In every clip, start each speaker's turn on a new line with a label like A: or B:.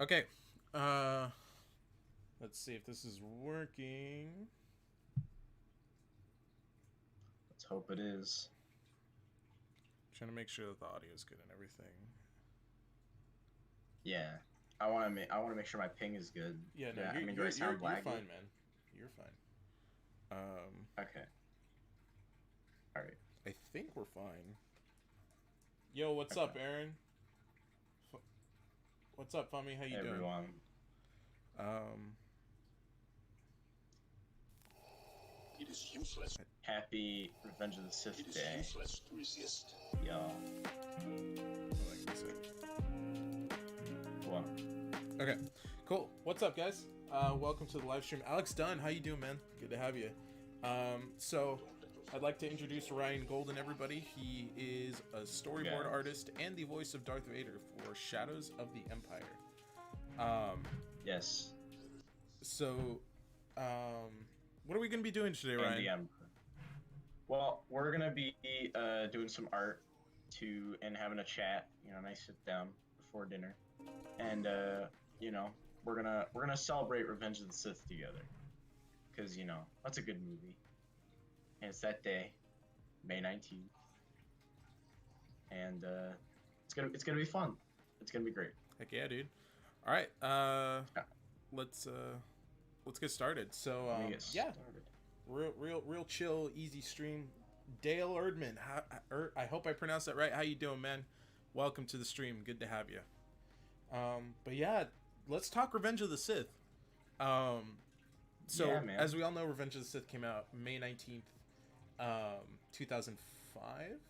A: Okay. Let's see if this is working.
B: Let's hope it is.
A: Trying to make sure that the audio is good and everything.
B: Yeah. I want to make sure my ping is good.
A: Yeah, no,
B: Yeah, I mean, do I sound
A: you're
B: laggy?
A: fine, man. You're fine. Um,
B: Okay. All right.
A: I think we're fine. Yo, what's
B: Okay.
A: up, Aaron? What's up, Fummy? How
B: Hey,
A: you doing?
B: everyone.
A: Um,
C: It is useless.
B: Happy Revenge of the
C: It
B: Sith
C: is
B: Day,
C: useless to resist.
B: y'all.
A: like I said.
B: Well,
A: Okay, cool. What's up, guys? Welcome to the live stream. Alex Dunn, how you doing, man? Good to have you. So I'd like to introduce Ryan Golden, everybody. He is a storyboard
B: Yes.
A: artist and the voice of Darth Vader for Shadows of the Empire.
B: yes.
A: So, what are we going to be doing today,
B: And
A: Ryan?
B: the Emperor. Well, we're gonna be doing some art and having a chat. Nice sit down before dinner, and we're gonna celebrate Revenge of the Sith together, because that's a good movie, and it's that day, May 19th, and it's gonna be fun. It's gonna be great.
A: Heck yeah, dude. All right,
B: Yeah,
A: let's get started. So,
B: let me get
A: yeah,
B: started.
A: real chill, easy stream. Dale Erdman, I hope I pronounced that right. How you doing, man? Welcome to the stream. Good to have you. But yeah, let's talk Revenge of the Sith. So
B: Yeah, man.
A: as we all know, Revenge of the Sith came out May 19th, 2005.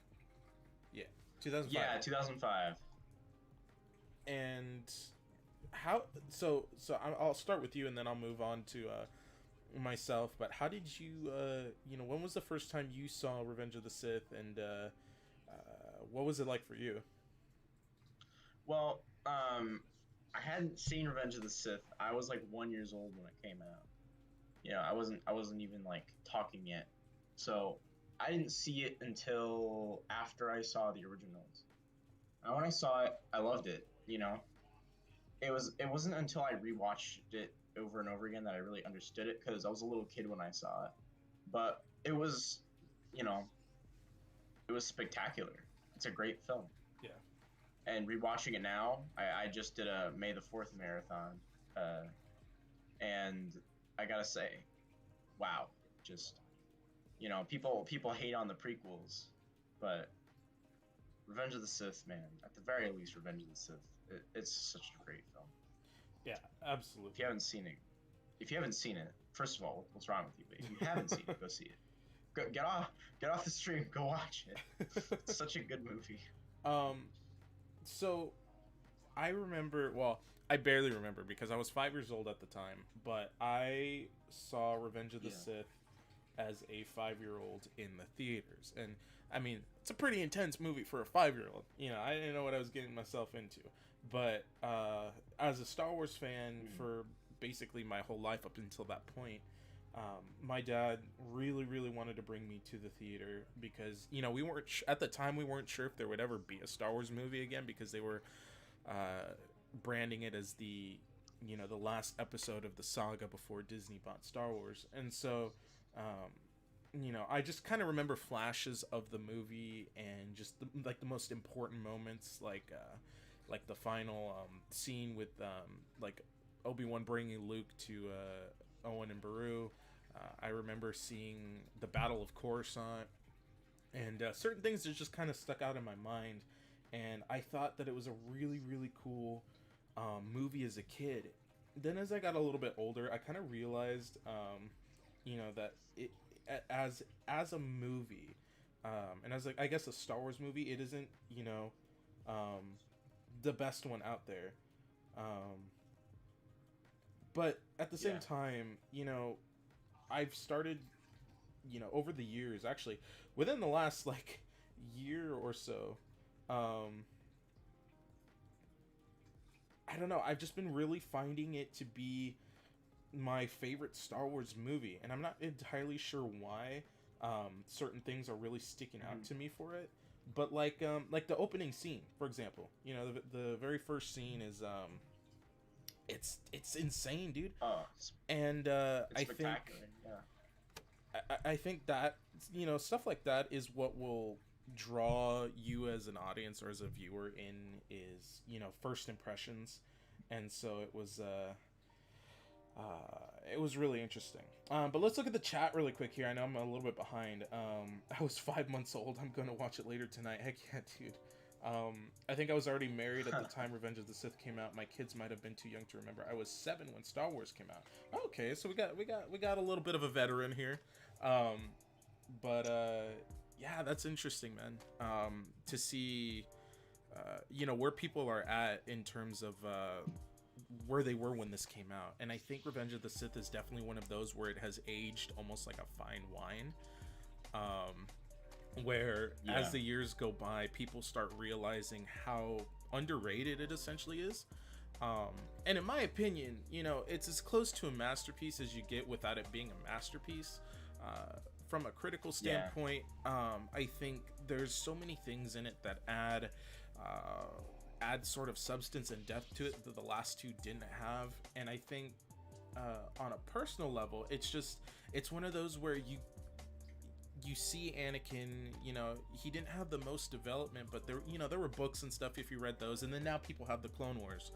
A: Yeah, 2005.
B: Yeah, 2005.
A: And how? So I'll start with you, and then I'll move on to myself. But how did you? When was the first time you saw Revenge of the Sith, and what was it like for you?
B: Well, I hadn't seen Revenge of the Sith. I was like 1 years old when it came out. I wasn't even like talking yet. So I didn't see it until after I saw the originals. And when I saw it, I loved it. It wasn't until I rewatched it over and over again that I really understood it, because I was a little kid when I saw it. But you know, it was spectacular. It's a great film.
A: Yeah.
B: And rewatching it now, I just did a May the 4th marathon, uh, and I gotta say, wow, just people hate on the prequels, but Revenge of the Sith, man, at the very least, Revenge of the Sith, it's such a great film.
A: Yeah,
B: If you
A: absolutely.
B: haven't seen it, first of all, what's wrong with you? But if you haven't seen it, go see it. Get off the stream, go watch it. It's such a good movie.
A: um, so I remember. Well, I barely remember because I was 5 years old at the time. But I saw Revenge of the
B: Yeah.
A: Sith as a 5-year-old in the theaters, and I mean, it's a pretty intense movie for a 5-year-old. I didn't know what I was getting myself into. But as a Star Wars fan for basically my whole life up until that point, my dad really, really wanted to bring me to the theater because we weren't at the time we weren't sure if there would ever be a Star Wars movie again because they were branding it as the last episode of the saga before Disney bought Star Wars, and so I just kind of remember flashes of the movie and just the most important moments, like the final scene with like Obi-Wan bringing Luke to Owen and Beru. I remember seeing the Battle of Coruscant, and certain things that just kind of stuck out in my mind. And I thought that it was a really, really cool movie as a kid. Then, as I got a little bit older, I kind of realized, that it as a movie, and as like I guess a Star Wars movie, it isn't um, the best one out there. Um, but at the same
B: Yeah.
A: time, I've started, over the years, actually, within the last like year or so, um, I don't know, I've just been really finding it to be my favorite Star Wars movie, and I'm not entirely sure why. Certain things are really sticking out
B: Mhm.
A: to me for it, but like the opening scene, for example, the very first scene is it's insane, dude.
B: Oh,
A: And
B: it's
A: I think
B: spectacular. Yeah.
A: I think that, you know, stuff like that is what will draw you as an audience or as a viewer in, is, you know, first impressions. And so it was really interesting. But let's look at the chat really quick here. I know I'm a little bit behind. I was 5 months old. I'm gonna watch it later tonight. Heck yeah, dude. I think I was already married at the time Revenge of the Sith came out. My kids might have been too young to remember. I was 7 when Star Wars came out. Okay, so we got a little bit of a veteran here. Yeah, that's interesting, man. To see, you know, where people are at in terms of where they were when this came out. And I think Revenge of the Sith is definitely one of those where it has aged almost like a fine wine. Where as the years go by, people start realizing how underrated it essentially is. And in my opinion, you know, it's as close to a masterpiece as you get without it being a masterpiece. From a critical standpoint, I think there's so many things in it that add sort of substance and depth to it that the last two didn't have. And I think on a personal level, it's one of those where you see Anakin, you know, he didn't have the most development, but there were books and stuff if you read those, and then now people have the Clone Wars.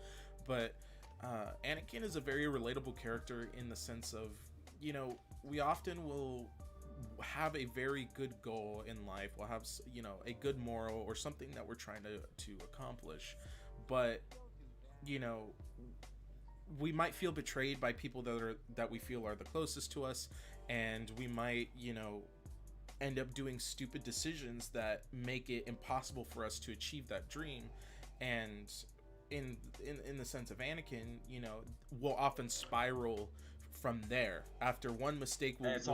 A: But Anakin is a very relatable character in the sense of, you know, we often will have a very good goal in life. We'll have, you know, a good moral or something that we're trying to accomplish, but, you know, we might feel betrayed by people that we feel are the closest to us, and we might, you know, end up doing stupid decisions that make it impossible for us to achieve that dream. And in the sense of Anakin, you know, we'll often spiral from there. After one mistake,
B: and it was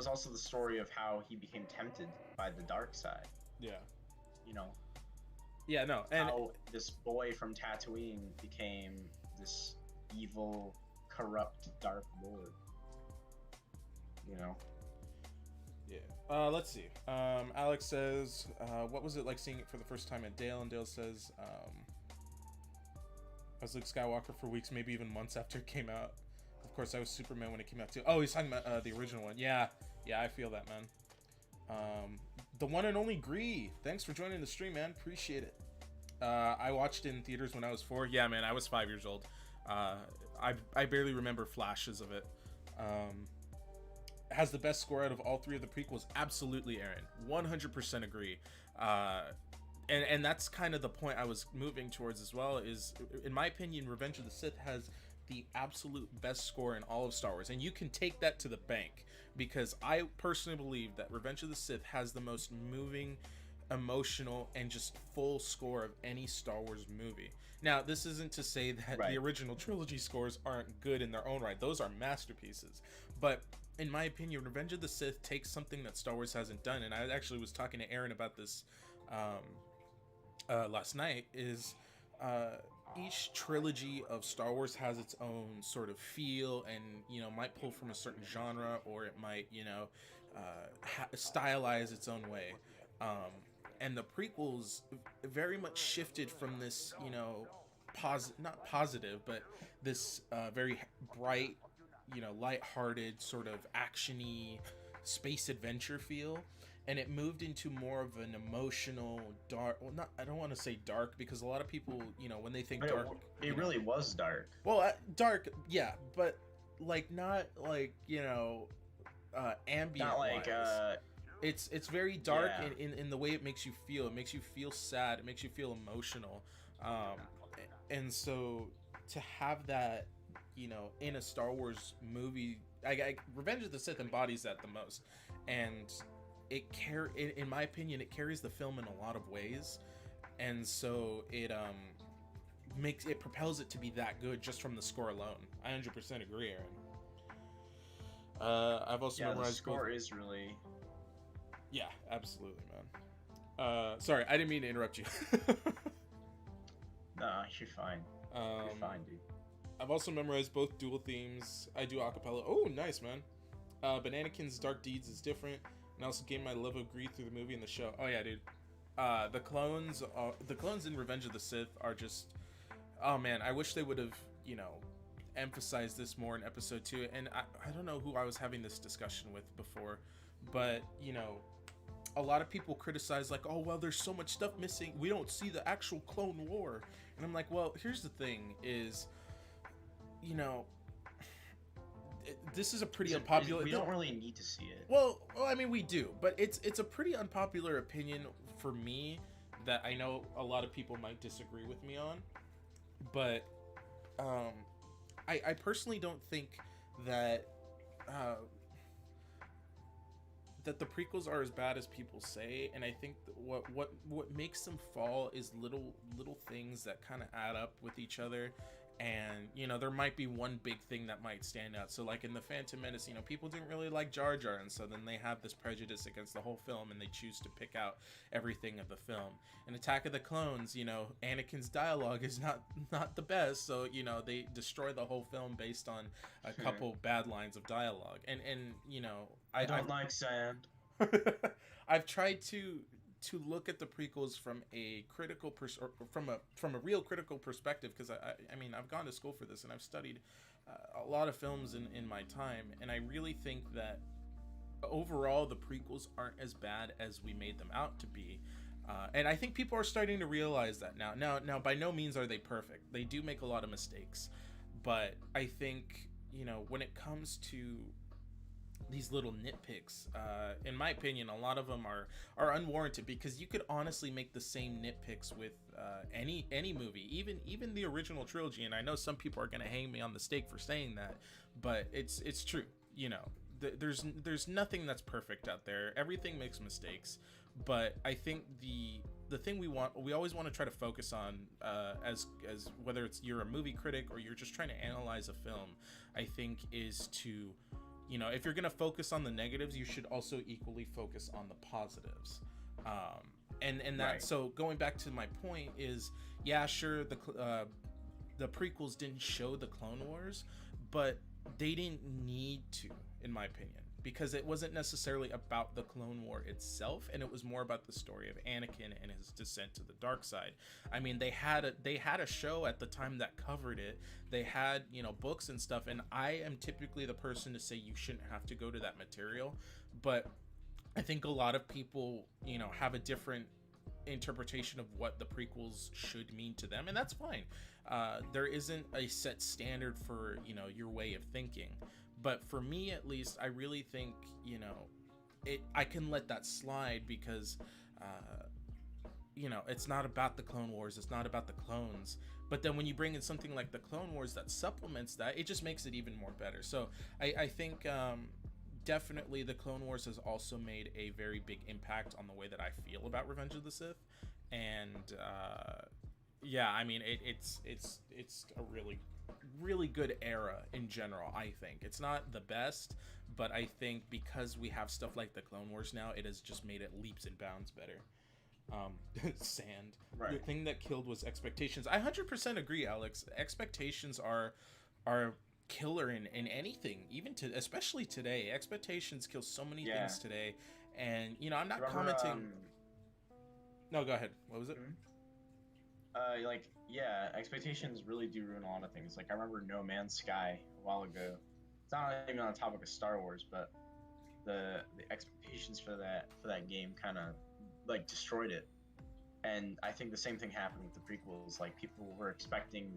B: also the story of how he became tempted by the dark side.
A: Yeah.
B: You know.
A: Yeah, no. And
B: how this boy from Tatooine became this evil, corrupt Darth Lord. You know.
A: Yeah. Let's see. Alex says, what was it like seeing it for the first time at Dale? And Dale says, I was Luke Skywalker for weeks, maybe even months after it came out. Of course, I was Superman when it came out too. Oh, he's talking about the original one. Yeah, I feel that, man. The one and only Gree. Thanks for joining the stream, man. Appreciate it. I watched it in theaters when I was 4. Yeah, man, I was 5 years old. I barely remember flashes of it. Has the best score out of all 3 of the prequels. Absolutely, Aaron. 100% agree. And that's kind of the point I was moving towards as well, is, in my opinion, Revenge of the Sith has the absolute best score in all of Star Wars. And you can take that to the bank, because I personally believe that Revenge of the Sith has the most moving, emotional, and just full score of any Star Wars movie. Now, this isn't to say that the original trilogy scores aren't good in their own right. Those are masterpieces. But in my opinion, Revenge of the Sith takes something that Star Wars hasn't done, and I actually was talking to Aaron about this last night, is each trilogy of Star Wars has its own sort of feel, and, you know, might pull from a certain genre, or it might, you know, stylize its own way. And the prequels very much shifted from this, you know, not positive, but this very bright, you know, lighthearted, sort of actiony space adventure feel, and it moved into more of an emotional, dark. Well, not, I don't want to say dark, because a lot of people, you know, when they think dark,
B: it really was dark.
A: Well, dark, yeah, but like not like, you know, ambient. Not like it's very dark in the way it makes you feel. It makes you feel sad. It makes you feel emotional, and so to have that, you know, in a Star Wars movie, Revenge of the Sith embodies that the most, and in my opinion, it carries the film in a lot of ways, and so it propels it to be that good just from the score alone. I 100% agree, Aaron. I've also memorized
B: the score is really.
A: Yeah, absolutely, man. Sorry, I didn't mean to interrupt you.
B: Nah, you're fine. You're fine, dude.
A: I've also memorized both dual themes. I do acapella. Oh, nice, man. But Anakin's Dark Deeds is different, and I also gained my love of Greed through the movie and the show. Oh yeah, dude. The clones in Revenge of the Sith are just Oh man, I wish they would have, emphasized this more in episode 2. And I don't know who I was having this discussion with before, but a lot of people criticize, like, oh well, there's so much stuff missing, we don't see the actual Clone War. And I'm like, well, here's the thing is, this is a pretty unpopular.
B: We don't really need to see it.
A: Well, I mean, we do, but it's a pretty unpopular opinion for me that I know a lot of people might disagree with me on. But I personally don't think that that the prequels are as bad as people say, and I think that what makes them fall is little things that kind of add up with each other. And there might be one big thing that might stand out. So like in the Phantom Menace, people didn't really like Jar Jar, and so then they have this prejudice against the whole film, and they choose to pick out everything of the film. In Attack of the Clones, Anakin's dialogue is not the best, so they destroy the whole film based on a couple bad lines of dialogue. And
B: I don't like sand.
A: I've tried to look at the prequels from a critical from a real critical perspective, because I mean, I've gone to school for this, and I've studied a lot of films in my time, and I really think that overall the prequels aren't as bad as we made them out to be. And I think people are starting to realize that now. Now, by no means are they perfect. They do make a lot of mistakes, but I think when it comes to these little nitpicks, in my opinion, a lot of them are unwarranted, because you could honestly make the same nitpicks with any movie, even the original trilogy. And I know some people are going to hang me on the stake for saying that, but it's true. There's nothing that's perfect out there. Everything makes mistakes. But I think the thing we always want to try to focus on, as whether it's you're a movie critic or you're just trying to analyze a film, I think is to, if you're going to focus on the negatives, you should also equally focus on the positives. And that, right. So going back to my point is, yeah, sure, the prequels didn't show the Clone Wars, but they didn't need to, in my opinion, because it wasn't necessarily about the Clone War itself, and it was more about the story of Anakin and his descent to the dark side. I mean, they had a show at the time that covered it. They had, books and stuff, and I am typically the person to say you shouldn't have to go to that material, but I think a lot of people, have a different interpretation of what the prequels should mean to them, and that's fine. There isn't a set standard for, your way of thinking. But for me, at least, I really think, I can let that slide, because, it's not about the Clone Wars. It's not about the clones. But then when you bring in something like the Clone Wars that supplements that, it just makes it even more better. So I think definitely the Clone Wars has also made a very big impact on the way that I feel about Revenge of the Sith. And yeah, I mean, it's a really good era in general. I think it's not the best, but I think because we have stuff like the Clone Wars now, it has just made it leaps and bounds better. Sand. Right. The thing that killed was expectations. I 100% agree, Alex. Expectations are killer in anything, even especially today. Expectations kill so many things today, and I'm not commenting. No, go ahead. What was it?
B: Expectations really do ruin a lot of things. Like, I remember No Man's Sky a while ago. It's not even on the topic of Star Wars, but the expectations for that game kind of destroyed it. And I think the same thing happened with the prequels. Like, people were expecting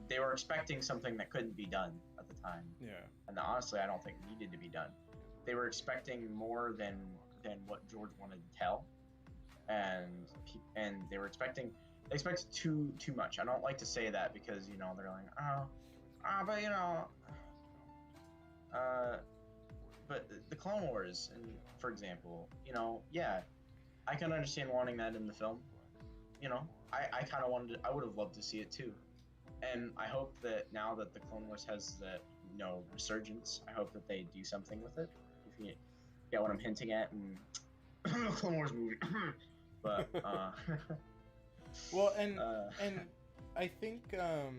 B: they were expecting something that couldn't be done at the time.
A: Yeah. And
B: honestly, I don't think needed to be done. They were expecting more than what George wanted to tell, and they expected too much. I don't like to say that, because they're like, but the Clone Wars, and for example, I can understand wanting that in the film. I kind of I would have loved to see it too. And I hope that now that the Clone Wars has the resurgence, I hope that they do something with it. If you get what I'm hinting at, in the Clone Wars movie. But
A: well, and I think I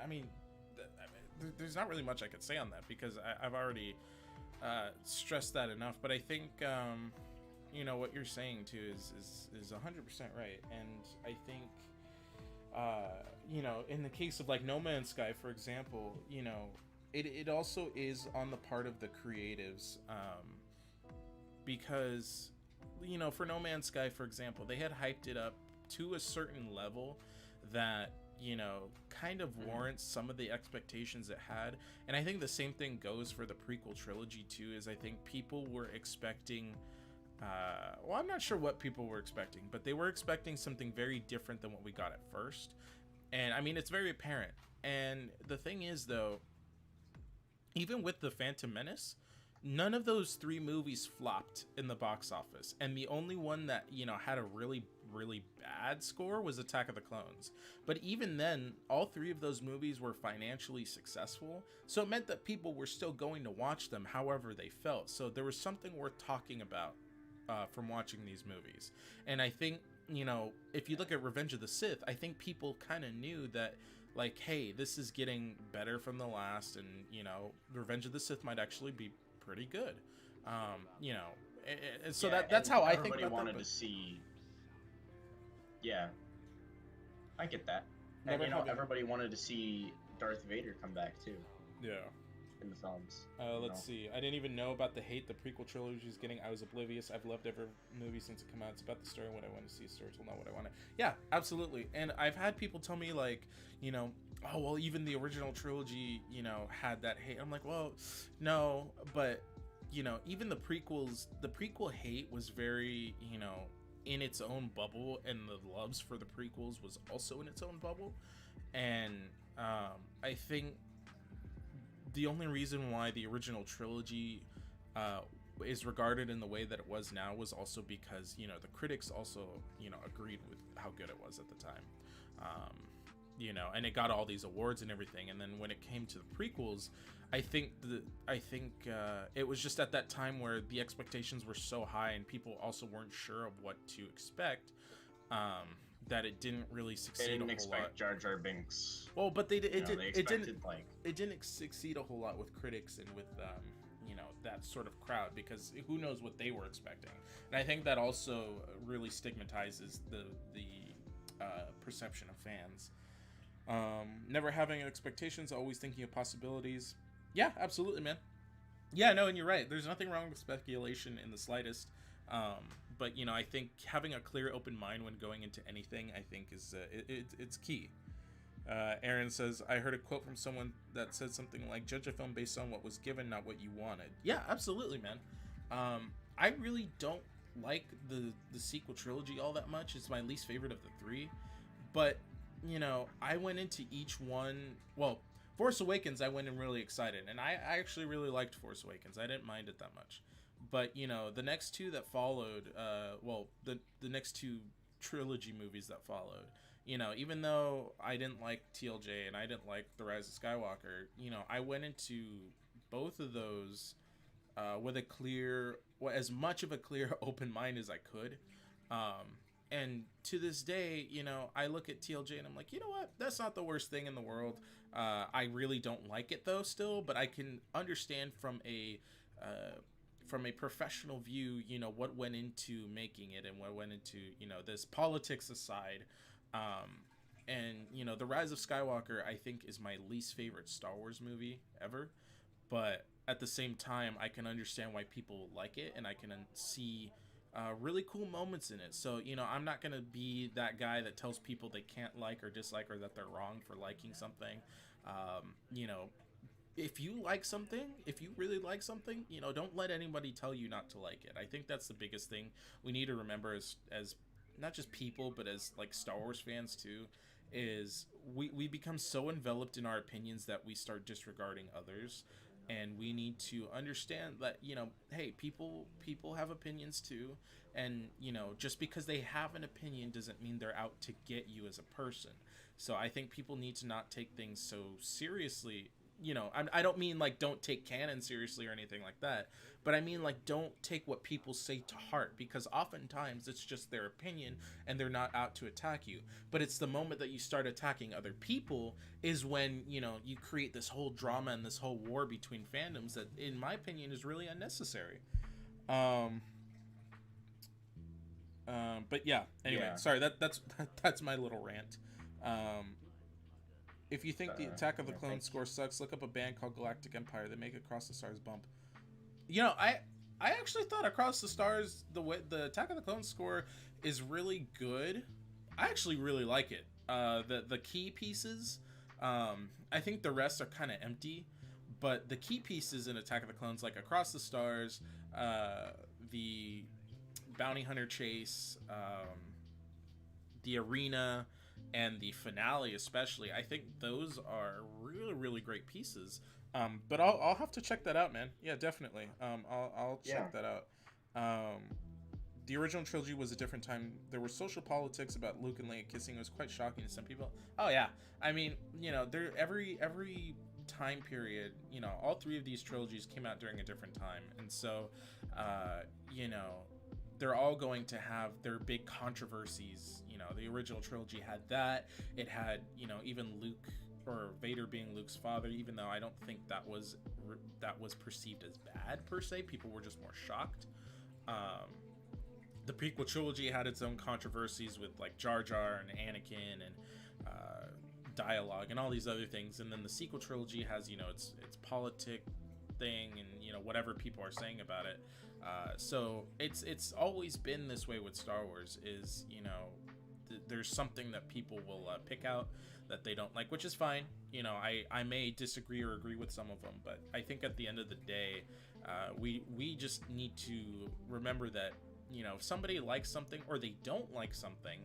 A: mean, there's not really much I could say on that, because I've already stressed that enough. But I think you know, what you're saying too is 100% right. And I think, you know, in the case of like No Man's Sky, for example, you know, it also is on the part of the creatives, because, you know, for No Man's Sky, for example, they had hyped it up to a certain level that, you know, kind of warrants some of the expectations it had. And I think the same thing goes for the prequel trilogy too, is I think people were expecting, well, I'm not sure what people were expecting, but they were expecting something very different than what we got at first. And I mean, it's very apparent. And the thing is, though, even with the Phantom Menace, none of those 3 movies flopped in the box office. And the only one that, you know, had a really, really bad score was Attack of the Clones. But even then, all 3 of those movies were financially successful. So it meant that people were still going to watch them however they felt. So there was something worth talking about from watching these movies. And I think, you know, if you look at Revenge of the Sith, I think people kind of knew that, like, hey, this is getting better from the last, and, you know, Revenge of the Sith might actually be pretty good. You know, and so that's how I think about
B: everybody wanted
A: that,
B: to see. Yeah, I get that.
A: Never
B: And, you know,
A: having-
B: everybody wanted to see Darth Vader come back too
A: yeah.
B: in the films.
A: Let's see. I didn't even know about the hate the prequel trilogy is getting. I was oblivious. I've loved every movie since it came out. It's about the story and what I want to see. Story told, not what I want to. Yeah, absolutely. And I've had people tell me, like, you know, oh, well, even the original trilogy, you know, had that hate. I'm like, well, no, but, you know, even the prequels, the prequel hate was very, you know, in its own bubble, and the loves for the prequels was also in its own bubble. And I think the only reason why the original trilogy is regarded in the way that it was now was also because, you know, the critics also, you know, agreed with how good it was at the time. You know, and it got all these awards and everything. And then when it came to the prequels, I think it was just at that time where the expectations were so high and people also weren't sure of what to expect, that it didn't really succeed.
B: They didn't
A: a whole
B: expect
A: lot.
B: Jar Jar Binks.
A: Well, but it
B: Like
A: didn't succeed a whole lot with critics and with you know, that sort of crowd, because who knows what they were expecting. And I think that also really stigmatizes the perception of fans. Never having expectations, always thinking of possibilities. Yeah, absolutely, man. Yeah, no, and you're right. There's nothing wrong with speculation in the slightest. But, you know, I think having a clear, open mind when going into anything, I think is it's key. Aaron says, I heard a quote from someone that said something like, judge a film based on what was given, not what you wanted. Yeah, absolutely, man. I really don't like the sequel trilogy all that much. It's my least favorite of the 3. But, you know, I went into each one, well, Force Awakens, I went in really excited, and I actually really liked Force Awakens. I didn't mind it that much. But, you know, the next 2 that followed, the next 2 trilogy movies that followed, you know, even though I didn't like TLJ and I didn't like The Rise of Skywalker, you know, I went into both of those with a clear, as much of a clear, open mind as I could. And to this day, you know, I look at TLJ and I'm like, you know what? That's not the worst thing in the world. I really don't like it though still, but I can understand from a professional view, you know, what went into making it and what went into, you know, this politics aside. And, you know, The Rise of Skywalker, I think, is my least favorite Star Wars movie ever. But at the same time, I can understand why people like it, and I can see really cool moments in it. So, you know, I'm not going to be that guy that tells people they can't like or dislike, or that they're wrong for liking something. You know, if you like something, if you really like something, you know, don't let anybody tell you not to like it. I think that's the biggest thing we need to remember as not just people, but as like Star Wars fans too, is we become so enveloped in our opinions that we start disregarding others. And we need to understand that, you know, hey, people have opinions too. And, you know, just because they have an opinion doesn't mean they're out to get you as a person. So I think people need to not take things so seriously. You know, I don't mean like don't take canon seriously or anything like that, but I mean like don't take what people say to heart, because oftentimes it's just their opinion and they're not out to attack you. But it's the moment that you start attacking other people is when, you know, you create this whole drama and this whole war between fandoms that, in my opinion, is really unnecessary. But yeah, anyway,
B: Yeah.
A: sorry, that's my little rant. If you think the Attack of the Clones score sucks, look up a band called Galactic Empire. They make Across the Stars bump. You know, I actually thought Across the Stars, the Attack of the Clones score is really good. I actually really like it. The key pieces, I think the rest are kind of empty, but the key pieces in Attack of the Clones, like Across the Stars, the bounty hunter chase, the arena, and the finale especially, I think those are really, really great pieces. But I'll have to check that out, man. Yeah, definitely. I'll check that out. The original trilogy was a different time. There were social politics about Luke and Leia kissing. It was quite shocking to some people. Oh yeah, I mean, you know, there every time period, you know, all three of these trilogies came out during a different time, and so, you know, they're all going to have their big controversies. You know, the original trilogy had that. It had, you know, even Luke or Vader being Luke's father, even though I don't think that was perceived as bad per se. People were just more shocked. The prequel trilogy had its own controversies with like Jar Jar and Anakin and dialogue and all these other things, and then the sequel trilogy has, you know, its politic thing and, you know, whatever people are saying about it. So it's always been this way with Star Wars, is, you know, there's something that people will pick out that they don't like, which is fine. You know, I may disagree or agree with some of them, but I think at the end of the day, we just need to remember that, you know, if somebody likes something or they don't like something,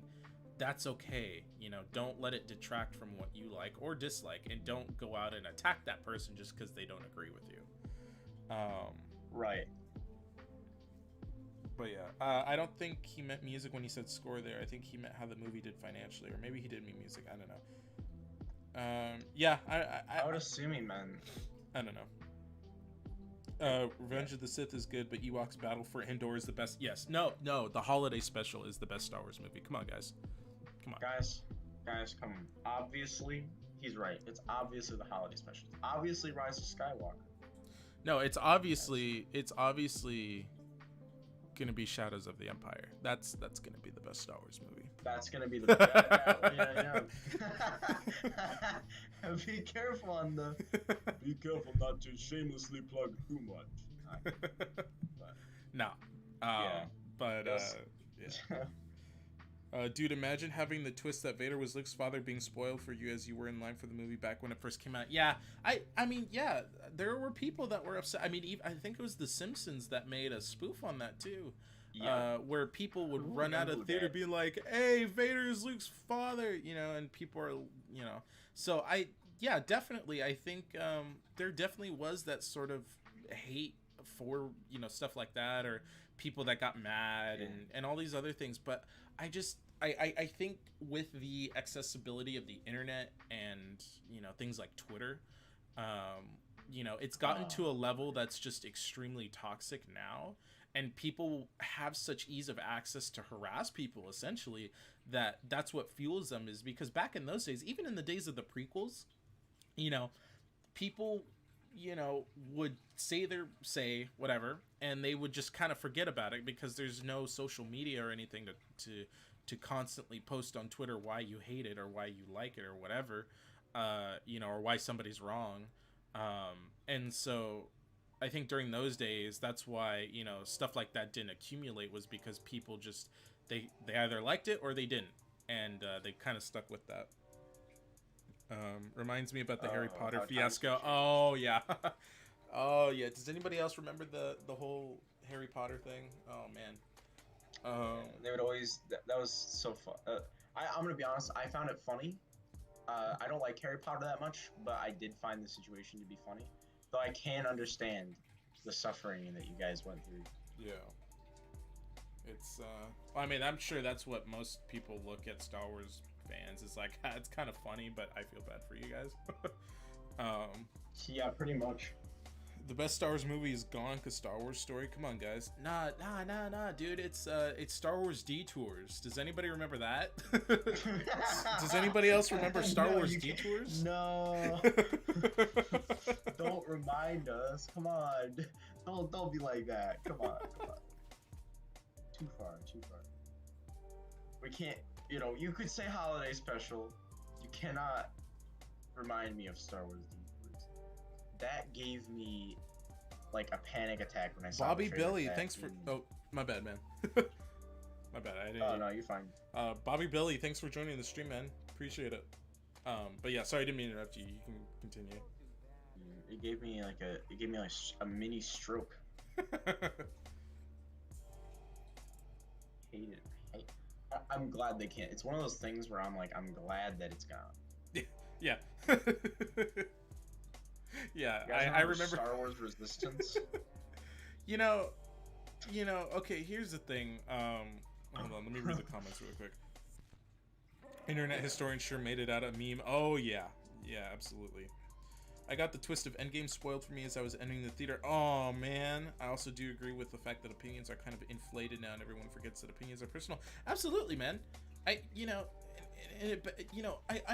A: that's okay. You know, don't let it detract from what you like or dislike, and don't go out and attack that person just because they don't agree with you.
B: Right.
A: But yeah, I don't think he meant music when he said score there. I think he meant how the movie did financially, or maybe he did mean music. I don't know. Yeah,
B: I would assume he meant.
A: I don't know. Revenge of the Sith is good, but Ewoks Battle for Endor is the best. Yes. No, the holiday special is the best Star Wars movie. Come on, guys. Come on.
B: Guys, come on. Obviously, he's right. It's obviously the holiday special. It's obviously Rise of Skywalker.
A: No, it's obviously gonna be Shadows of the Empire. That's gonna be the best Star Wars movie.
B: That's gonna be the yeah. Be careful on the. Be careful not to shamelessly plug too much.
A: No.
B: Yeah.
A: But
B: Yes.
A: yeah. Dude, imagine having the twist that Vader was Luke's father being spoiled for you as you were in line for the movie back when it first came out. Yeah, I mean, yeah, there were people that were upset. I mean, I think it was The Simpsons that made a spoof on that too. Yeah. Where people would run out of theater being like, hey, Vader's Luke's father, you know, and people are, you know. So yeah, definitely, I think there definitely was that sort of hate for, you know, stuff like that, or people that got mad and all these other things. But I think with the accessibility of the internet and, you know, things like Twitter, you know, it's gotten to a level that's just extremely toxic now, and people have such ease of access to harass people, essentially, that's what fuels them. Is because back in those days, even in the days of the prequels, you know, people, you know, would say whatever, and they would just kind of forget about it because there's no social media or anything to constantly post on Twitter why you hate it or why you like it or whatever, you know, or why somebody's wrong. And so I think during those days, that's why, you know, stuff like that didn't accumulate, was because people just, they either liked it or they didn't, and they kind of stuck with that. Reminds me about the Harry Potter fiasco. Oh yeah. Oh yeah. Does anybody else remember the whole Harry Potter thing? Oh man.
B: They would always. That was so fun. I'm gonna be honest. I found it funny. I don't like Harry Potter that much, but I did find the situation to be funny. Though I can understand the suffering that you guys went through.
A: Yeah. It's. I mean, I'm sure that's what most people look at Star Wars fans. It's like, it's kind of funny, but I feel bad for you guys.
B: Yeah, pretty much.
A: The best Star Wars movie is gone because Star Wars Story. Come on, guys. Nah, dude. It's Star Wars Detours. Does anybody remember that? Does anybody else remember Star Wars Detours?
B: No. Don't remind us. Come on. Don't be like that. Come on. Too far. We can't, you know, you could say holiday special. You cannot remind me of Star Wars Detours. That gave me like a panic attack when I saw
A: Bobby
B: the trailer
A: Billy,
B: back
A: thanks for.
B: in-
A: Oh, my bad, man. My bad. I didn't.
B: Oh no, you're fine.
A: Bobby Billy, thanks for joining the stream, man. Appreciate it. But yeah, sorry, I didn't mean to interrupt you. You can continue.
B: It gave me like a mini stroke. Hate it. I'm glad they can't. It's one of those things where I'm like, I'm glad that it's gone.
A: Yeah. Yeah,
B: You guys
A: I remember
B: Star Wars Resistance.
A: you know, okay, here's the thing. Hold on, let me read the comments real quick. Internet historian sure made it out of meme. Oh yeah. Yeah, absolutely. I got the twist of Endgame spoiled for me as I was entering the theater. Oh man, I also do agree with the fact that opinions are kind of inflated now, and everyone forgets that opinions are personal. Absolutely, man. I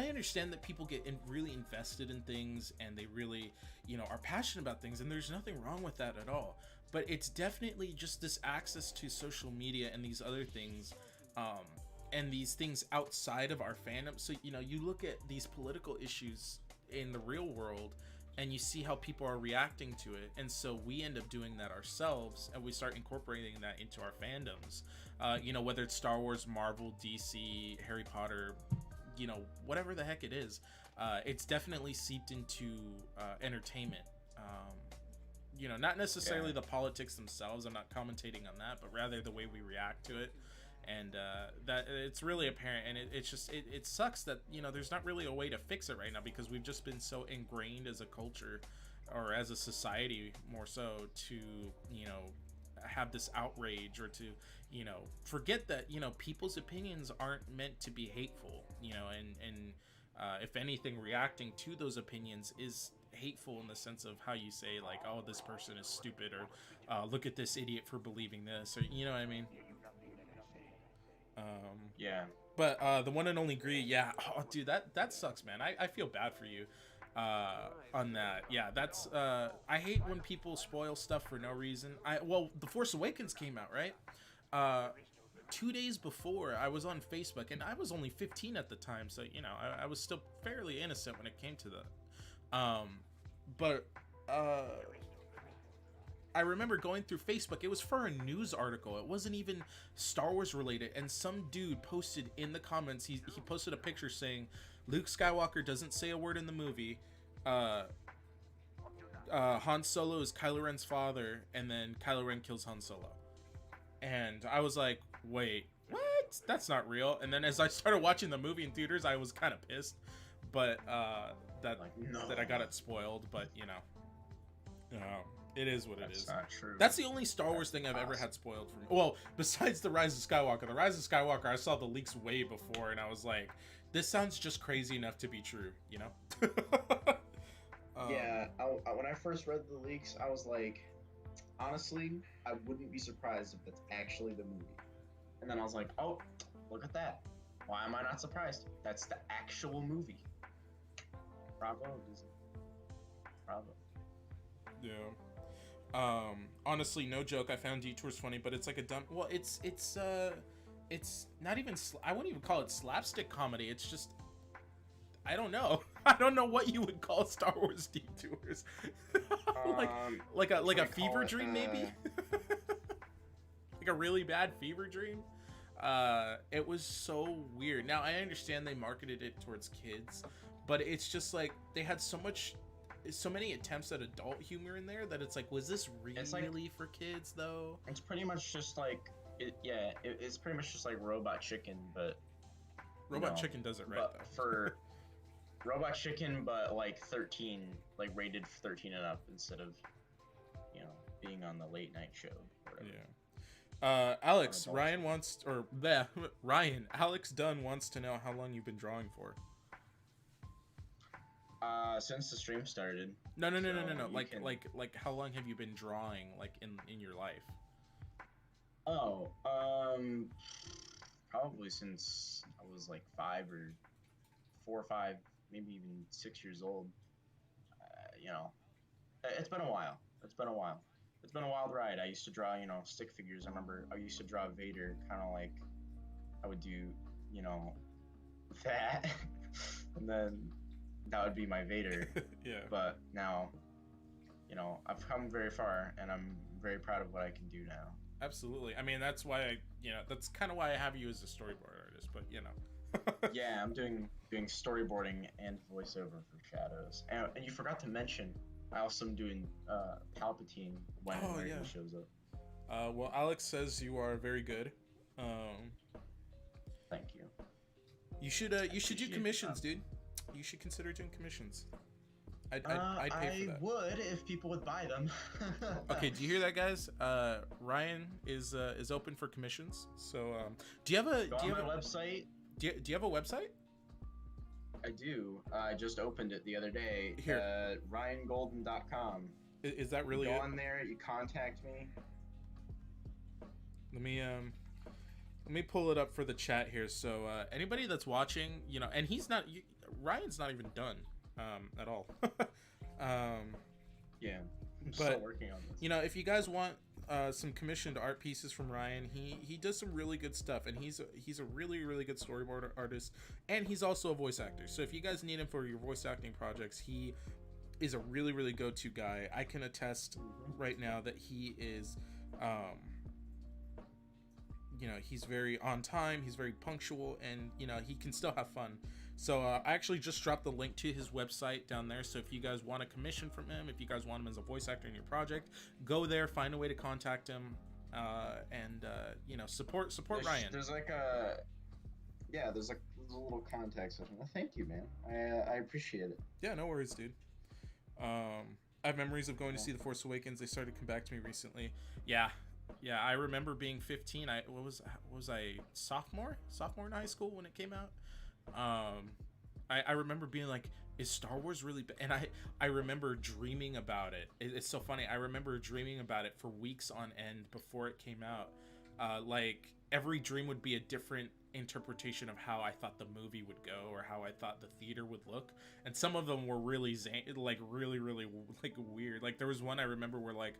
A: understand that people get really invested in things, and they really, are passionate about things, and there's nothing wrong with that at all. But it's definitely just this access to social media and these other things, and these things outside of our fandom. So you look at these political issues in the real world and you see how people are reacting to it, and so we end up doing that ourselves, and we start incorporating that into our fandoms, whether it's Star Wars, Marvel, DC, Harry Potter, whatever the heck it is. It's definitely seeped into entertainment, not necessarily the politics themselves. I'm not commentating on that, but rather the way we react to it. And that it's really apparent, and it sucks that there's not really a way to fix it right now, because we've just been so ingrained as a culture, or as a society more so, to have this outrage, or to forget that people's opinions aren't meant to be hateful, and if anything, reacting to those opinions is hateful in the sense of how you say, like, oh, this person is stupid, or look at this idiot for believing this, or what I mean.
B: Yeah.
A: But the one and only Gree, yeah. Oh, dude, that sucks, man. I feel bad for you on that. Yeah, that's I hate when people spoil stuff for no reason. The Force Awakens came out, right? 2 days before, I was on Facebook, and I was only 15 at the time, so I was still fairly innocent when it came to that. But I remember going through Facebook. It was for a news article. It wasn't even Star Wars related. And some dude posted in the comments, he posted a picture saying, Luke Skywalker doesn't say a word in the movie. Han Solo is Kylo Ren's father, and then Kylo Ren kills Han Solo. And I was like, wait, what? That's not real. And then as I started watching the movie in theaters, I was kind of pissed. But that I got it spoiled. But it is what it is.
B: That's not true.
A: That's the only Star Wars thing I've ever had spoiled for me. Well, besides The Rise of Skywalker. The Rise of Skywalker, I saw the leaks way before, and I was like, this sounds just crazy enough to be true,
B: Yeah, when I first read the leaks, I was like, honestly, I wouldn't be surprised if that's actually the movie. And then I was like, oh, look at that. Why am I not surprised? That's the actual movie. Bravo, Disney. Bravo.
A: Yeah. Honestly, no joke, I found Detours funny, but it's like a dumb, well, it's not even, I wouldn't even call it slapstick comedy. It's just, I don't know. I don't know what you would call Star Wars Detours. like a fever dream, maybe? Like a really bad fever dream? It was so weird. Now, I understand they marketed it towards kids, but it's just like, they had so many attempts at adult humor in there that it's like, was this really for kids though?
B: It's pretty much just like it's pretty much just like Robot Chicken, but
A: Robot Chicken does it right
B: but
A: though.
B: For Robot Chicken, but like 13, like rated 13 and up, instead of being on the late night show or whatever.
A: Yeah. Alex, Alex Dunn wants to know how long you've been drawing for.
B: Since the stream started.
A: No. Like how long have you been drawing, like in your life?
B: Oh, probably since I was like 4 or 5, maybe even 6 years old. It's been a while. It's been a wild ride. I used to draw, stick figures. I remember I used to draw Vader, kind of like I would do, you know, that, and then that would be my Vader.
A: Yeah.
B: But now, you know, I've come very far, and I'm very proud of what I can do now.
A: Absolutely. I mean, that's why that's kind of why I have you as a storyboard artist. But
B: Yeah, I'm doing storyboarding and voiceover for Shadows, and you forgot to mention, I also am doing Palpatine when and where he shows up.
A: Well, Alex says you are very good.
B: Thank you.
A: You should do commissions, dude. You should consider doing commissions. I'd pay for that.
B: I would if people would buy them.
A: Okay, do you hear that, guys? Ryan is open for commissions. So, do you have a
B: website?
A: Do you have a website?
B: I do. I just opened it the other day.
A: Here.
B: RyanGolden.com.
A: Is that really
B: you go
A: it?
B: on there, you contact me.
A: Let me pull it up for the chat here. So anybody that's watching, and Ryan's not even done at all.
B: Yeah, I'm still working on this.
A: If you guys want some commissioned art pieces from Ryan, he does some really good stuff, and he's a really, really good storyboard artist, and he's also a voice actor. So if you guys need him for your voice acting projects, he is a really, really go-to guy. I can attest right now that he is he's very on time, he's very punctual, and he can still have fun. So I actually just dropped the link to his website down there. So if you guys want a commission from him, if you guys want him as a voice actor in your project, go there, find a way to contact him, and support Ryan.
B: There's like a little contact section. Well, thank you, man. I appreciate it.
A: Yeah, no worries, dude. I have memories of going to see The Force Awakens. They started to come back to me recently. Yeah, I remember being 15. What was I, sophomore in high school when it came out? I remember being like, is Star Wars really and I remember dreaming about it. It's so funny. I remember dreaming about it for weeks on end before it came out. Like every dream would be a different interpretation of how I thought the movie would go or how I thought the theater would look, and some of them were really really like weird. Like there was one I remember where like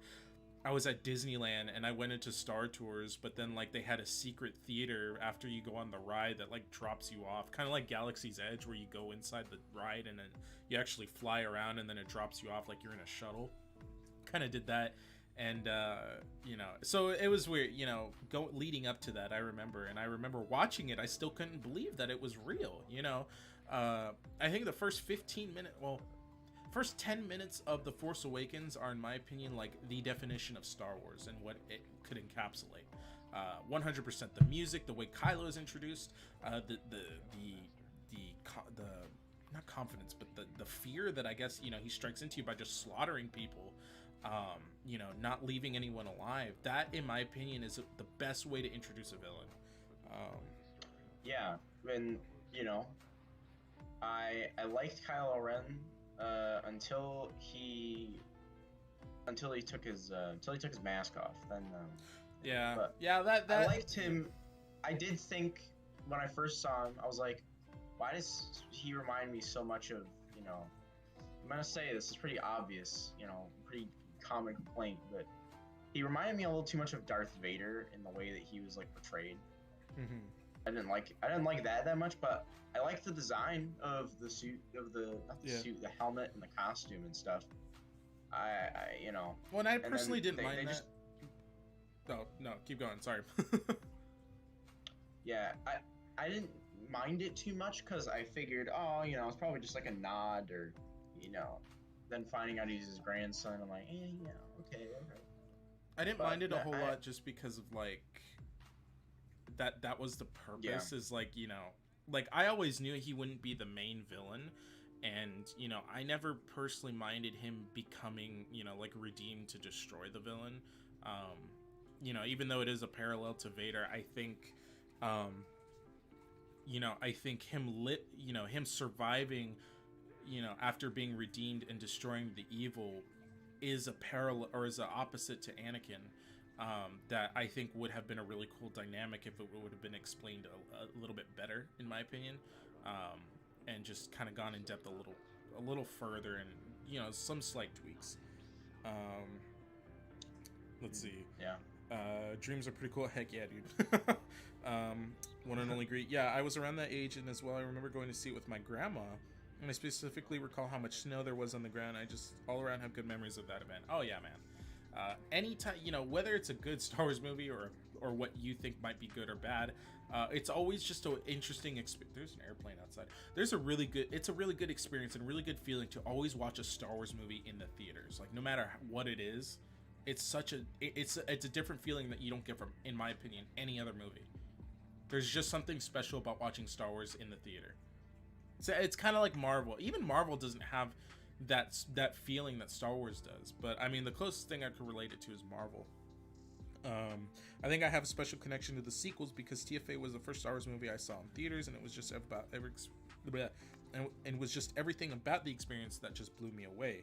A: I was at Disneyland and I went into Star Tours, but then like they had a secret theater after you go on the ride that like drops you off, kind of like Galaxy's Edge, where you go inside the ride and then you actually fly around and then it drops you off like you're in a shuttle. Kind of did that, and so it was weird. Leading up to that, I remember watching it. I still couldn't believe that it was real. I think the first 10 minutes of The Force Awakens are, in my opinion, like the definition of Star Wars and what it could encapsulate. 100%. The music, the way Kylo is introduced, the not confidence, but the fear that I guess he strikes into you by just slaughtering people, not leaving anyone alive. That, in my opinion, is the best way to introduce a villain.
B: Yeah, and I liked Kylo Ren. Until he took his mask off. Then
A: I
B: liked him. I did think when I first saw him, I was like, why does he remind me so much of I'm gonna say this is pretty obvious, pretty common complaint, but he reminded me a little too much of Darth Vader in the way that he was like portrayed.
A: Mm-hmm.
B: I didn't like that much, but I liked the design of the suit, suit, the helmet, and the costume and stuff.
A: Well, and I personally didn't mind that. No, keep going. Sorry.
B: Yeah, I didn't mind it too much because I figured, it's probably just like a nod, or then finding out he's his grandson, I'm like, okay, all right.
A: I didn't mind it a whole lot just because of like that was the purpose. Is like like I always knew he wouldn't be the main villain, and I never personally minded him becoming like redeemed to destroy the villain. Even though it is a parallel to Vader, I think I think him surviving after being redeemed and destroying the evil is a parallel, or is an opposite to Anakin. That I think would have been a really cool dynamic if it would have been explained a little bit better, in my opinion, and just kind of gone in depth a little further, and some slight tweaks. Let's see.
B: Yeah.
A: Dreams are pretty cool. Heck yeah, dude. One and only Greet. Yeah, I was around that age, and as well, I remember going to see it with my grandma, and I specifically recall how much snow there was on the ground. I just all around have good memories of that event. Oh yeah, man. Anytime, whether it's a good Star Wars movie or what you think might be good or bad, it's always just an interesting experience. There's an airplane outside. It's a really good experience and really good feeling to always watch a Star Wars movie in the theaters. Like, no matter what it is, it's a different feeling that you don't get from, in my opinion, any other movie. There's just something special about watching Star Wars in the theater. So it's kind of like Marvel. Even Marvel doesn't have that feeling that Star Wars does. But I mean, the closest thing I could relate it to is Marvel. I think I have a special connection to the sequels because TFA was the first Star Wars movie I saw in theaters, and it was just everything about the experience that just blew me away.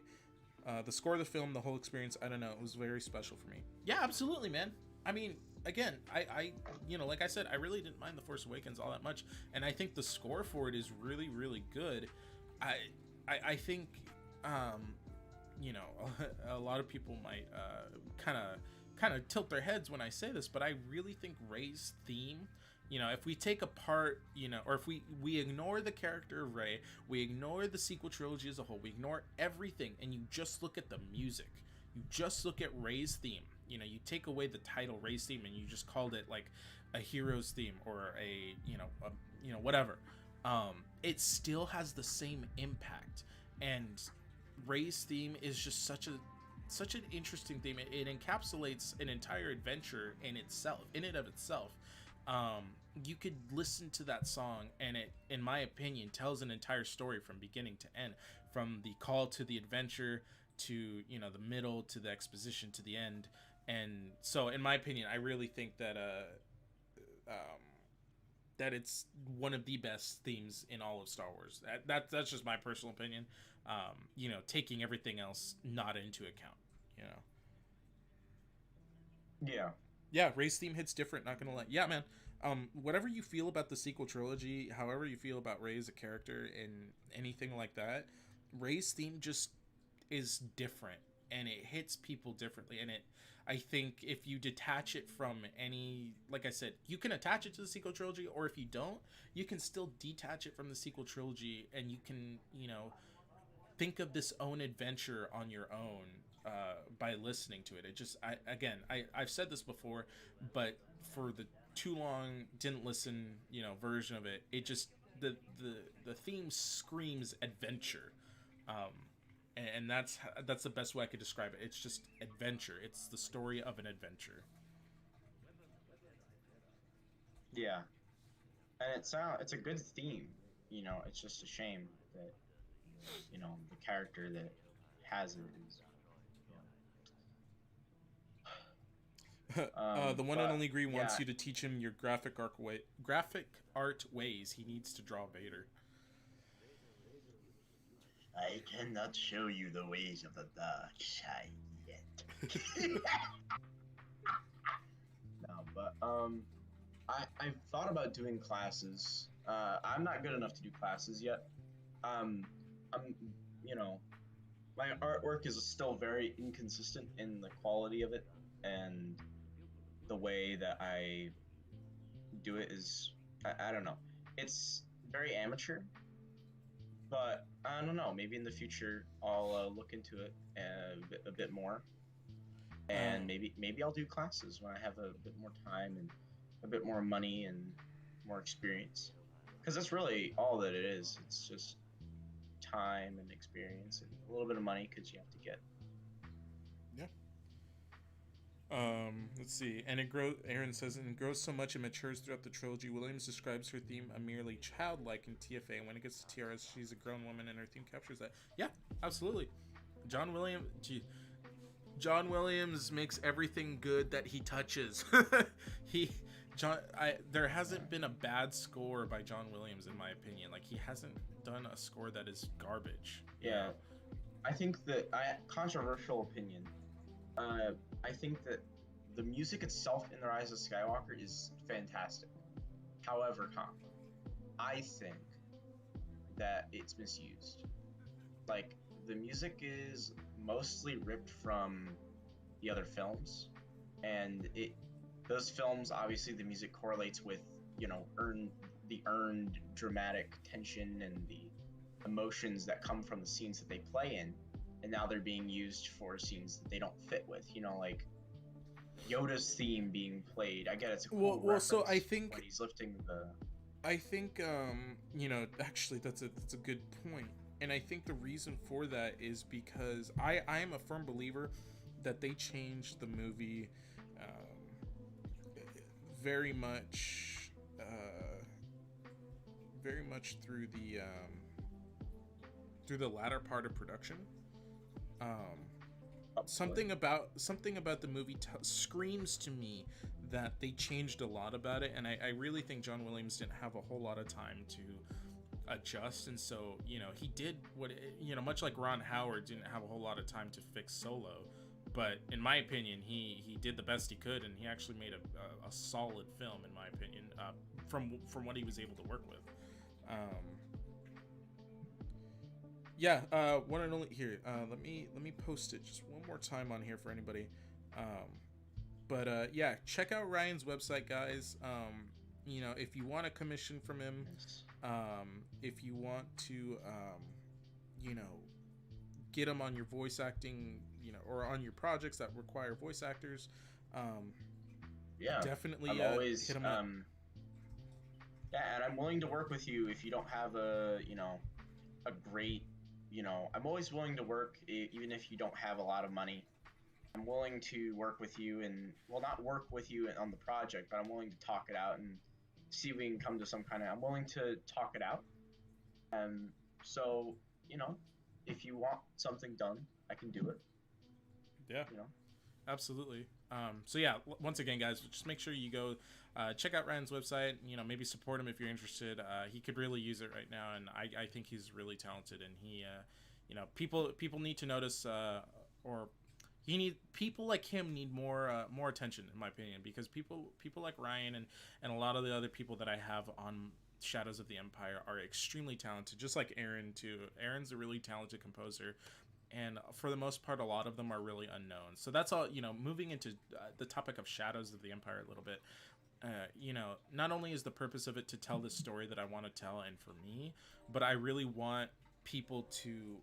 A: The score of the film, the whole experience, I don't know, it was very special for me. Yeah, absolutely, man. I mean, again, I like I said, I really didn't mind The Force Awakens all that much, and I think the score for it is really, really good. I think, a lot of people might kind of tilt their heads when I say this, but I really think Rey's theme, if we take apart, or if we ignore the character of Rey, we ignore the sequel trilogy as a whole, we ignore everything, and you just look at the music, you just look at Rey's theme, you take away the title Rey's theme and you just called it like a hero's theme or a whatever, it still has the same impact. And Rey's theme is just such an interesting theme. It encapsulates an entire adventure in and of itself. You could listen to that song and it, in my opinion, tells an entire story from beginning to end, from the call to the adventure to the middle to the exposition to the end. And so, in my opinion, I really think that that it's one of the best themes in all of Star Wars. That's just my personal opinion. Taking everything else not into account. Yeah, Rey's theme hits different, not gonna lie. Yeah, man. Whatever you feel about the sequel trilogy, however you feel about Rey as a character and anything like that, Rey's theme just is different and it hits people differently. And I think if you detach it from any, like I said, you can attach it to the sequel trilogy, or if you don't, you can still detach it from the sequel trilogy and you can, think of this own adventure on your own by listening to it. It just, I've said this before, but for the too long didn't listen, version of it, it just, the theme screams adventure. And that's the best way I could describe it. It's just adventure. It's the story of an adventure.
B: Yeah, and it's a good theme. It's just a shame that the character that has it is.
A: The one and only Gree wants you to teach him your graphic art ways. He needs to draw Vader.
B: I cannot show you the ways of the dark side yet. No, but I've thought about doing classes. I'm not good enough to do classes yet. My artwork is still very inconsistent in the quality of it, and the way that I do it is, I don't know. It's very amateur. But I don't know. Maybe in the future I'll look into it a bit more, and maybe I'll do classes when I have a bit more time and a bit more money and more experience. Because that's really all that it is. It's just time and experience and a little bit of money because you have to get.
A: Yeah. Let's see. And it grows. Aaron says, and it grows so much and matures throughout the trilogy. Williams describes her theme a merely childlike in TFA, and when it gets to TRS, she's a grown woman, and her theme captures that. Yeah, absolutely. John Williams makes everything good that he touches. There hasn't been a bad score by John Williams, in my opinion. Like, he hasn't done a score that is garbage.
B: Yeah, I think that controversial opinion. I think that the music itself in The Rise of Skywalker is fantastic. However, I think that it's misused. Like, the music is mostly ripped from the other films, and those films, obviously the music correlates with earned dramatic tension and the emotions that come from the scenes that they play in, and now they're being used for scenes that they don't fit with. Like Yoda's theme being played. I get it's a cool reference
A: so I think
B: when he's lifting the.
A: Actually that's a good point. And I think the reason for that is because I am a firm believer that they changed the movie very much through the latter part of production. Something about the movie screams to me that they changed a lot about it, and I really think John Williams didn't have a whole lot of time to adjust, and so he did what much like Ron Howard didn't have a whole lot of time to fix Solo, but in my opinion he did the best he could, and he actually made a solid film in my opinion, from what he was able to work with. One and only here. Let me post it just one more time on here for anybody. Check out Ryan's website, guys. If you want a commission from him, if you want to, get him on your voice acting, or on your projects that require voice actors, definitely
B: I'm always,
A: hit him up.
B: And I'm willing to work with you if you don't have a great, I'm always willing to work even if you don't have a lot of money. I'm willing to work with you, and not work with you on the project, but I'm willing to talk it out and see if we can come to some kind of. I'm willing to talk it out, and so if you want something done, I can do it.
A: Yeah. Absolutely. Once again, guys, just make sure you go check out Ryan's website. Maybe support him if you're interested. He could really use it right now, and I think he's really talented. And he, people need to notice, or people like him need more attention, in my opinion, because people like Ryan and a lot of the other people that I have on Shadows of the Empire are extremely talented, just like Aaron too. Aaron's a really talented composer. And for the most part, a lot of them are really unknown. So that's all, moving into the topic of Shadows of the Empire a little bit. Not only is the purpose of it to tell the story that I want to tell and for me, but I really want people to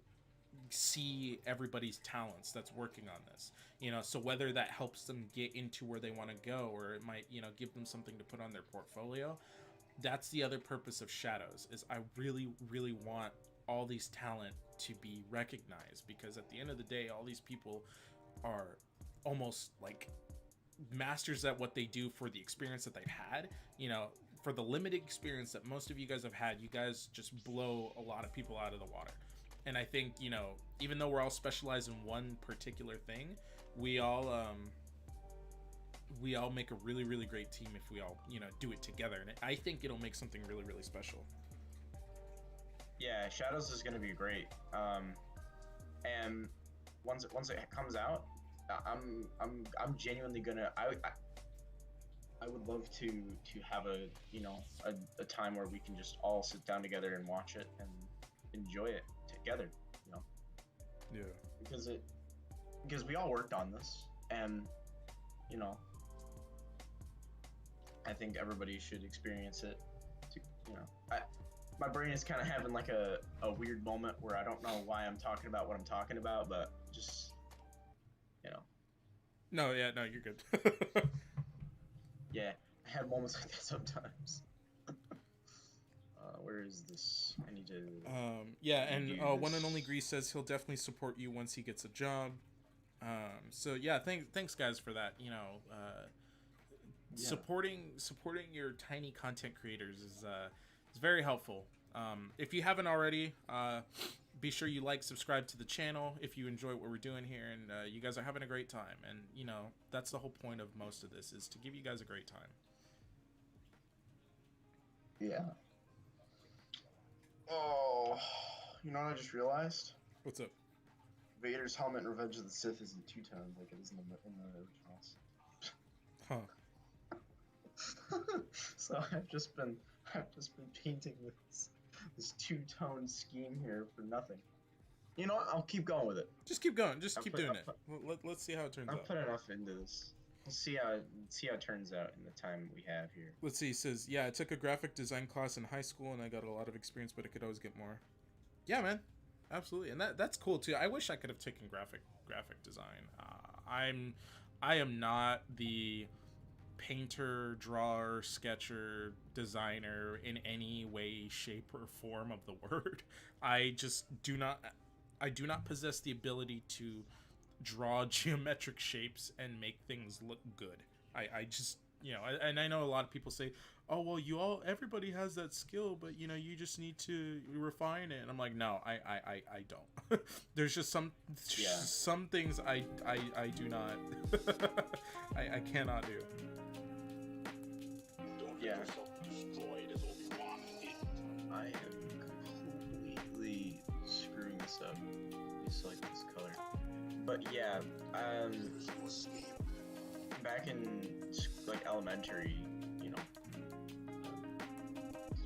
A: see everybody's talents that's working on this. So whether that helps them get into where they want to go, or it might, give them something to put on their portfolio. That's the other purpose of Shadows, is I really, really want all these talent to be recognized, because at the end of the day, all these people are almost like masters at what they do for the experience that they've had. For the limited experience that most of you guys have had, you guys just blow a lot of people out of the water. And I think, even though we're all specialized in one particular thing, we all make a really, really great team if we all, do it together. And I think it'll make something really, really special.
B: Yeah, Shadows is gonna be great. And once it comes out, I'm genuinely gonna. I would love to have a time where we can just all sit down together and watch it and enjoy it together.
A: Yeah.
B: Because we all worked on this, and I think everybody should experience it. My brain is kind of having like a weird moment where I don't know why I'm talking about what I'm talking about, but just,
A: No, you're good.
B: Yeah, I have moments like that sometimes. Where is this? I need to...
A: One and Only Grease says he'll definitely support you once he gets a job. Thanks guys for that. Supporting your tiny content creators is very helpful. If you haven't already, be sure you subscribe to the channel if you enjoy what we're doing here, and you guys are having a great time. And that's the whole point of most of this, is to give you guys a great time.
B: Yeah. Oh, you know what I just realized?
A: What's up?
B: Vader's helmet in Revenge of the Sith isn't two-toned like it is in the originals.
A: Huh.
B: So I've just been painting this two-tone scheme here for nothing. You know what? I'll keep going with it.
A: Just keep going. Just keep doing it. Let's see how it turns out.
B: I've put enough into this. see how it turns out in the time we have here.
A: Let's see. He says, yeah, I took a graphic design class in high school and I got a lot of experience, but I could always get more. Yeah, man, absolutely, and that's cool too. I wish I could have taken graphic design. I am not the painter, drawer, sketcher, designer in any way, shape, or form of the word. I just do not. I do not possess the ability to draw geometric shapes and make things look good. I just, and I know a lot of people say, oh, well, everybody has that skill, but you just need to refine it. And I'm like, no, I don't. There's just some things I do not, I cannot do.
C: Don't
B: Yeah.
C: get yourself destroyed as Obi-Wan did.
B: I am completely screwing this up. I just like this color. But yeah,
C: There's no escape.
B: back in like elementary,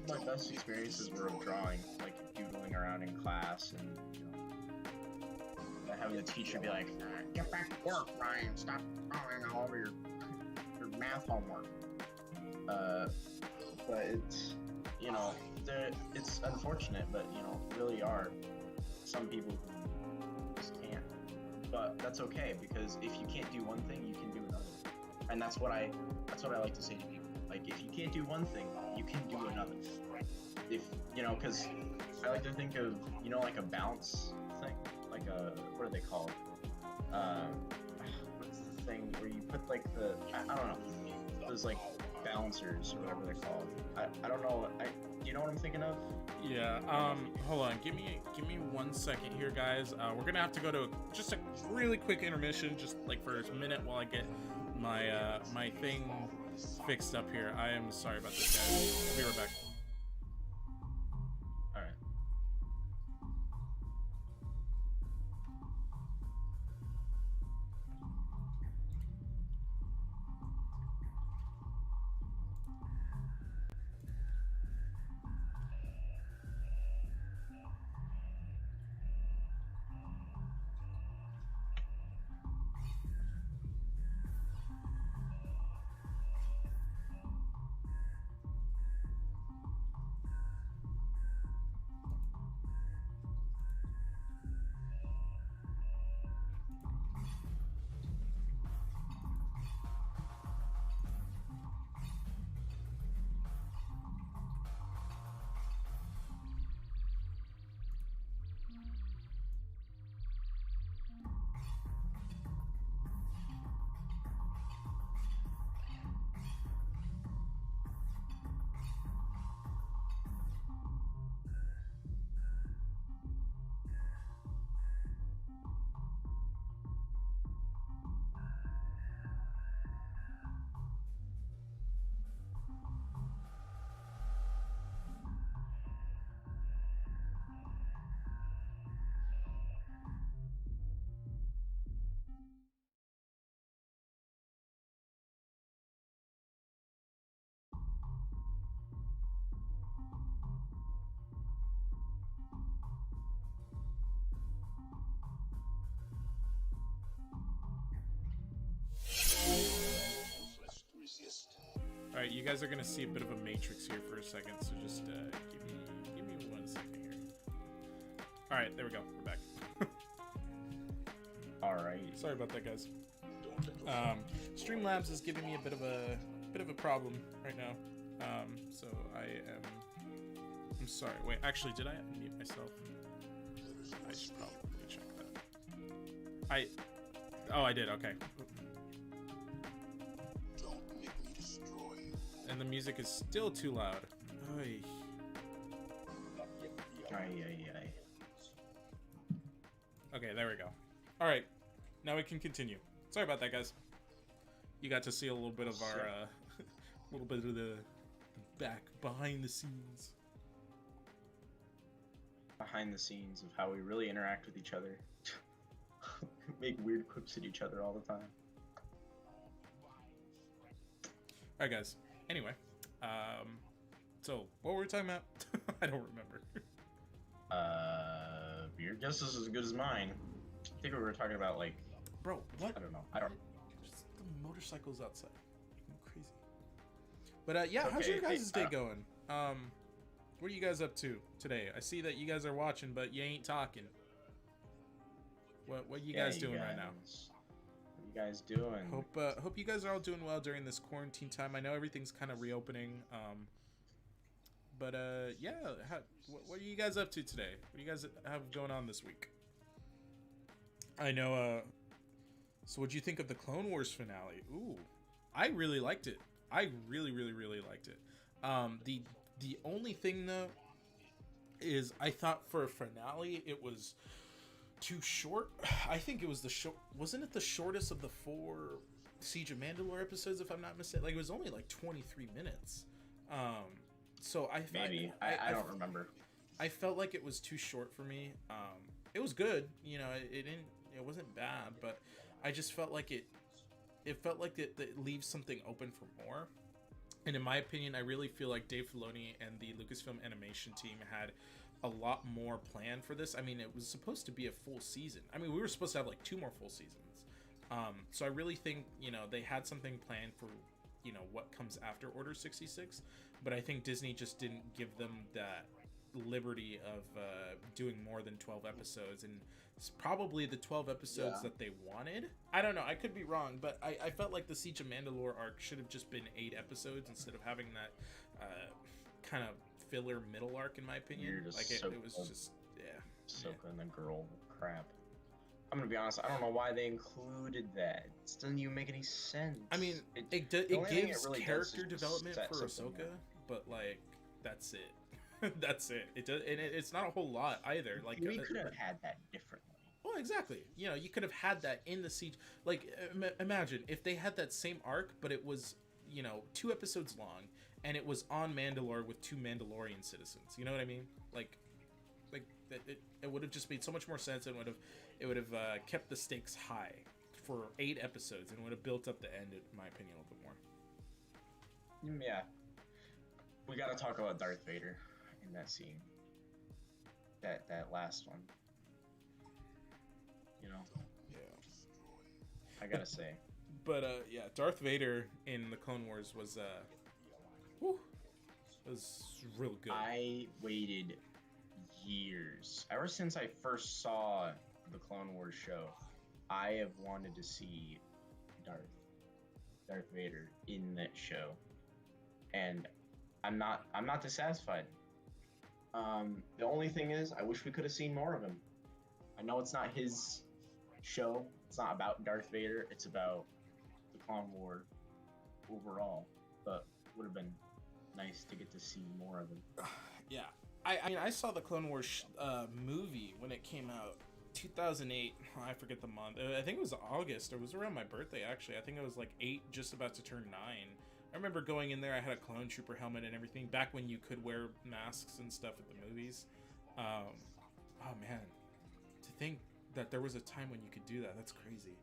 B: some of my best experiences were of drawing, like doodling around in class and having the teacher be like, "Get back to work, Ryan. Stop drawing all over your math homework." But it's it's unfortunate, but really are some people who just can't. But that's okay, because if you can't do one thing, you can do another. And that's what I like to say to people. Like, if you can't do one thing, you can do another. If because I like to think of like a bounce thing, like a what are they called? What's the thing where you put like I don't know, those like balancers or whatever they're called. I don't know. Do you know what I'm thinking of?
A: Yeah. Hold on. Give me 1 second here, guys. We're gonna have to go to just a really quick intermission, just like for a minute, while I get my my thing fixed up here. I am sorry about this, guys. We'll be right back.
B: All right.
C: Useless to resist.
A: All right, you guys are gonna see a bit of a matrix here for a second, so just give me 1 second here. All right, there we go. We're back.
B: All right.
A: Sorry about that, guys.
C: Don't let yourself
A: Streamlabs is giving me a bit of a problem right now. So I'm sorry. Wait, actually, did I unmute myself?
C: There's no
A: I should
C: escape.
A: probably check that. I did. Okay.
C: Don't make me destroy you.
A: And the music is still too loud. Oy.
B: Ay.
A: Okay, there we go. All right, now we can continue. Sorry about that, guys. You got to see a little bit of our, little bit of the behind the scenes.
B: Behind the scenes of how we really interact with each other. Make weird quips at each other all the time.
A: All right, guys. Anyway, so what were we talking about? I don't remember.
B: Your guess is as good as mine. I think we were talking about like,
A: Bro, what?
B: I don't know. I don't.
A: Just the motorcycles outside. Crazy. But yeah, how's your guys' day going? What are you guys up to today? I see that you guys are watching, but you ain't talking. What are you guys doing right now?
B: What you guys doing?
A: Hope you guys are all doing well during this quarantine time. I know everything's kind of reopening. But yeah, what are you guys up to today? What do you guys have going on this week? I know. So what'd you think of the Clone Wars finale? Ooh, I really liked it. I really liked it. The only thing though is I thought for a finale it was too short. I think it was wasn't it the shortest of the 4 Siege of Mandalore episodes, if I'm not mistaken? Like, it was only like 23 minutes. So I
B: don't remember.
A: I felt like it was too short for me. It was good, you know. It wasn't bad, but I just felt like it felt like it leaves something open for more. And in my opinion, I really feel like Dave Filoni and the Lucasfilm animation team had a lot more planned for this. I mean, it was supposed to be a full season. I mean, we were supposed to have like 2 more full seasons. So I really think, you know, they had something planned for, you know, what comes after Order 66. But I think Disney just didn't give them that liberty of doing more than 12 episodes, and it's probably the 12 episodes that they wanted. I don't know, I could be wrong, but I felt like the Siege of Mandalore arc should have just been 8 episodes instead of having that kind of filler middle arc, in my opinion. Like it was just
B: Ahsoka and the girl crap. I'm gonna be honest, I don't know why they included that. It doesn't even make any sense.
A: I mean, it gives really character development for Ahsoka, but like that's it. That's it. It does, and it's not a whole lot either. Like,
B: we could have had that differently.
A: Well, exactly. You know, you could have had that in the Siege. Like, imagine if they had that same arc, but it was, you know, 2 episodes long, and it was on Mandalore with 2 Mandalorian citizens. You know what I mean? Like it would have just made so much more sense, and it would have kept the stakes high for 8 episodes, and would have built up the end, in my opinion, a little bit more.
B: Yeah. We got to talk about Darth Vader in that scene. That last one. You know? Yeah. I gotta say.
A: But yeah, Darth Vader in the Clone Wars was real good.
B: I waited years. Ever since I first saw the Clone Wars show, I have wanted to see Darth Vader in that show. And I'm not dissatisfied. The only thing is, I wish we could have seen more of him. I know it's not his show. It's not about Darth Vader. It's about the Clone War overall. But it would have been nice to get to see more of him.
A: Yeah. I mean, I saw the Clone Wars movie when it came out, 2008. I forget the month. I think it was August. It was around my birthday, actually. I think I was like 8, just about to turn 9. I remember going in there, I had a clone trooper helmet and everything, back when you could wear masks and stuff at the movies. Oh man, to think that there was a time when you could do that, that's crazy.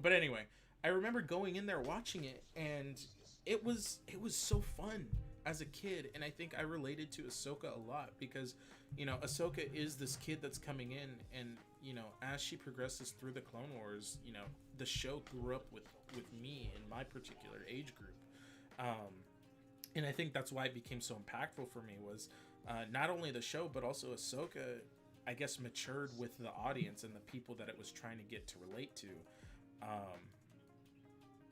A: But anyway, I remember going in there watching it, and it was so fun as a kid, and I think I related to Ahsoka a lot, because, you know, Ahsoka is this kid that's coming in, and, you know, as she progresses through the Clone Wars, you know, the show grew up with me in my particular age group. And I think that's why it became so impactful for me, was not only the show, but also Ahsoka, I guess, matured with the audience and the people that it was trying to get to relate to.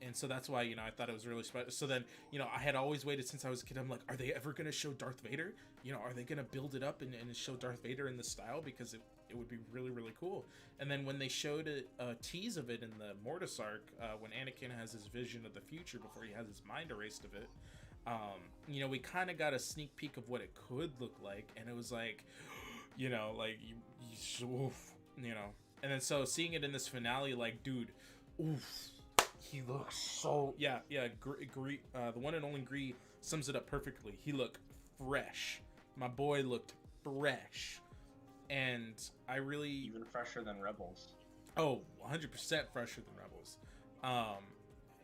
A: And so that's why, you know, I thought it was really special. So then, you know, I had always waited since I was a kid. I'm like, are they ever going to show Darth Vader? You know, are they going to build it up and show Darth Vader in the style? Because it would be really, really cool. And then when they showed a tease of it in the Mortis arc, when Anakin has his vision of the future before he has his mind erased of it, you know, we kind of got a sneak peek of what it could look like. And it was like, you know, like, oof, you know. And then so seeing it in this finale, like, dude, oof. He looks so... Yeah, the one and only Gree sums it up perfectly. He looked fresh. My boy looked fresh. And I really...
B: Even fresher than Rebels.
A: Oh, 100% fresher than Rebels.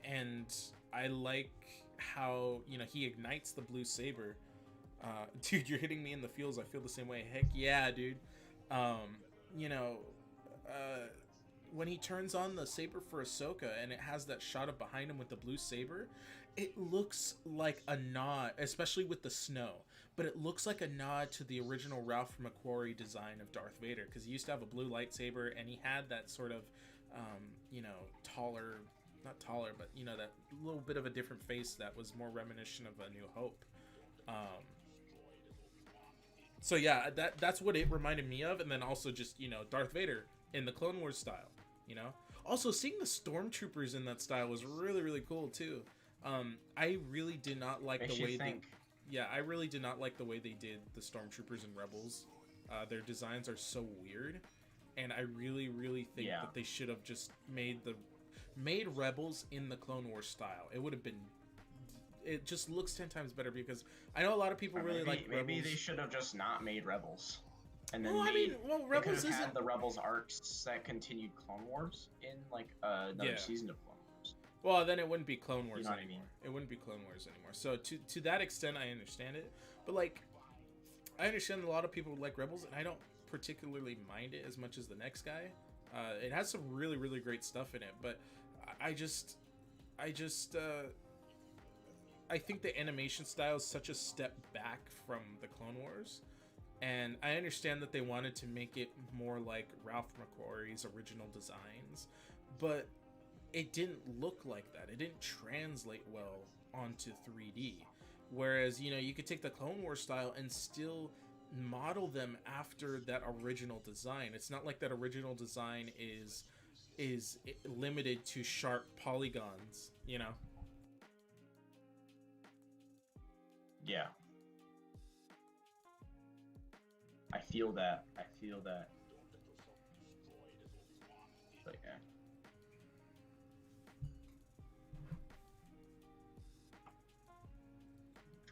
A: And I like how, you know, he ignites the blue saber. Dude, you're hitting me in the feels. I feel the same way. Heck yeah, dude. You know... when he turns on the saber for Ahsoka and it has that shot of behind him with the blue saber, it looks like a nod, especially with the snow, but it looks like a nod to the original Ralph McQuarrie design of Darth Vader, because he used to have a blue lightsaber and he had that sort of you know, taller, not taller, but you know, that little bit of a different face that was more reminiscent of A New Hope. So yeah, that's what it reminded me of, and then also just, you know, Darth Vader in the Clone Wars style, you know. Also, seeing the stormtroopers in that style was really, really cool too. I really did not like
B: Makes
A: the
B: you
A: way
B: think.
A: I really did not like the way they did the stormtroopers in Rebels. Their designs are so weird, and I really, really think
B: Yeah.
A: that they should have just made Rebels in the Clone Wars style. It would have been. It just looks 10 times better, because I know a lot of people really like Rebels.
B: Maybe they should have just not made Rebels, and then
A: Well, I mean, well,
B: they could
A: Rebels
B: have had
A: isn't.
B: the Rebels arcs that continued Clone Wars in like another
A: Yeah.
B: season of Clone Wars.
A: Well, then it wouldn't be Clone Wars
B: know what I
A: anymore.
B: mean?
A: It wouldn't be Clone Wars anymore. So to that extent, I understand it. But like, I understand a lot of people like Rebels, and I don't particularly mind it as much as the next guy. It has some really, really great stuff in it, but I think the animation style is such a step back from the Clone Wars. And I understand that they wanted to make it more like Ralph McQuarrie's original designs, but it didn't look like that. It didn't translate well onto 3D. Whereas, you know, you could take the Clone Wars style and still model them after that original design. It's not like that original design is limited to sharp polygons, you know?
B: Yeah. I feel that. But yeah.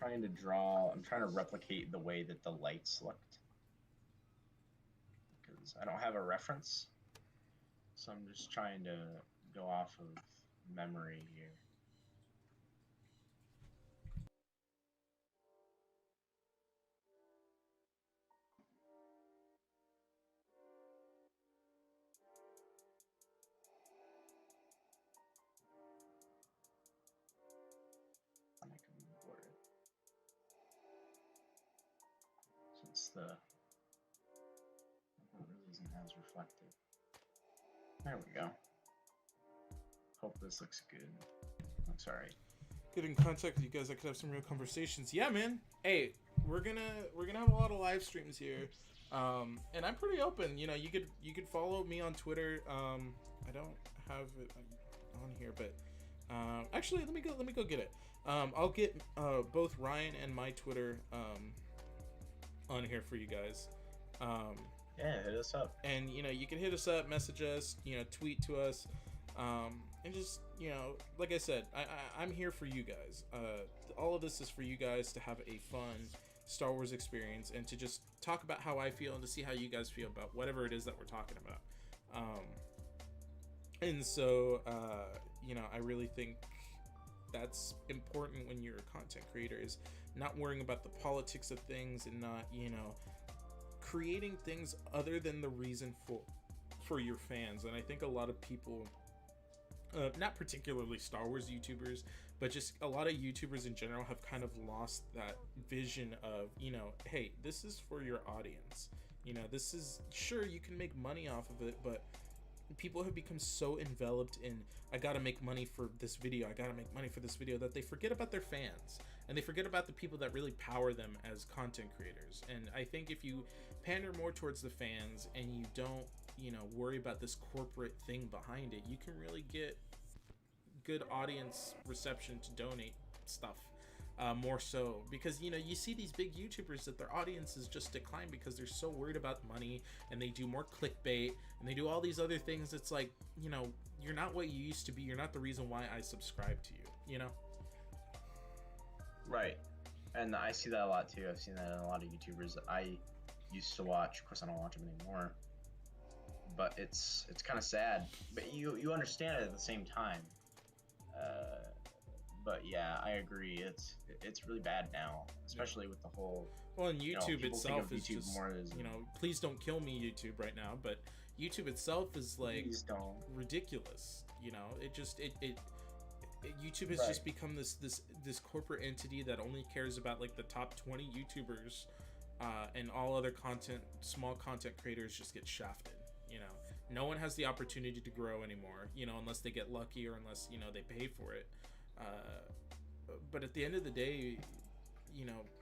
B: I'm trying to replicate the way that the lights looked, because I don't have a reference, so I'm just trying to go off of memory here. And I can blur it. Since the it really isn't as reflective. There we go. Hope this looks good. Looks alright.
A: Get in contact with you guys. I could have some real conversations. Yeah, man. Hey, we're gonna have a lot of live streams here, and I'm pretty open. You know, you could follow me on Twitter. I don't have it on here, but actually, let me go get it. I'll get both Ryan and my Twitter on here for you guys.
B: Yeah, hit us up.
A: And you know, you can hit us up, message us, you know, tweet to us, and just, you know, like I said, I'm here for you guys. All of this is for you guys to have a fun Star Wars experience, and to just talk about how I feel, and to see how you guys feel about whatever it is that we're talking about. And so you know, I really think that's important when you're a content creator, is not worrying about the politics of things, and not, you know, creating things other than the reason for your fans. And I think a lot of people, not particularly Star Wars YouTubers, but just a lot of YouTubers in general, have kind of lost that vision of, you know, hey, this is for your audience. You know, this is, sure, you can make money off of it, but people have become so enveloped in, I gotta make money for this video, that they forget about their fans, and they forget about the people that really power them as content creators. And I think if you pander more towards the fans, and you don't, you know, worry about this corporate thing behind it, you can really get good audience reception to donate stuff. More so, because, you know, you see these big YouTubers that their audiences just decline because they're so worried about money, and they do more clickbait, and they do all these other things. It's like, you know, you're not what you used to be. You're not the reason why I subscribe to you, you know?
B: Right. And I see that a lot too. I've seen that in a lot of YouTubers that I used to watch. Of course, I don't watch them anymore. But it's kind of sad. But you understand it at the same time. But yeah, I agree. It's really bad now, especially with the whole.
A: Well, and YouTube
B: people
A: itself
B: think
A: is
B: of YouTube
A: just,
B: more as,
A: you know, please don't kill me, YouTube, right now. But YouTube itself is like
B: Please don't.
A: ridiculous. You know, YouTube has
B: Right.
A: just become this corporate entity that only cares about like the top 20 YouTubers, and all other small content creators just get shafted. You know, no one has the opportunity to grow anymore. You know, unless they get lucky or unless they pay for it. But at the end of the day,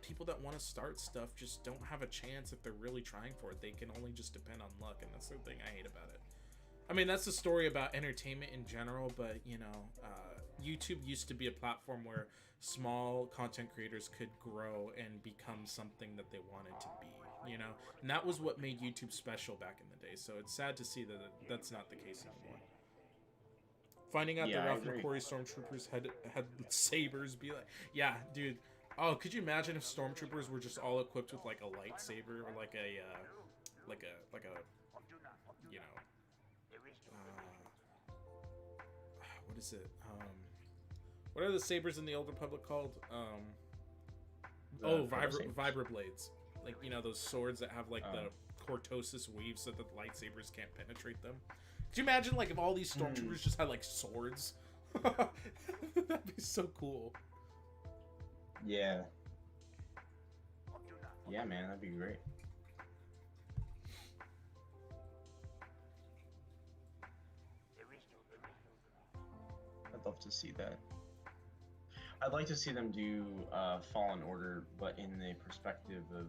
A: people that want to start stuff just don't have a chance if they're really trying for it. They can only just depend on luck, and that's the thing I hate about it. I mean, that's the story about entertainment in general, but YouTube used to be a platform where small content creators could grow and become something that they wanted to be, and that was what made YouTube special back in the day. So it's sad to see that that's not the case anymore. Finding out
B: Yeah,
A: the
B: I
A: Ralph
B: agree.
A: McQuarrie stormtroopers had sabers, be like, yeah, dude. Oh, could you imagine if stormtroopers were just all equipped with like a lightsaber or like a you know, what is it? What are the sabers in the Old Republic called? Vibroblades. Like, those swords that have like the cortosis weave so that the lightsabers can't penetrate them. Could you imagine like if all these stormtroopers just had like swords? That'd be so cool.
B: Yeah. Yeah, man, that'd be great. I'd love to see that. I'd like to see them do Fallen Order, but in the perspective of,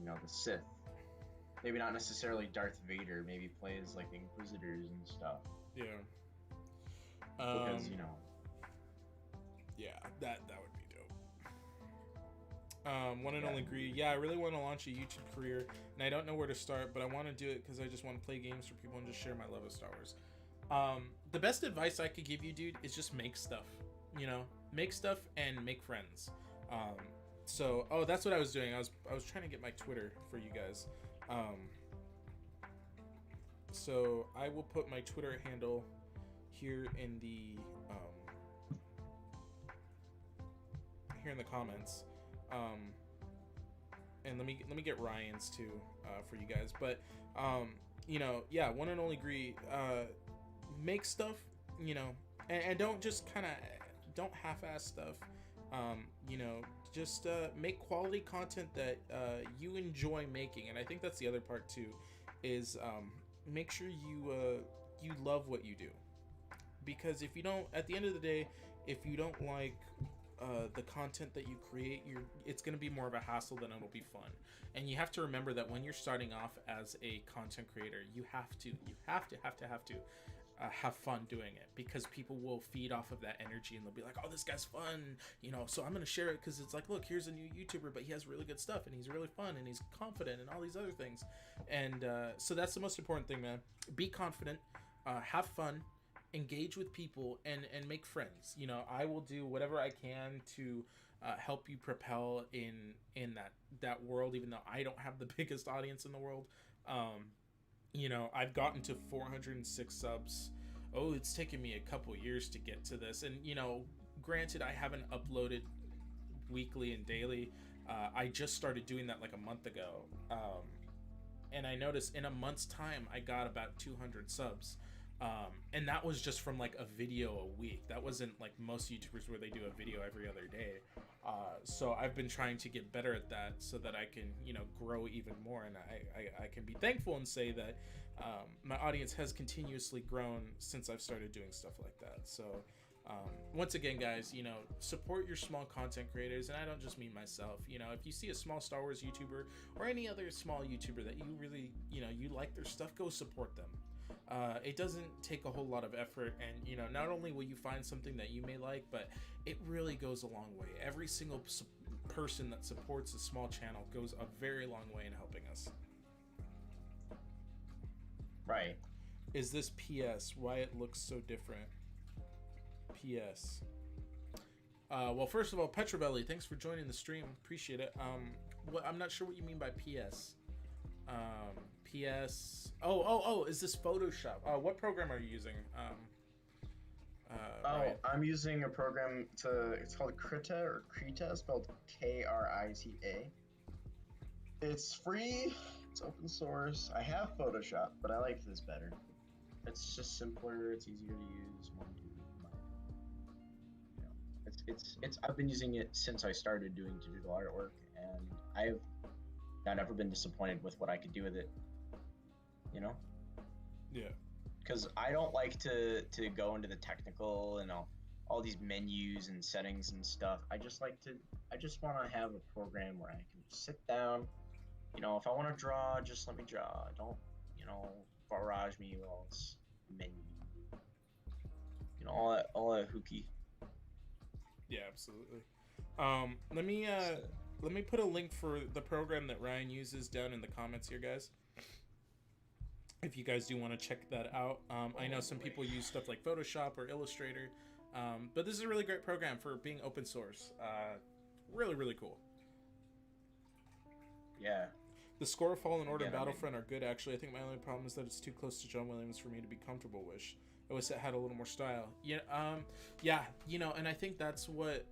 B: the Sith. Maybe not necessarily Darth Vader. Maybe play as like Inquisitors and stuff.
A: Yeah.
B: Because
A: Yeah, that would be dope. One and only agree. Yeah, I really want to launch a YouTube career, and I don't know where to start, but I want to do it because I just want to play games for people and just share my love of Star Wars. The best advice I could give you, dude, is just make stuff. Make stuff and make friends. So that's what I was doing. I was trying to get my Twitter for you guys. So I will put my Twitter handle here in the comments. And let me get Ryan's too for you guys. But yeah, one and only agree. Make stuff, and don't just don't half-ass stuff. Just make quality content that you enjoy making, and I think that's the other part too, is make sure you love what you do, because if you don't, at the end of the day, if you don't like the content that you create, it's going to be more of a hassle than it'll be fun. And you have to remember that when you're starting off as a content creator, you have to have fun doing it, because people will feed off of that energy and they'll be like, oh, this guy's fun, so I'm gonna share it because it's like, look, here's a new YouTuber, but he has really good stuff and he's really fun and he's confident and all these other things. And so that's the most important thing, man. Be confident, have fun, engage with people, and make friends. I will do whatever I can to help you propel in that world, even though I don't have the biggest audience in the world. I've gotten to 406 subs. Oh, it's taken me a couple years to get to this. And, granted, I haven't uploaded weekly and daily. I just started doing that like a month ago. And I noticed in a month's time, I got about 200 subs. And that was just from like a video a week. That wasn't like most YouTubers where they do a video every other day. So I've been trying to get better at that so that I can, grow even more. And I can be thankful and say that my audience has continuously grown since I've started doing stuff like that. So once again, guys, support your small content creators. And I don't just mean myself. If you see a small Star Wars YouTuber or any other small YouTuber that you really, you like their stuff, go support them. It doesn't take a whole lot of effort, and not only will you find something that you may like, but it really goes a long way. Every single person that supports a small channel goes a very long way in helping us.
B: right.
A: Is this PS? Why it looks so different? PS. Well, first of all, Petrovelli, thanks for joining the stream. Appreciate it. I'm not sure what you mean by PS. PS. Oh, is this Photoshop? What program are you using? Ryan?
B: I'm using a program it's called Krita, spelled Krita. It's free. It's open source. I have Photoshop, but I like this better. It's just simpler. It's easier to use. More intuitive. You know, it's. I've been using it since I started doing digital artwork, and I've never been disappointed with what I could do with it. You know.
A: Yeah.
B: Because I don't like to go into the technical and all these menus and settings and stuff. I just want to have a program where I can sit down. You know, if I want to draw, just let me draw. Don't, barrage me with all this menu. You know, all that hooky.
A: Yeah, absolutely. Let me put a link for the program that Ryan uses down in the comments here, guys. If you guys do want to check that out. I know some people use stuff like Photoshop or Illustrator, but this is a really great program for being open source. Really, really cool.
B: Yeah.
A: The score of Fallen Order and Battlefront are good, actually. I think my only problem is that it's too close to John Williams for me to be comfortable with. I wish it had a little more style. Yeah, and I think that's what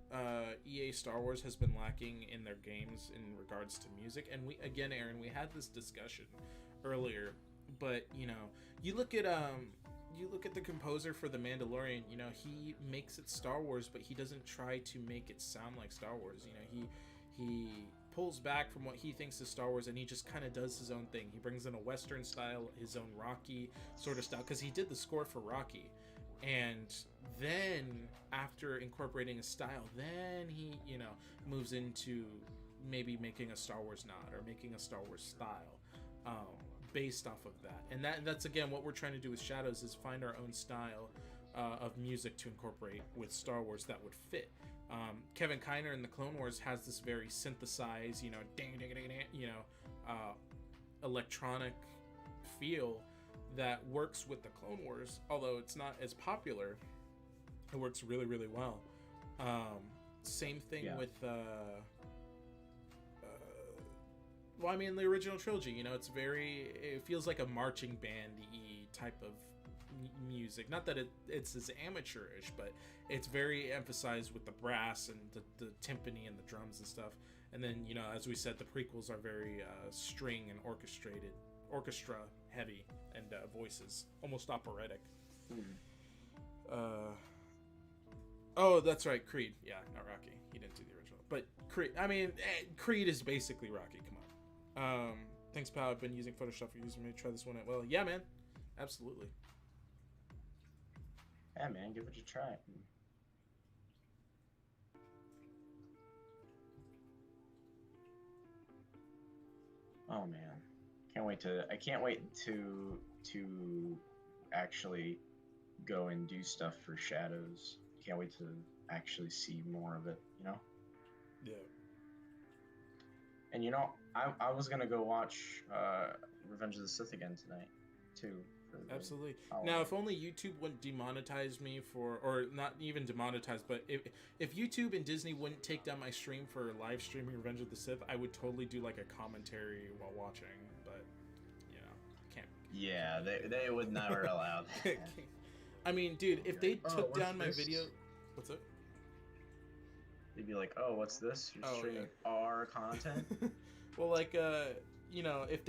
A: EA Star Wars has been lacking in their games in regards to music. And Aaron, we had this discussion earlier, but you look at the composer for The Mandalorian. He makes it Star Wars, but he doesn't try to make it sound like Star Wars. He pulls back from what he thinks is Star Wars, and he just kind of does his own thing. He brings in a Western style, his own Rocky sort of style, because he did the score for Rocky. And then after incorporating a style, then he moves into maybe making a Star Wars nod or making a Star Wars style based off of that. And that's again what we're trying to do with Shadows, is find our own style of music to incorporate with Star Wars that would fit. Kevin Kiner in the Clone Wars has this very synthesized, electronic feel that works with the Clone Wars. Although it's not as popular, it works really, really well. Same thing with, the original trilogy. It feels like a marching band-y type of music. Not that it's as amateurish, but it's very emphasized with the brass and the timpani and the drums and stuff. And then as we said, the prequels are very string and orchestra heavy, and voices, almost operatic. Oh, that's right, Creed. Yeah, not Rocky. He didn't do the original, but Creed. Creed is basically Rocky. Come on. Thanks, pal. I've been using Photoshop for years. Maybe try this one out. Well, yeah, man. Absolutely.
B: Yeah, man, give it a try. Oh man, I can't wait to actually go and do stuff for Shadows. Can't wait to actually see more of it.
A: Yeah.
B: And I was gonna go watch Revenge of the Sith again tonight, too.
A: Absolutely. Now, if only YouTube wouldn't demonetize me or not even demonetize, but if YouTube and Disney wouldn't take down my stream for live streaming Revenge of the Sith, I would totally do like a commentary while watching, but can't.
B: Yeah, they would never allow that.
A: I mean, dude, if they took down my video, what's up?
B: They'd be like, "Oh, what's this? You're streaming our content?"
A: Well, like, if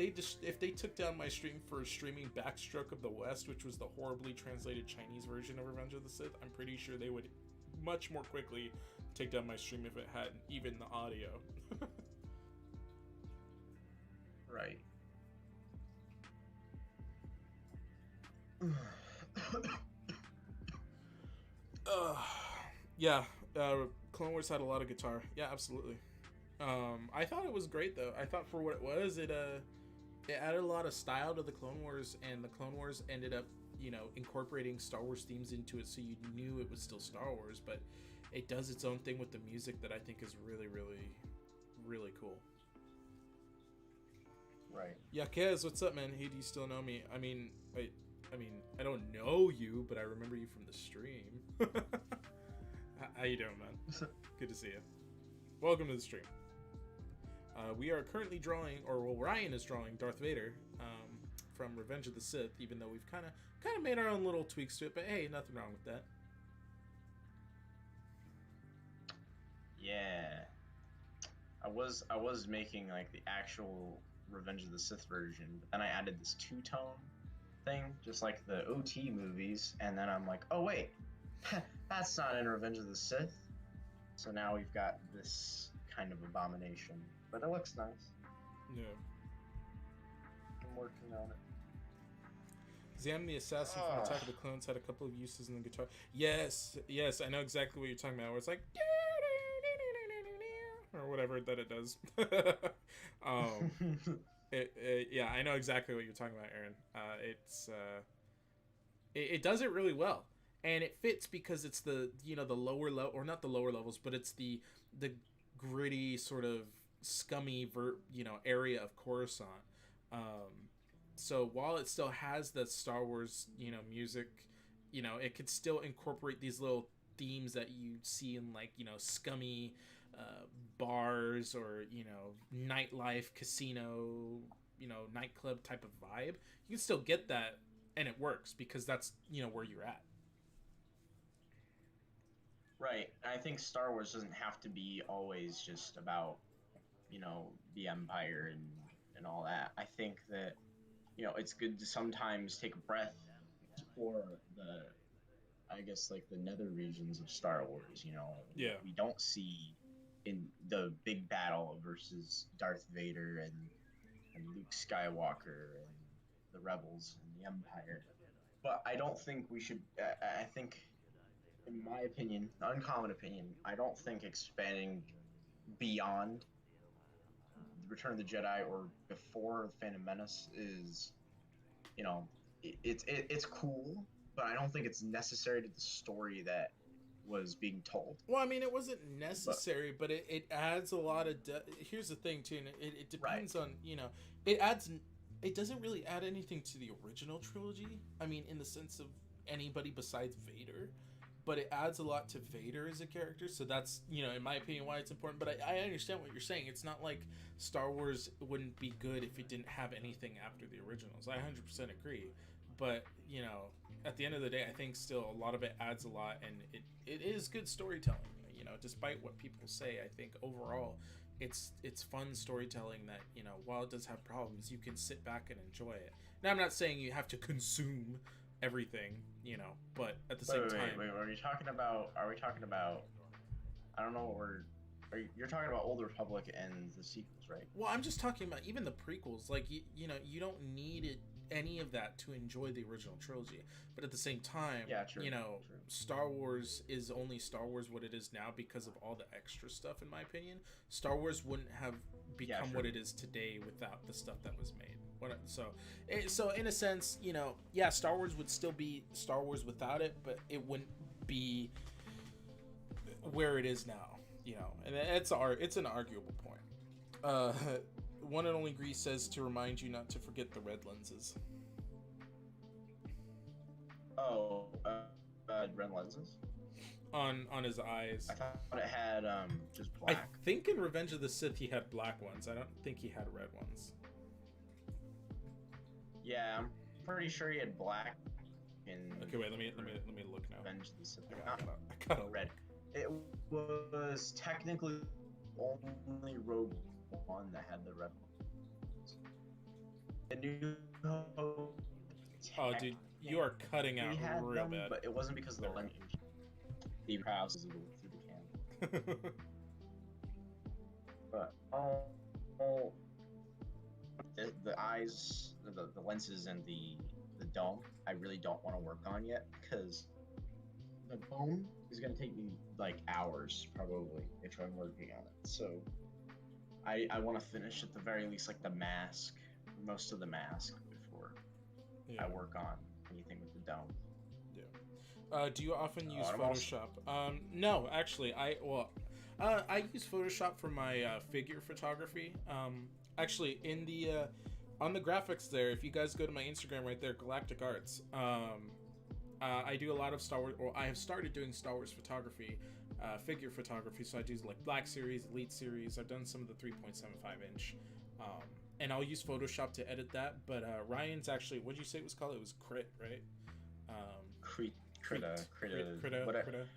A: they took down my stream for streaming Backstroke of the West, which was the horribly translated Chinese version of Revenge of the Sith, I'm pretty sure they would much more quickly take down my stream if it had even the audio.
B: Right.
A: Yeah, Clone Wars had a lot of guitar. Yeah, absolutely. I thought it was great though. I thought for what it was, it added a lot of style to the Clone Wars, and the Clone Wars ended up, incorporating Star Wars themes into it, so you knew it was still Star Wars, but it does its own thing with the music that I think is really, really, really cool.
B: Right.
A: Yeah, Kez, what's up, man? Hey, do you still know me? I don't know you, but I remember you from the stream. How you doing, man? Good to see you. Welcome to the stream. We are currently drawing, Ryan is drawing Darth Vader from Revenge of the Sith, even though we've kind of made our own little tweaks to it, but hey, nothing wrong with that.
B: Yeah. I was making like the actual Revenge of the Sith version, but then I added this two-tone thing, just like the OT movies, and then I'm like, oh wait, that's not in Revenge of the Sith. So now we've got this kind of abomination, but it looks nice.
A: Yeah.
B: I'm working on it.
A: Zam the Assassin from Attack of the Clones had a couple of uses in the guitar. Yes, I know exactly what you're talking about. Where it's like or whatever that it does. Yeah, I know exactly what you're talking about, Aaron. It does it really well, and it fits because it's the the lower level, or not the lower levels, but it's the gritty sort of scummy area of Coruscant. So while it still has the Star Wars music, it could still incorporate these little themes that you see in like scummy bars or nightlife, casino, nightclub type of vibe. You can still get that, and it works because that's where you're at.
B: Right. I think Star Wars doesn't have to be always just about the Empire and all that. I think that it's good to sometimes take a breath for I guess like the nether regions of Star Wars.
A: Yeah.
B: We don't see in the big battle versus Darth Vader and Luke Skywalker and the Rebels and the Empire. But I don't think we should. I think, in my opinion, uncommon opinion, I don't think expanding beyond Return of the Jedi or before Phantom Menace is, it's cool, but I don't think it's necessary to the story that was being told.
A: Well, I mean, it wasn't necessary, but it adds a lot of. Here's the thing, too. And it depends on it adds. It doesn't really add anything to the original trilogy. I mean, in the sense of anybody besides Vader. But it adds a lot to Vader as a character, so that's, in my opinion, why it's important. But I understand what you're saying. It's not like Star Wars wouldn't be good if it didn't have anything after the originals. I 100% agree. But, at the end of the day, I think still a lot of it adds a lot, and it is good storytelling. Despite what people say, I think overall it's fun storytelling that, while it does have problems, you can sit back and enjoy it. Now, I'm not saying you have to consume everything, but at the same time.
B: Wait, are we talking about I don't know what you're talking about Old Republic and the sequels, right?
A: Well, I'm just talking about even the prequels. Like, you don't need any of that to enjoy the original trilogy. But at the same time,
B: yeah, true, true.
A: Star Wars is only Star Wars what it is now because of all the extra stuff, in my opinion. Star Wars wouldn't have become what it is today without the stuff that was made. So in a sense, Star Wars would still be Star Wars without it, but it wouldn't be where it is now, and it's an arguable point. One and Only Grease says to remind you not to forget the red lenses.
B: Oh, red lenses?
A: On his eyes.
B: I thought it had just black.
A: I think in Revenge of the Sith he had black ones. I don't think he had red ones.
B: Yeah, I'm pretty sure he had black.
A: Okay, wait. Let me look now.
B: Revenge of the Sith.
A: I got
B: red. It was technically only Rogue One that had the red ones. The New Hope.
A: Oh, dude, you are cutting out real
B: them,
A: bad.
B: But it wasn't because of the lens. The house is through the can. But the eyes, the lenses, and the dome, I really don't want to work on yet because the bone is going to take me like hours probably if I'm working on it. So I want to finish at the very least like the mask, most of the mask before I work on anything with the dome.
A: Yeah. Do you often use Photoshop? No, actually, I use Photoshop for my figure photography. Actually, in the on the graphics there, if you guys go to my Instagram right there, Galactic Arts, I do a lot of Star Wars, or I have started doing Star Wars photography, figure photography. So I do like Black Series, Elite Series. I've done some of the 3.75 inch, and I'll use Photoshop to edit that. But Ryan's actually, what did you say it was called? It was Crit, right?
B: Krita.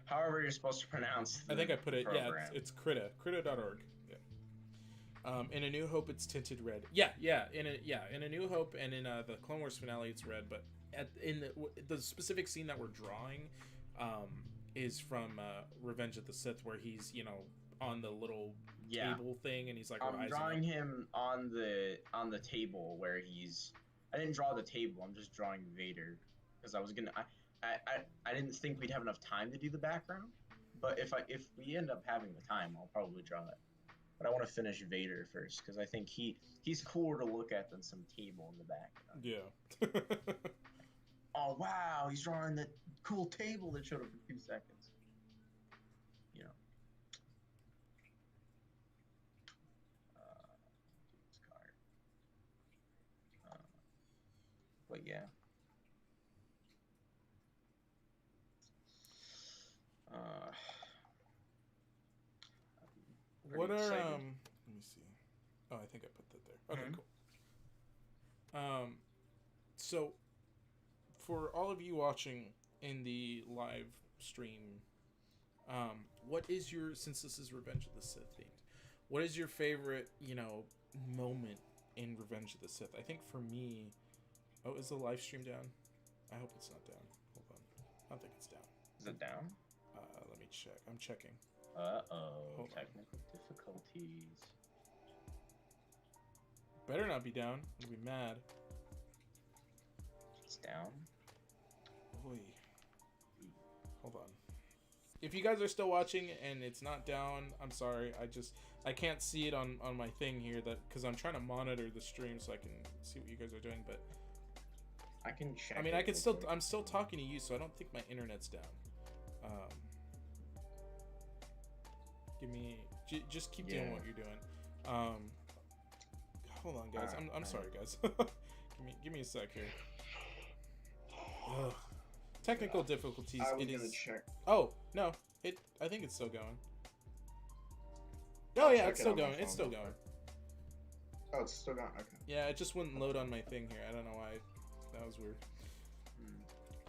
B: However you're supposed to pronounce.
A: I think I put it.
B: Program.
A: Yeah, it's Krita. Krita.org. Yeah. In A New Hope, it's tinted red. Yeah. In A New Hope and in the Clone Wars finale, it's red. But in the specific scene that we're drawing, is from Revenge of the Sith, where he's on the little table thing, and he's like,
B: I'm drawing him on the table where he's. I didn't draw the table. I'm just drawing Vader because I was gonna. I didn't think we'd have enough time to do the background, but if we end up having the time, I'll probably draw it. But I want to finish Vader first because I think he's cooler to look at than some table in the background.
A: Yeah.
B: Oh wow, he's drawing that cool table that showed up for 2 seconds. You know. This card. But yeah.
A: What are let me see. Oh, I think I put that there. Okay, cool. So for all of you watching in the live stream, what is your, since this is Revenge of the Sith themed, what is your favorite, moment in Revenge of the Sith? I think for me, is the live stream down? I hope it's not down. Hold on. I don't think it's down.
B: Is it down?
A: Let me check. I'm checking.
B: Uh-oh. Technical difficulties.
A: Better not be down. I'll be mad.
B: It's down.
A: Oy. Hold on. If you guys are still watching and it's not down, I'm sorry. I can't see it on my thing here, that because I'm trying to monitor the stream so I can see what you guys are doing, but
B: I can check.
A: I mean, I'm still talking to you, so I don't think my internet's down. Just keep doing what you're doing. Hold on, guys. I'm sorry, guys. give me a sec here. Ugh. Technical difficulties.
B: I was gonna check.
A: Oh no, I think it's still going. Oh yeah, it's still going. It's still going.
B: Oh, it's still going. Okay.
A: Yeah, it just wouldn't load on my thing here. I don't know why. That was weird.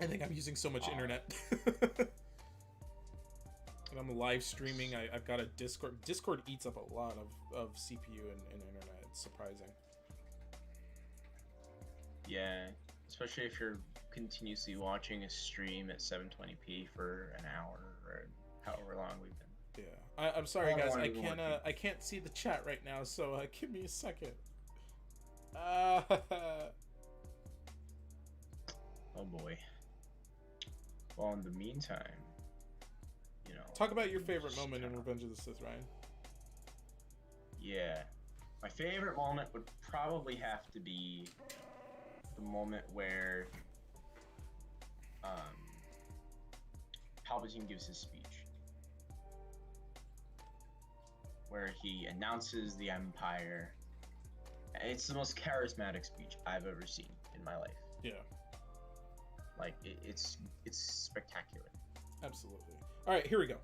A: I think I'm using so much internet. And I'm live streaming. I've got a Discord. Discord eats up a lot of CPU and internet. It's surprising.
B: Yeah, especially if you're continuously watching a stream at 720p for an hour or however long we've been.
A: Yeah, I'm sorry, guys. I can't see the chat right now. So give me a second.
B: Oh boy. Well, in the meantime.
A: Talk about your favorite moment in Revenge of the Sith, Ryan.
B: Yeah. My favorite moment would probably have to be the moment where Palpatine gives his speech. Where he announces the Empire. It's the most charismatic speech I've ever seen in my life.
A: Yeah.
B: Like, it's spectacular.
A: Absolutely. All right, here we go.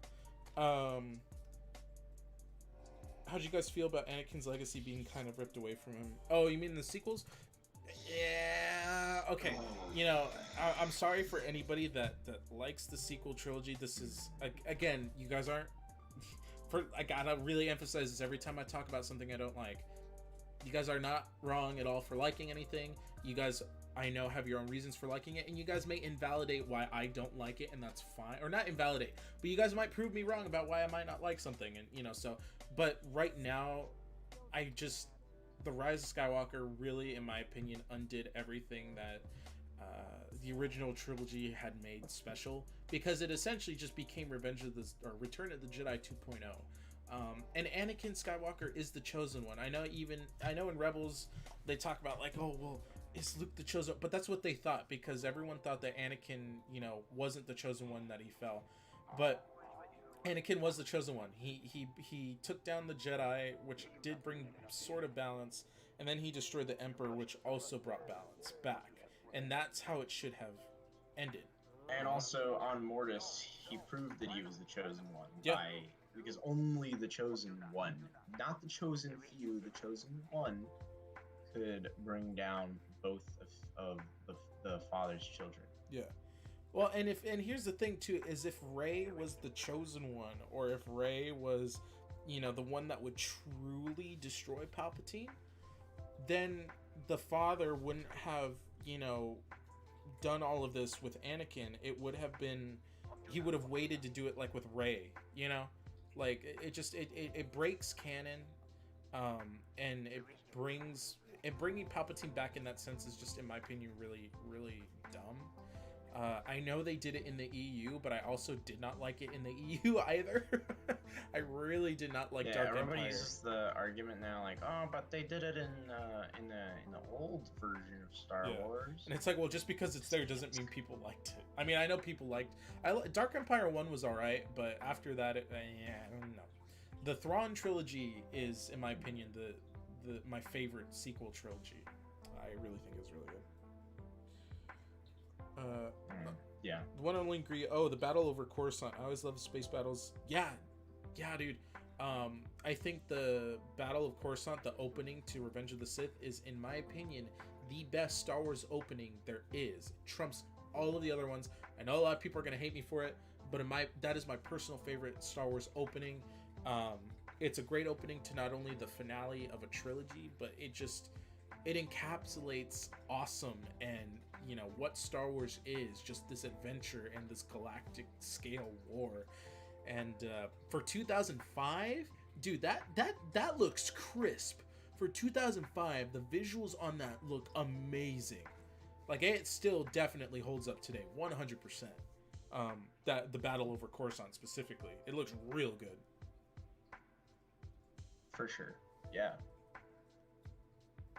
A: How'd you guys feel about Anakin's legacy being kind of ripped away from him? Oh, you mean the sequels? Yeah. Okay. I'm sorry for anybody that likes the sequel trilogy. This is, again, you guys aren't. I gotta really emphasize this every time I talk about something I don't like. You guys are not wrong at all for liking anything. You guys, I know, have your own reasons for liking it, and you guys may invalidate why I don't like it, and that's fine. Or not invalidate, but you guys might prove me wrong about why I might not like something, and so. But right now, The Rise of Skywalker really, in my opinion, undid everything that the original trilogy had made special, because it essentially just became Return of the Jedi 2.0. And Anakin Skywalker is the chosen one. I know in Rebels they talk about like, oh well, is Luke the chosen? But that's what they thought, because everyone thought that Anakin, wasn't the chosen one, that he fell. But Anakin was the chosen one. He took down the Jedi, which did bring sort of balance, and then he destroyed the Emperor, which also brought balance back. And that's how it should have ended.
B: And also on Mortis, he proved that he was the chosen one.
A: Yeah.
B: Because only the chosen one, not the chosen few, the chosen one, could bring down both of the father's children.
A: Yeah. Well, and here's the thing too, is if Rey was the chosen one, or if Rey was you know, the one that would truly destroy Palpatine, then the father wouldn't have, you know, done all of this with Anakin. It would have been, he would have waited to do it like with Rey, you know, like it breaks canon, and bringing Palpatine back in that sense is just, in my opinion, really really dumb. I know they did it in the EU, but I also did not like it in the EU either. I really did not like Dark
B: everybody
A: Empire.
B: uses the argument now, like, oh, but they did it in the old version of Star Wars.
A: And it's like, well, just because it's there doesn't mean people liked it. I mean, I know people liked. Dark Empire 1 was all right, but after that, yeah, I don't know. The Thrawn trilogy is, in my opinion, my favorite sequel trilogy. I really think it's really good.
B: Yeah.
A: The one and only agree. Oh, the battle over Coruscant. I always love space battles. Yeah, dude. I think the Battle of Coruscant, the opening to Revenge of the Sith, is, in my opinion, the best Star Wars opening there is. It trumps all of the other ones. I know a lot of people are gonna hate me for it, but that is my personal favorite Star Wars opening. It's a great opening to not only the finale of a trilogy, but it encapsulates awesome and, you know, what Star Wars is, just this adventure and this galactic scale war. And for 2005, dude, that looks crisp. For 2005, the visuals on that look amazing. Like, it still definitely holds up today, 100%. That the battle over Coruscant specifically, it looks real good.
B: For sure. Yeah.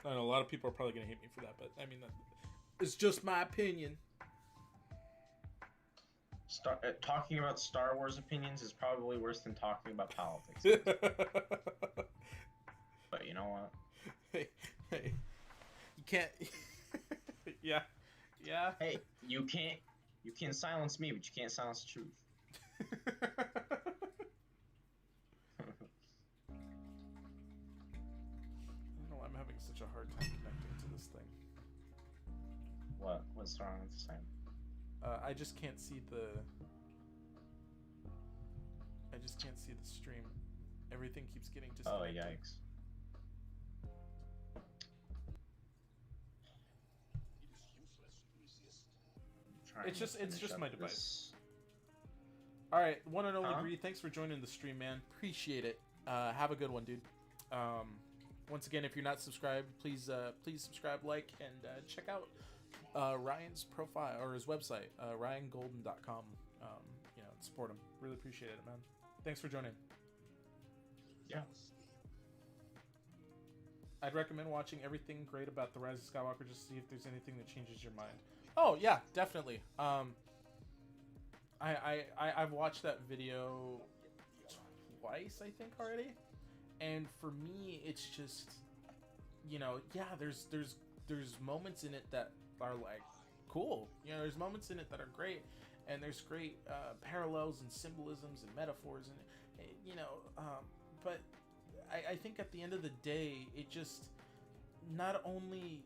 A: I know a lot of people are probably gonna hate me for that, but I mean, it's just my opinion.
B: Talking about Star Wars opinions is probably worse than talking about politics. But you know what?
A: Hey, you can't. Yeah.
B: Hey, you can silence me, but you can't silence the truth.
A: I don't know why I'm having such a hard time connecting to this thing.
B: What's wrong with this time?
A: I just can't see the stream. Everything keeps getting disconnected.
B: Oh, yikes.
A: It's just my device. All right, one and only Bree, thanks for joining the stream, man. Appreciate it. Have a good one, dude. Once again, if you're not subscribed, please subscribe, like, and check out Ryan's profile or his website, ryangolden.com. You know, support him. Really appreciate it, man. Thanks for joining.
B: Yeah.
A: I'd recommend watching everything great about The Rise of Skywalker just to see if there's anything that changes your mind. Oh yeah, definitely. I've watched that video twice, I think, already, and for me, it's just, you know, yeah, there's moments in it that are like cool. You know, there's moments in it that are great, and there's great parallels and symbolisms and metaphors, and you know, but I think at the end of the day, it just not only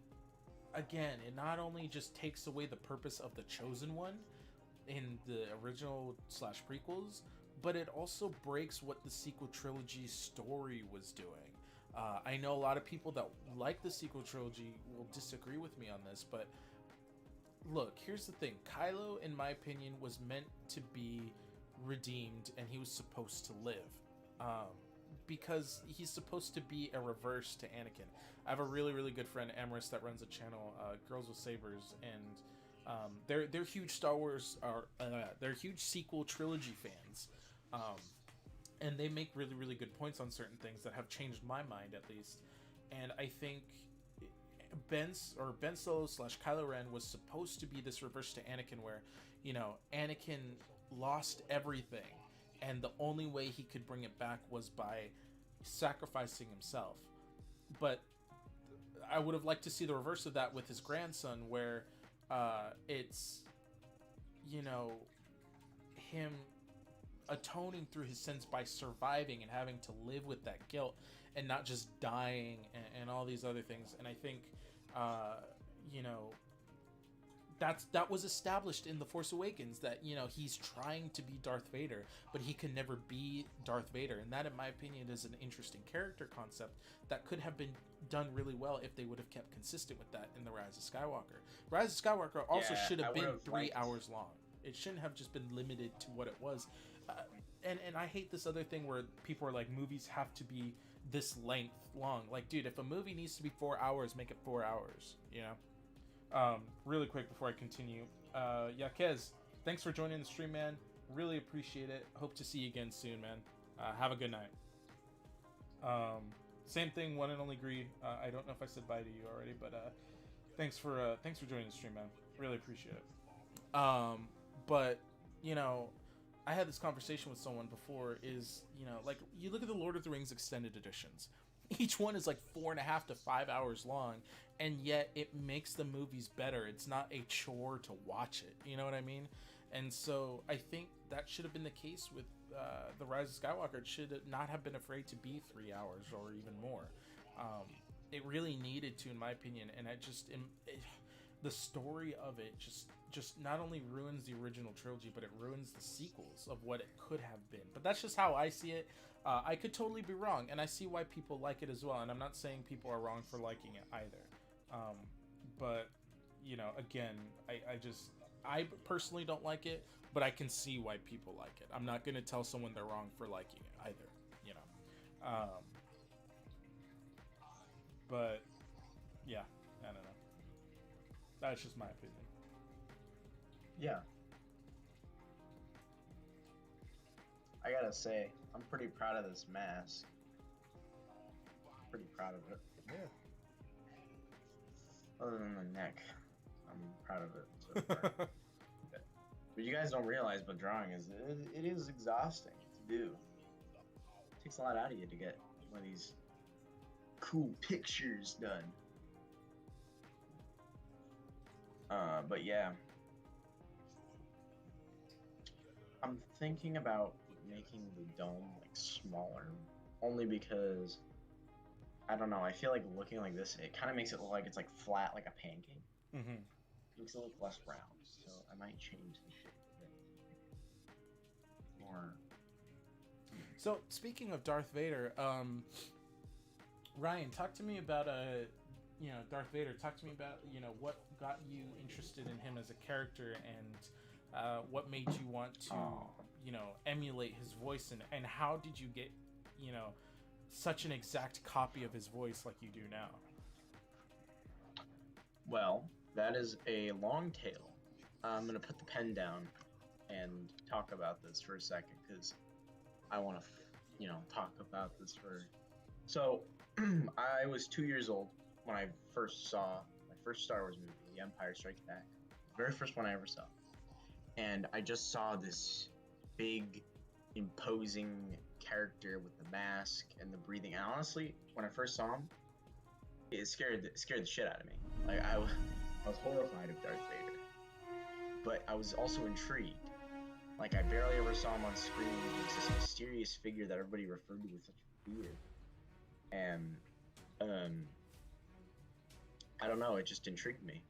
A: just takes away the purpose of the Chosen One in the original / prequels, but it also breaks what the sequel trilogy story was doing. I know a lot of people that like the sequel trilogy will disagree with me on this, but look, here's the thing. Kylo, in my opinion, was meant to be redeemed, and he was supposed to live. Because he's supposed to be a reverse to Anakin. I have a really, really good friend, Amaris, that runs a channel, Girls with Sabers, and they're huge Star Wars, they're huge sequel trilogy fans, and they make really, really good points on certain things that have changed my mind, at least. And I think Ben Solo / Kylo Ren was supposed to be this reverse to Anakin, where, you know, Anakin lost everything, and the only way he could bring it back was by sacrificing himself. But I would have liked to see the reverse of that with his grandson, where it's, you know, him atoning through his sins by surviving and having to live with that guilt and not just dying and all these other things. And I think, you know, that was established in The Force Awakens, that, you know, he's trying to be Darth Vader, but he can never be Darth Vader. And that, in my opinion, is an interesting character concept that could have been done really well if they would have kept consistent with that in The Rise of Skywalker. Rise of Skywalker also should have been 3 hours long. It shouldn't have just been limited to what it was. And I hate this other thing where people are like, movies have to be this length long. Like, dude, if a movie needs to be 4 hours, make it 4 hours, you know? Really quick before I continue, Yaquez, thanks for joining the stream, man. Really appreciate it. Hope to see you again soon, man. Have a good night. Same thing, one and only Greed. I don't know if I said bye to you already, but thanks for joining the stream, man. Really appreciate it. But you know, I had this conversation with someone before. Is, you know, like, you look at the Lord of the Rings extended editions. Each one is like 4.5 to 5 hours long, and yet it makes the movies better. It's not a chore to watch it. You know what I mean? And so I think that should have been the case with The Rise of Skywalker. It should not have been afraid to be 3 hours or even more. It really needed to, in my opinion, and the story of it just not only ruins the original trilogy, but it ruins the sequels of what it could have been. But that's just how I see it. I could totally be wrong, and I see why people like it as well, and I'm not saying people are wrong for liking it either. But, you know, again, I personally don't like it, but I can see why people like it. I'm not going to tell someone they're wrong for liking it either, you know. But, yeah, I don't know. That's just my opinion.
B: Yeah. I gotta say, I'm pretty proud of this mask. Pretty proud of it.
A: Yeah.
B: Other than the neck, I'm proud of it so far. But you guys don't realize, but drawing it is exhausting to do. It takes a lot out of you to get one of these cool pictures done. But yeah, I'm thinking about making the dome like smaller, only because I don't know. I feel like looking like this, it kind of makes it look like it's like flat, like a pancake.
A: Mm-hmm.
B: Makes it look less round, so I might change the shape of it. More.
A: So, speaking of Darth Vader, Ryan, talk to me about Darth Vader. Talk to me about, what got you interested in him as a character, and what made you want to, emulate his voice, and how did you get, such an exact copy of his voice like you do now?
B: Well, that is a long tale. I'm gonna put the pen down and talk about this for a second, because I want to, talk about this for. So, I was 2 years old when I first saw my first Star Wars movie, The Empire Strikes Back. The very first one I ever saw. And I just saw this big, imposing character with the mask and the breathing. And honestly, when I first saw him, it scared the shit out of me. Like, I was horrified of Darth Vader. But I was also intrigued. Like, I barely ever saw him on screen. He was this mysterious figure that everybody referred to with such fear. And, I don't know, it just intrigued me.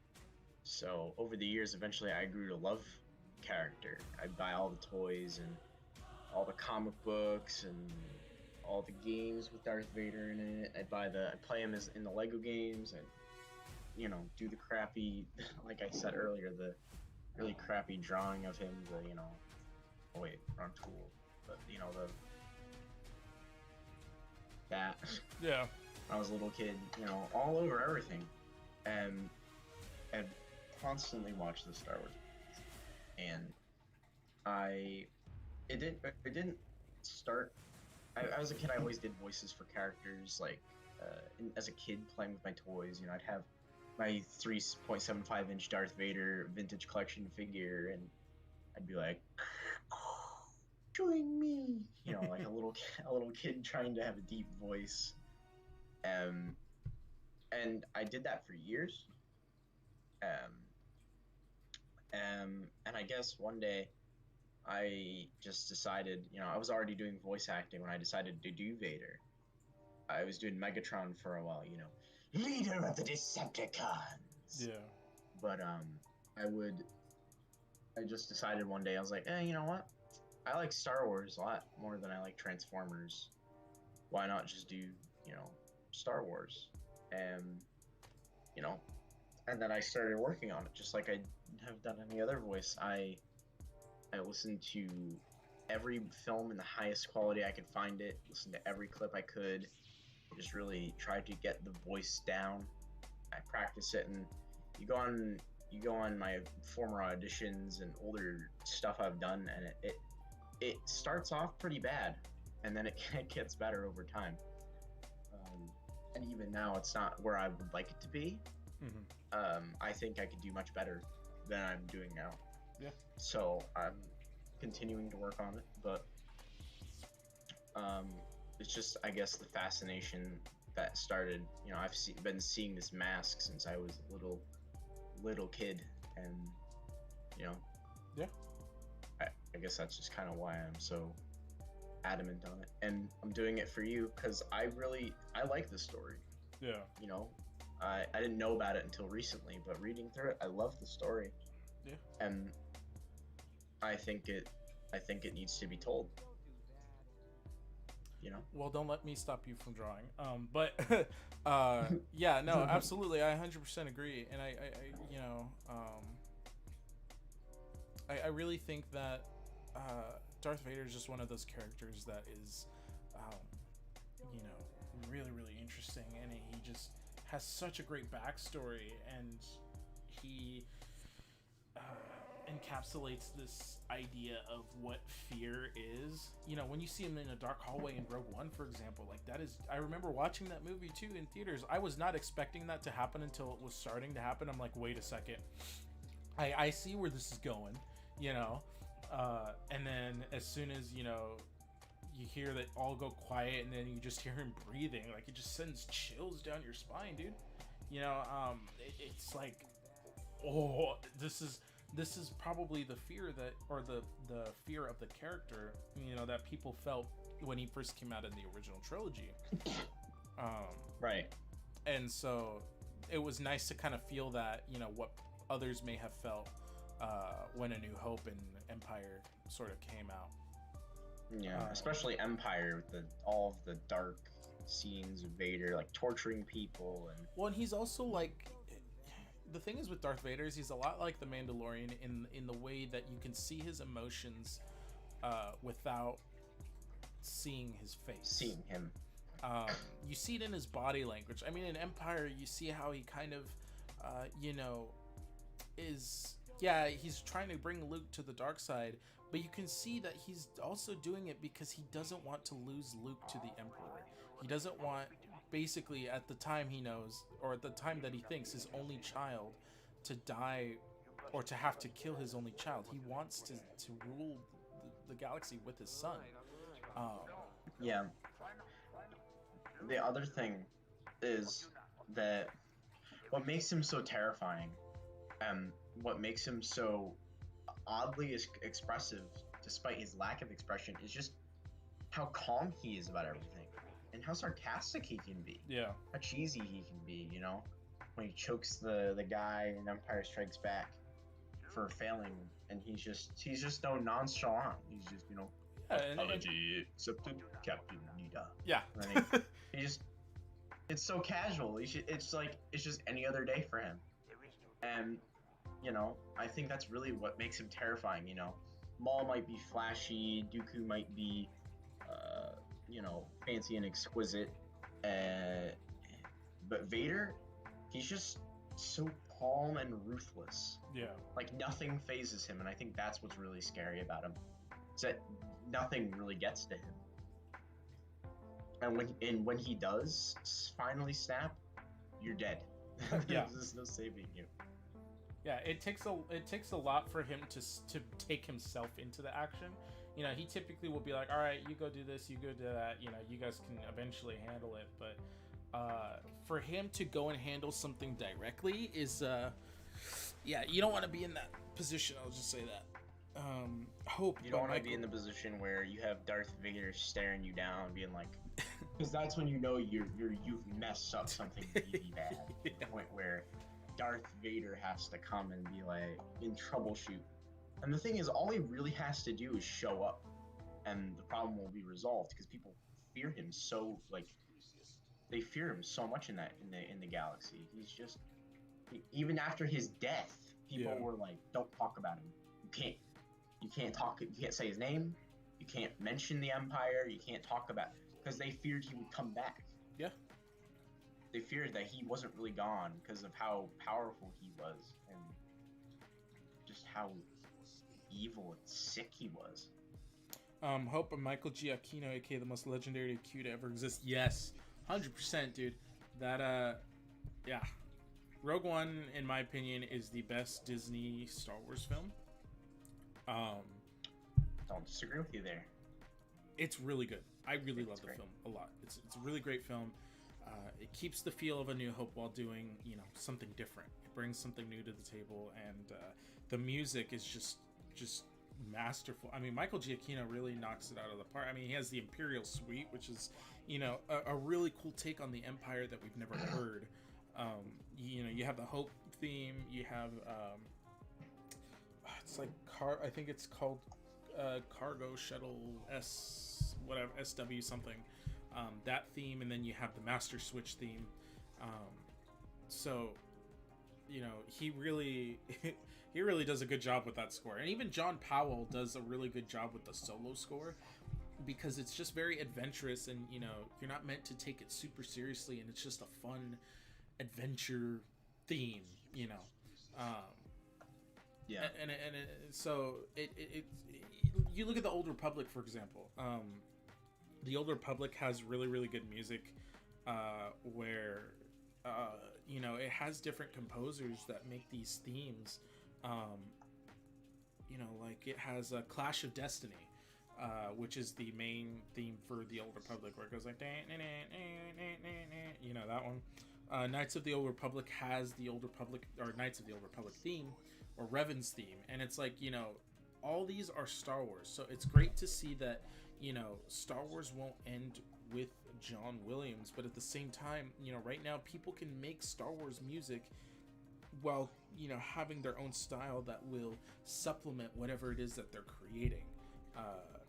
B: So, over the years, eventually I grew to love character. I'd buy all the toys and all the comic books and all the games with Darth Vader in it. I'd play him in the Lego games, and, do the crappy, like I said earlier, the really crappy drawing of him, oh wait, wrong tool, but, that.
A: Yeah.
B: When I was a little kid, all over everything. And I'd constantly watch the Star Wars movies. And it didn't start. I was a kid. I always did voices for characters. Like, as a kid playing with my toys, I'd have my 3.75-inch Darth Vader vintage collection figure, and I'd be like, "Join me," like a little kid trying to have a deep voice. And I did that for years. And I guess one day I just decided, I was already doing voice acting when I decided to do Vader. I was doing Megatron for a while, leader of the Decepticons.
A: Yeah.
B: But I just decided one day, I was like, you know what? I like Star Wars a lot more than I like Transformers. Why not just do, Star Wars? And, you know, and then I started working on it, just like I have done any other voice. I listened to every film in the highest quality I could find it, listened to every clip I could, just really tried to get the voice down. I practice it, and you go on my former auditions and older stuff I've done, and it starts off pretty bad, and then it gets better over time. And even now, it's not where I would like it to be. I think I could do much better than I'm doing now.
A: Yeah.
B: So I'm continuing to work on it, but it's just, I guess, the fascination that started. I've been seeing this mask since I was a little kid, and
A: Yeah.
B: I guess that's just kind of why I'm so adamant on it, and I'm doing it for you because I like the story.
A: Yeah.
B: I didn't know about it until recently, but reading through it, I love the story.
A: Yeah.
B: And I think it needs to be told.
A: Well, don't let me stop you from drawing. But yeah, no, absolutely, I 100% agree, and I really think that Darth Vader is just one of those characters that is, really, really interesting, and he just has such a great backstory, and he encapsulates this idea of what fear is. When you see him in a dark hallway in Rogue One, for example, like that is, I remember watching that movie too in theaters. I was not expecting that to happen until it was starting to happen. I'm like, wait a second, I see where this is going, and then as soon as you hear that all go quiet, and then you just hear him breathing, like it just sends chills down your spine, dude. It's like, oh, this is probably the fear that, or the fear of the character, that people felt when he first came out in the original trilogy.
B: Right.
A: And so it was nice to kind of feel that, what others may have felt when A New Hope and Empire sort of came out.
B: Yeah, especially Empire with all of the dark scenes of Vader, like torturing people,
A: and he's also like, the thing is with Darth Vader is he's a lot like the Mandalorian in the way that you can see his emotions without seeing his face.
B: Seeing him.
A: You see it in his body language. I mean, in Empire, you see how he kind of, he's trying to bring Luke to the dark side, but you can see that he's also doing it because he doesn't want to lose Luke to the Emperor. He doesn't want, basically, at the time he knows, or at the time that he thinks, his only child to die, or to have to kill his only child. He wants to rule the galaxy with his son.
B: Yeah. The other thing is that what makes him so terrifying, and what makes him so oddly expressive, despite his lack of expression, is just how calm he is about everything, and how sarcastic he can be.
A: Yeah. How
B: cheesy he can be, when he chokes the guy in Empire Strikes Back for failing, and he's just so nonchalant. He's just, apology accepted, Captain Nita.
A: Yeah.
B: It's so casual. It's just any other day for him. And, I think that's really what makes him terrifying, Maul might be flashy, Dooku might be, fancy and exquisite, but Vader, he's just so calm and ruthless.
A: Yeah.
B: Like, nothing phases him, and I think that's what's really scary about him. Is that nothing really gets to him. And when he does finally snap, you're dead.
A: Yeah.
B: There's no saving you.
A: Yeah, it takes a lot for him to take himself into the action. He typically will be like, all right, you go do this, you go do that. You guys can eventually handle it. But for him to go and handle something directly is, you don't want to be in that position. I'll just say that. Hope
B: you don't want to be in the position where you have Darth Vader staring you down, being like, because that's when you've messed up something really bad. To the point where Darth Vader has to come and be like in troubleshoot. And the thing is, all he really has to do is show up, and the problem will be resolved because people fear him so like they fear him so much in the galaxy. He's just even after his death, people were like, "Don't talk about him. You can't talk. You can't say his name. You can't mention the Empire. You can't talk about," because they feared he would come back.
A: Yeah.
B: They feared that he wasn't really gone because of how powerful he was and just how evil and sick he was.
A: Hope Michael Giacchino, aka the most legendary Q to ever exist. Yes, 100%, dude. That yeah. Rogue One, in my opinion, is the best Disney Star Wars film.
B: Don't disagree with you there.
A: It's really good. I really love the film a lot. It's a really great film. It keeps the feel of A New Hope while doing, something different. It brings something new to the table, and the music is just masterful. I mean, Michael Giacchino really knocks it out of the park. I mean, he has the Imperial Suite, which is, a really cool take on the Empire that we've never heard. You have the Hope theme. You have it's like I think it's called Cargo Shuttle SW something. That theme, and then you have the Master Switch theme. So, he really he really does a good job with that score, and even John Powell does a really good job with the solo score, because it's just very adventurous, and you're not meant to take it super seriously, and it's just a fun adventure theme.
B: Yeah.
A: So you look at the Old Republic, for example. The Old Republic has really, really good music, where it has different composers that make these themes. Like it has a Clash of Destiny, which is the main theme for the Old Republic, where it goes like that one. Knights of the Old Republic has the Old Republic, or Knights of the Old Republic theme, or Revan's theme, and it's like, all these are Star Wars, so it's great to see that Star Wars won't end with John Williams, but at the same time, right now people can make Star Wars music while having their own style that will supplement whatever it is that they're creating,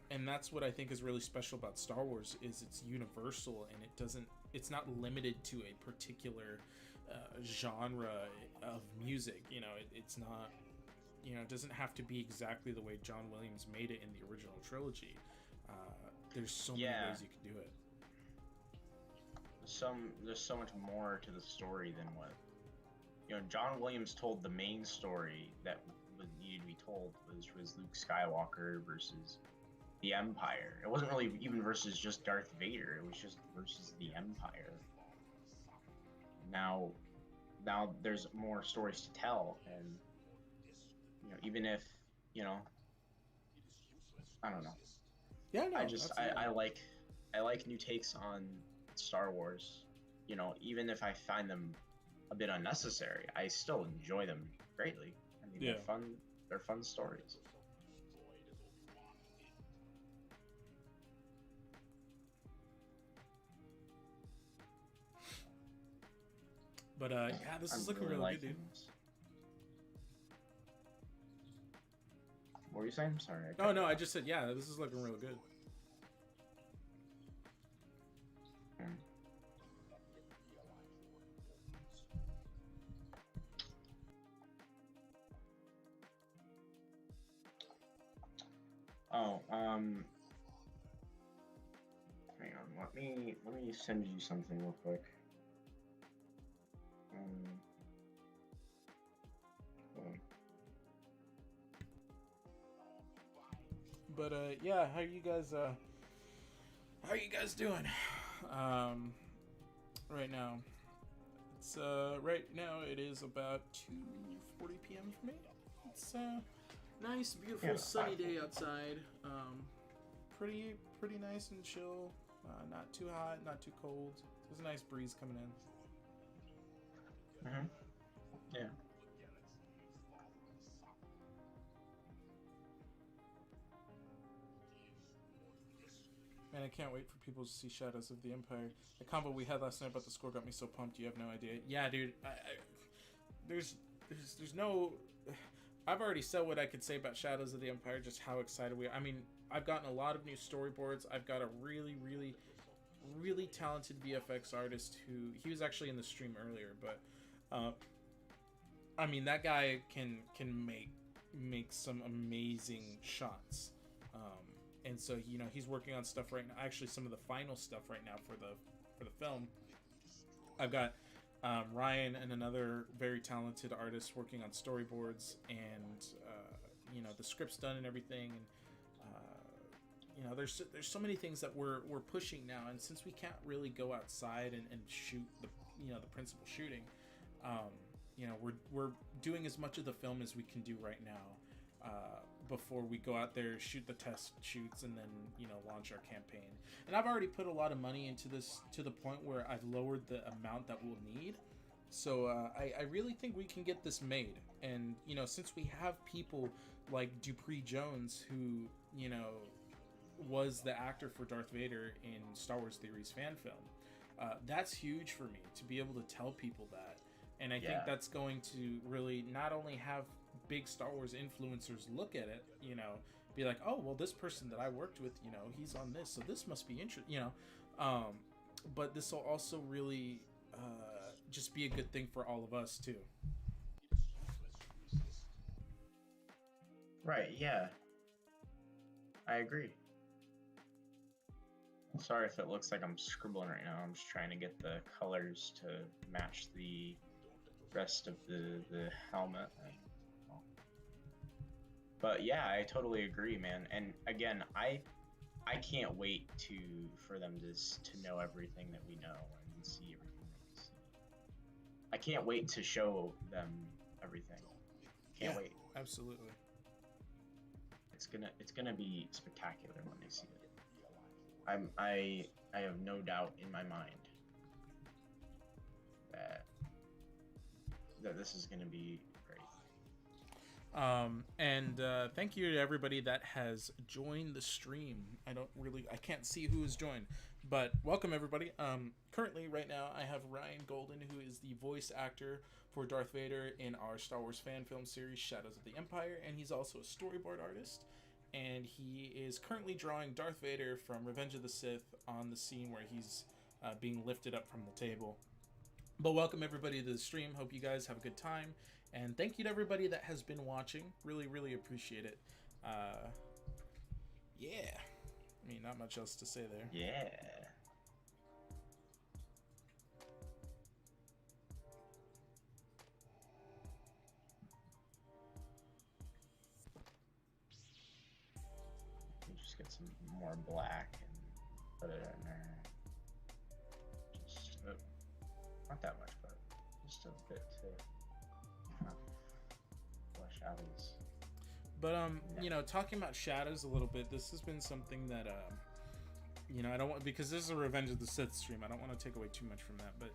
A: and that's what I think is really special about Star Wars, is it's universal, and it's not limited to a particular genre of music. It's not, it doesn't have to be exactly the way John Williams made it in the original trilogy. There's so many ways you can do it.
B: There's so much more to the story than what John Williams told. The main story that needed to be told was Luke Skywalker versus the Empire. It wasn't really even versus just Darth Vader. It was just versus the Empire. Now there's more stories to tell, and even if I don't know.
A: Yeah, no,
B: I like new takes on Star Wars. Even if I find them a bit unnecessary, I still enjoy them greatly. I mean, they're fun. They're fun stories.
A: But this is looking really good, dude.
B: What were you saying? Sorry.
A: No, I just said, this is looking real good.
B: Hang on. Let me send you something real quick.
A: But how are you guys doing? Right now, it is about 2:40 p.m. for me. It's nice, beautiful, sunny day outside. Pretty nice and chill. Not too hot, not too cold. There's a nice breeze coming in.
B: Yeah.
A: Man, I can't wait for people to see Shadows of the Empire. The combo we had last night about the score got me so pumped, you have no idea. Yeah, dude. there's no. I've already said what I could say about Shadows of the Empire, just how excited we are. I mean, I've gotten a lot of new storyboards. I've got a really, really, really talented VFX artist who he was actually in the stream earlier, but I mean, that guy can make some amazing shots. And so, you know, he's working on stuff right now. Actually, some of the final stuff right now for the film. I've got Ryan and another very talented artist working on storyboards, and you know, the script's done and everything. And you know, there's so many things that we're pushing now, and since we can't really go outside and shoot the principal shooting, you know, we're doing as much of the film as we can do right now before we go out there, shoot the test shoots, and then, you know, launch our campaign. And I've already put a lot of money into this to the point where I've lowered the amount that we'll need. So I really think we can get this made. And, you know, since we have people like Dupree Jones, who, you know, was the actor for Darth Vader in Star Wars Theories fan film, that's huge for me to be able to tell people that. And I think that's going to really not only have big Star Wars influencers look at it, you know, be like, oh, well, this person that I worked with, you know, he's on this, so this must be interesting, you know. But this will also really just be a good thing for all of us too.
B: Right, yeah. I agree. Sorry if it looks like I'm scribbling right now. I'm just trying to get the colors to match the rest of the helmet. But yeah, I totally agree, man. And again, I can't wait for them to know everything that we know and see everything that we see. I can't wait to show them everything. Can't wait.
A: Absolutely.
B: It's gonna be spectacular when they see it. I have no doubt in my mind that this is gonna be great.
A: And thank you to everybody that has joined the stream. I can't see who has joined, but welcome everybody. Currently right now I have Ryan Golden, who is the voice actor for Darth Vader in our Star Wars fan film series Shadows of the Empire, and he's also a storyboard artist, and he is currently drawing Darth Vader from Revenge of the Sith on the scene where he's being lifted up from the table. But welcome everybody to the stream. Hope you guys have a good time. And thank you to everybody that has been watching. Really, really appreciate it. Yeah. I mean, not much else to say there.
B: Yeah. You just get some more black and put it in there. Just not that much, but just a bit to flesh out his.
A: But you know, talking about Shadows a little bit, this has been something that you know, I don't want, because this is a Revenge of the Sith stream, I don't want to take away too much from that, but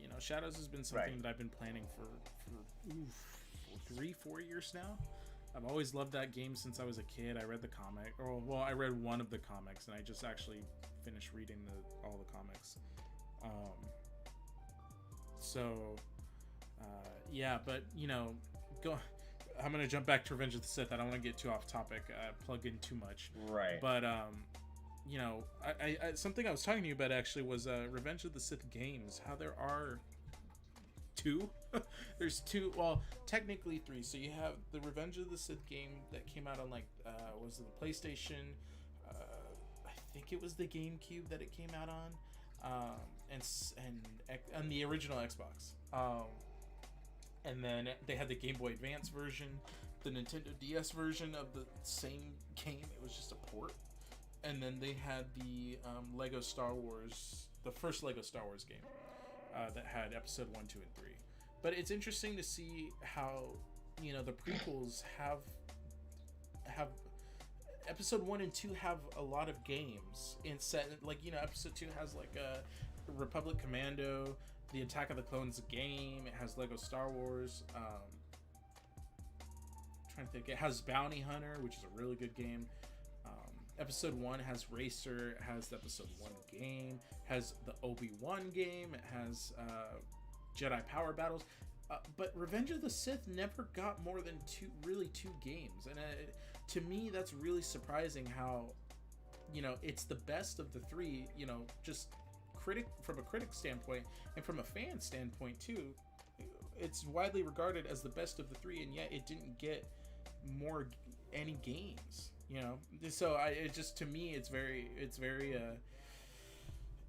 A: you know, Shadows has been something that I've been planning for 3-4 years now. I've always loved that game since I was a kid. I read the comic, or well, I read one of the comics, and I just actually finished reading all the comics. So yeah, but you know, I'm gonna jump back to Revenge of the Sith. I don't want to get too off topic, plug in too much.
B: Right.
A: But you know, I something I was talking to you about actually was Revenge of the Sith games. How there are two. There's two. Well, technically three. So you have the Revenge of the Sith game that came out on like was it the PlayStation? I think it was the GameCube that it came out on, and the original Xbox. And then they had the Game Boy Advance version, the Nintendo DS version of the same game. It was just a port. And then they had the Lego Star Wars, the first Lego Star Wars game that had episode 1, 2, and 3. But it's interesting to see how, you know, the prequels have episode 1 and 2 have a lot of games in set, like, you know, episode 2 has like a Republic Commando, the Attack of the Clones game, it has Lego Star Wars, trying to think, it has Bounty Hunter, which is a really good game. Episode 1 has Racer, it has the episode 1 game, has the Obi-Wan game, it has Jedi Power Battles. but Revenge of the Sith never got more than two games, and to me that's really surprising. How, it's the best of the three. Just from a critic standpoint and from a fan standpoint too. It's widely regarded as the best of the three, and yet it didn't get any games. So to me it's very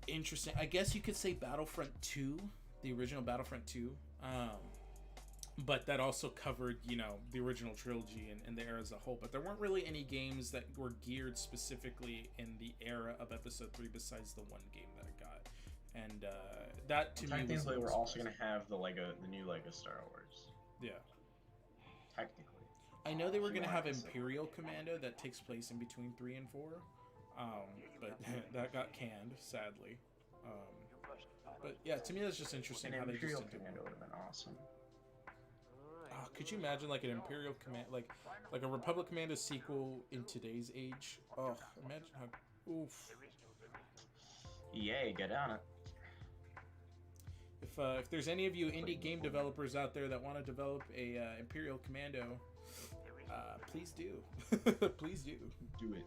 A: interesting. I guess you could say Battlefront 2, the original Battlefront 2, but that also covered the original trilogy and the era as a whole. But there weren't really any games that were geared specifically in the era of Episode 3 besides the one game that it got, and that to me was
B: technically we're also going to have the new Lego Star Wars.
A: Yeah,
B: technically.
A: I know they were going to have Imperial Commando that takes place in between 3 and 4, but that got canned, sadly. But yeah, to me that's just interesting how they just
B: Imperial
A: didn't do
B: Commando would have been awesome.
A: Could you imagine like an Imperial Command, like a Republic Commando sequel in today's age? Oh, imagine how. Oof.
B: EA, get on it.
A: If there's any of you indie game developers out there that want to develop a Imperial Commando, please do. Please do.
B: Do it.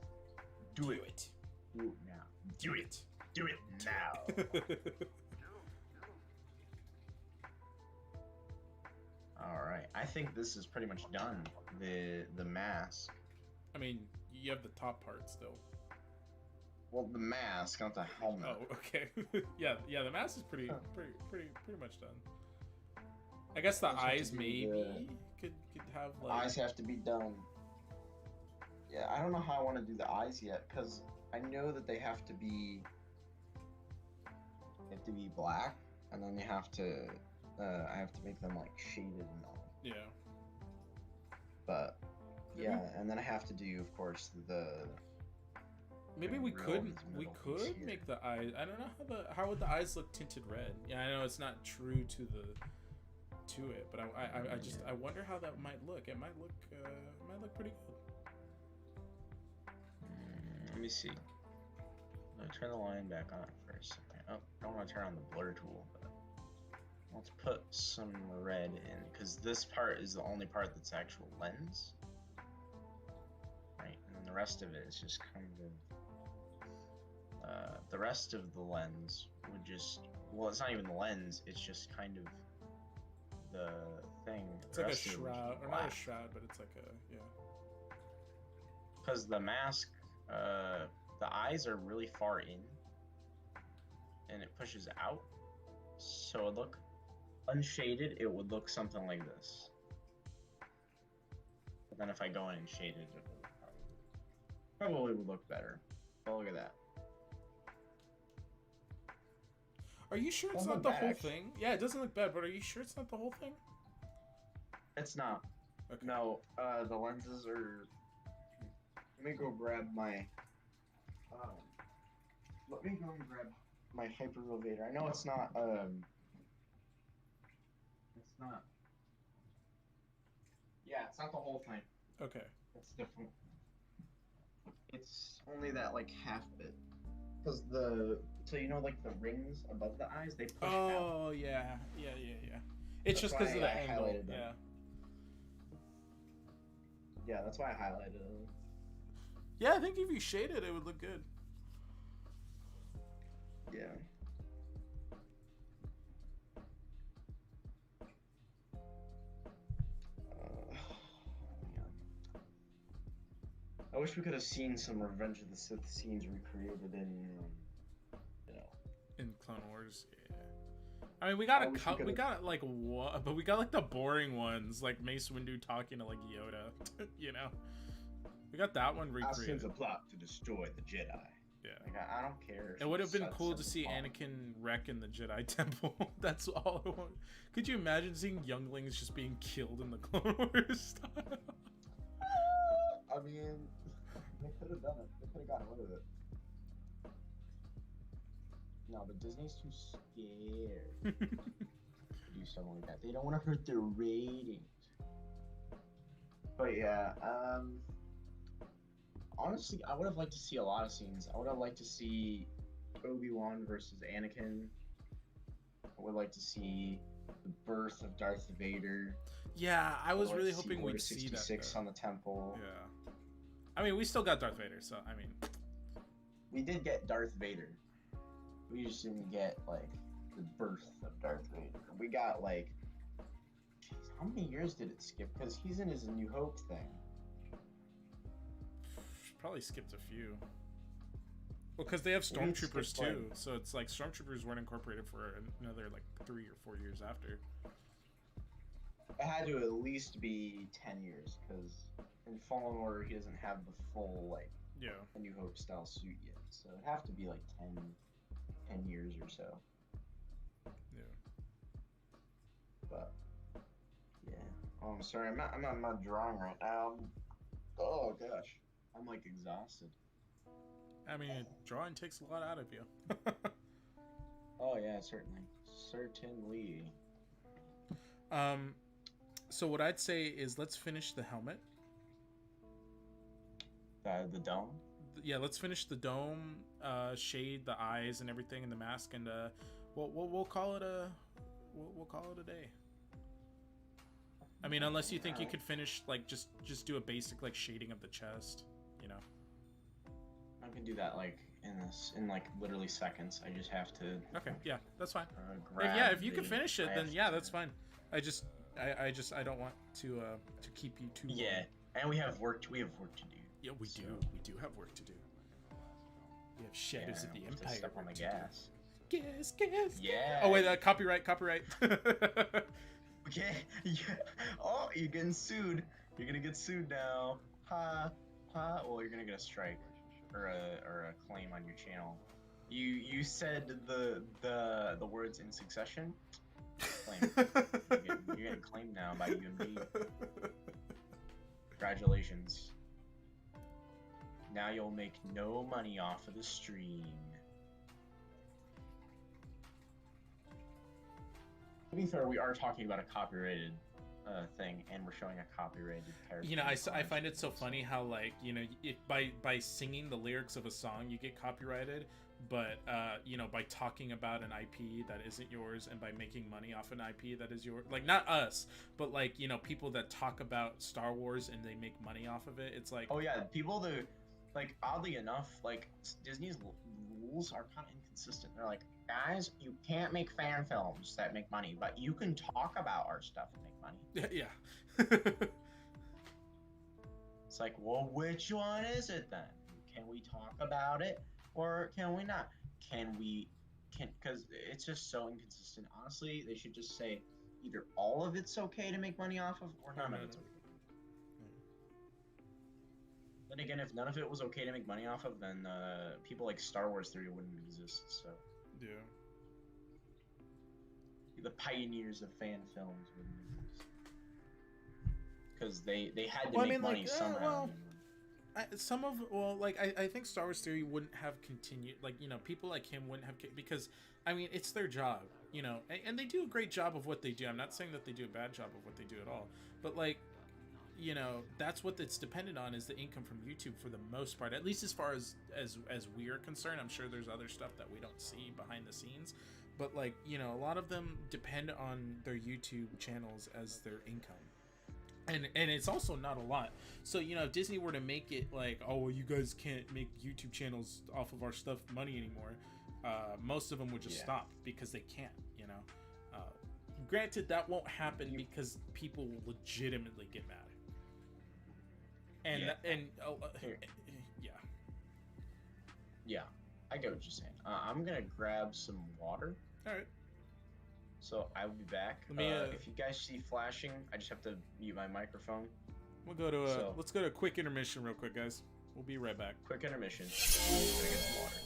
A: Do it.
B: Do it now. Do it. Do it now. All right. I think this is pretty much done. The mask.
A: I mean, you have the top part still.
B: Well, the mask, not the helmet.
A: Oh, okay. yeah. The mask is pretty much done. I guess the eyes maybe could have like.
B: Eyes have to be done. Yeah, I don't know how I want to do the eyes yet, because I know that they have to be black, and then they have to. I have to make them like shaded and all.
A: Yeah.
B: But yeah, and then I have to do, of course, the.
A: Maybe we could make the eyes. I don't know how would the eyes look tinted red. Yeah, I know it's not true to it, but I wonder how that might look. It might look pretty good.
B: Let me see. Let me turn the line back on for a second. Oh, I don't want to turn on the blur tool, but let's put some red in, because this part is the only part that's actual lens. Right, and then the rest of it is just kind of. The rest of the lens would just. Well, it's not even the lens, it's just kind of the thing.
A: It's like a shroud, or not a shroud, but it's like a. Yeah.
B: Because the mask. The eyes are really far in, and it pushes out, so it look unshaded. It would look something like this. But then if I go in and shade it, it would probably would look better. Oh, look at that.
A: Are you sure it's not the whole thing? Yeah, it doesn't look bad, but are you sure it's not the whole thing?
B: It's not.
A: Okay.
B: No, the lenses are. Let me go grab my. Let me go and grab my Hyper Vader. I know it's not. It's not. Yeah, it's not the whole thing.
A: Okay.
B: It's different. It's only that like half bit, because so like the rings above the eyes, they push out.
A: Oh yeah. It's just because of the angle. Yeah.
B: Yeah, that's why I highlighted it.
A: Yeah, I think if you shade it, it would look good.
B: Yeah. I wish we could have seen some Revenge of the Sith scenes recreated in,
A: in Clone Wars. Yeah. I mean, we got like what, but we got like the boring ones, like Mace Windu talking to like Yoda. We got that one recreated.
C: Seems a plot to destroy the Jedi.
A: Yeah.
B: Like, I don't care.
A: It would have been cool to see Anakin wreck in the Jedi Temple. That's all I want. Could you imagine seeing younglings just being killed in the Clone Wars style?
B: I mean, they could have done it. They could have gotten rid of it. No, but Disney's too scared to do something like that. They don't want to hurt their ratings. But yeah, honestly, I would have liked to see a lot of scenes. I would have liked to see Obi-Wan versus Anakin. I would like to see the birth of Darth Vader.
A: Yeah, I was really
B: Let's
A: hoping
B: Order
A: we'd see that.
B: 66 on the temple.
A: Yeah. I mean, we still got Darth Vader, so I mean.
B: We did get Darth Vader. We just didn't get like the birth of Darth Vader. We got like, jeez, how many years did it skip? Because he's in his New Hope thing.
A: Probably skipped a few. Well, because they have stormtroopers too, so it's like stormtroopers weren't incorporated for another like 3 or 4 years after.
B: It had to at least be 10 years, because in Fallen Order he doesn't have the full like A New Hope style suit yet, so it'd have to be like 10 years or so.
A: Yeah.
B: But yeah. Oh, I'm sorry. I'm not drawing right now. Oh gosh, I'm like exhausted.
A: I mean, drawing takes a lot out of you.
B: Oh yeah, certainly.
A: So what I'd say is let's finish the helmet.
B: The dome.
A: Yeah, let's finish the dome, shade, the eyes, and everything, and the mask, and we'll call it we'll call it a day. I mean, unless you think you could finish like just do a basic like shading of the chest, you know.
B: I can do that like in like literally seconds. I just have to.
A: Okay, yeah, that's fine. If you can finish it, then yeah, that's fine. I don't want to keep you too.
B: Yeah, long. And we have work to do.
A: Yeah, we do. We do have work to do. We have Shadows of the Empire.
B: Step on the gas.
A: Gas.
B: Yeah.
A: Oh wait, copyright.
B: Okay. Yeah. Oh, you're getting sued. You're gonna get sued now. Ha. Well, you're gonna get a strike or a claim on your channel. You said the words in succession. Claim. You're getting claimed now by UMD. Congratulations. Now you'll make no money off of the stream. To be fair, we are talking about a copyrighted thing, and we're showing a copyrighted character.
A: You know, I find it so funny how, like, you know, by singing the lyrics of a song, you get copyrighted, but, you know, by talking about an IP that isn't yours, and by making money off an IP that is yours, like, not us, but, like, you know, people that talk about Star Wars and they make money off of it, it's like...
B: Oh, yeah, people that, like, oddly enough, like, Disney's rules are kind of inconsistent. They're like, guys, you can't make fan films that make money, but you can talk about our stuff and make money.
A: Yeah.
B: It's like, well, which one is it then? Can we talk about it or can we not? Because it's just so inconsistent. Honestly, they should just say either all of it's okay to make money off of or none of it's okay. Then again, if none of it was okay to make money off of, then people like Star Wars Theory wouldn't exist. So
A: yeah,
B: the pioneers of fan films wouldn't exist because they had to make money somehow.
A: I think Star Wars Theory wouldn't have continued. Like, you know, people like him wouldn't have, because I mean, it's their job, you know, and they do a great job of what they do. I'm not saying that they do a bad job of what they do at all, but like, you know, that's what it's dependent on, is the income from YouTube for the most part, at least as far as we are concerned. I'm sure there's other stuff that we don't see behind the scenes, but like, you know, a lot of them depend on their YouTube channels as their income. And it's also not a lot. So, you know, if Disney were to make it like, oh, well, you guys can't make YouTube channels off of our stuff money anymore, most of them would just stop because they can't, you know. Granted, that won't happen because people will legitimately get mad.
B: Yeah, I get what you're saying. I'm gonna grab some water.
A: All right.
B: So I will be back. If you guys see flashing, I just have to mute my microphone.
A: We'll go to let's go to a quick intermission real quick, guys. We'll be right back.
B: Quick intermission. I'm gonna get some water.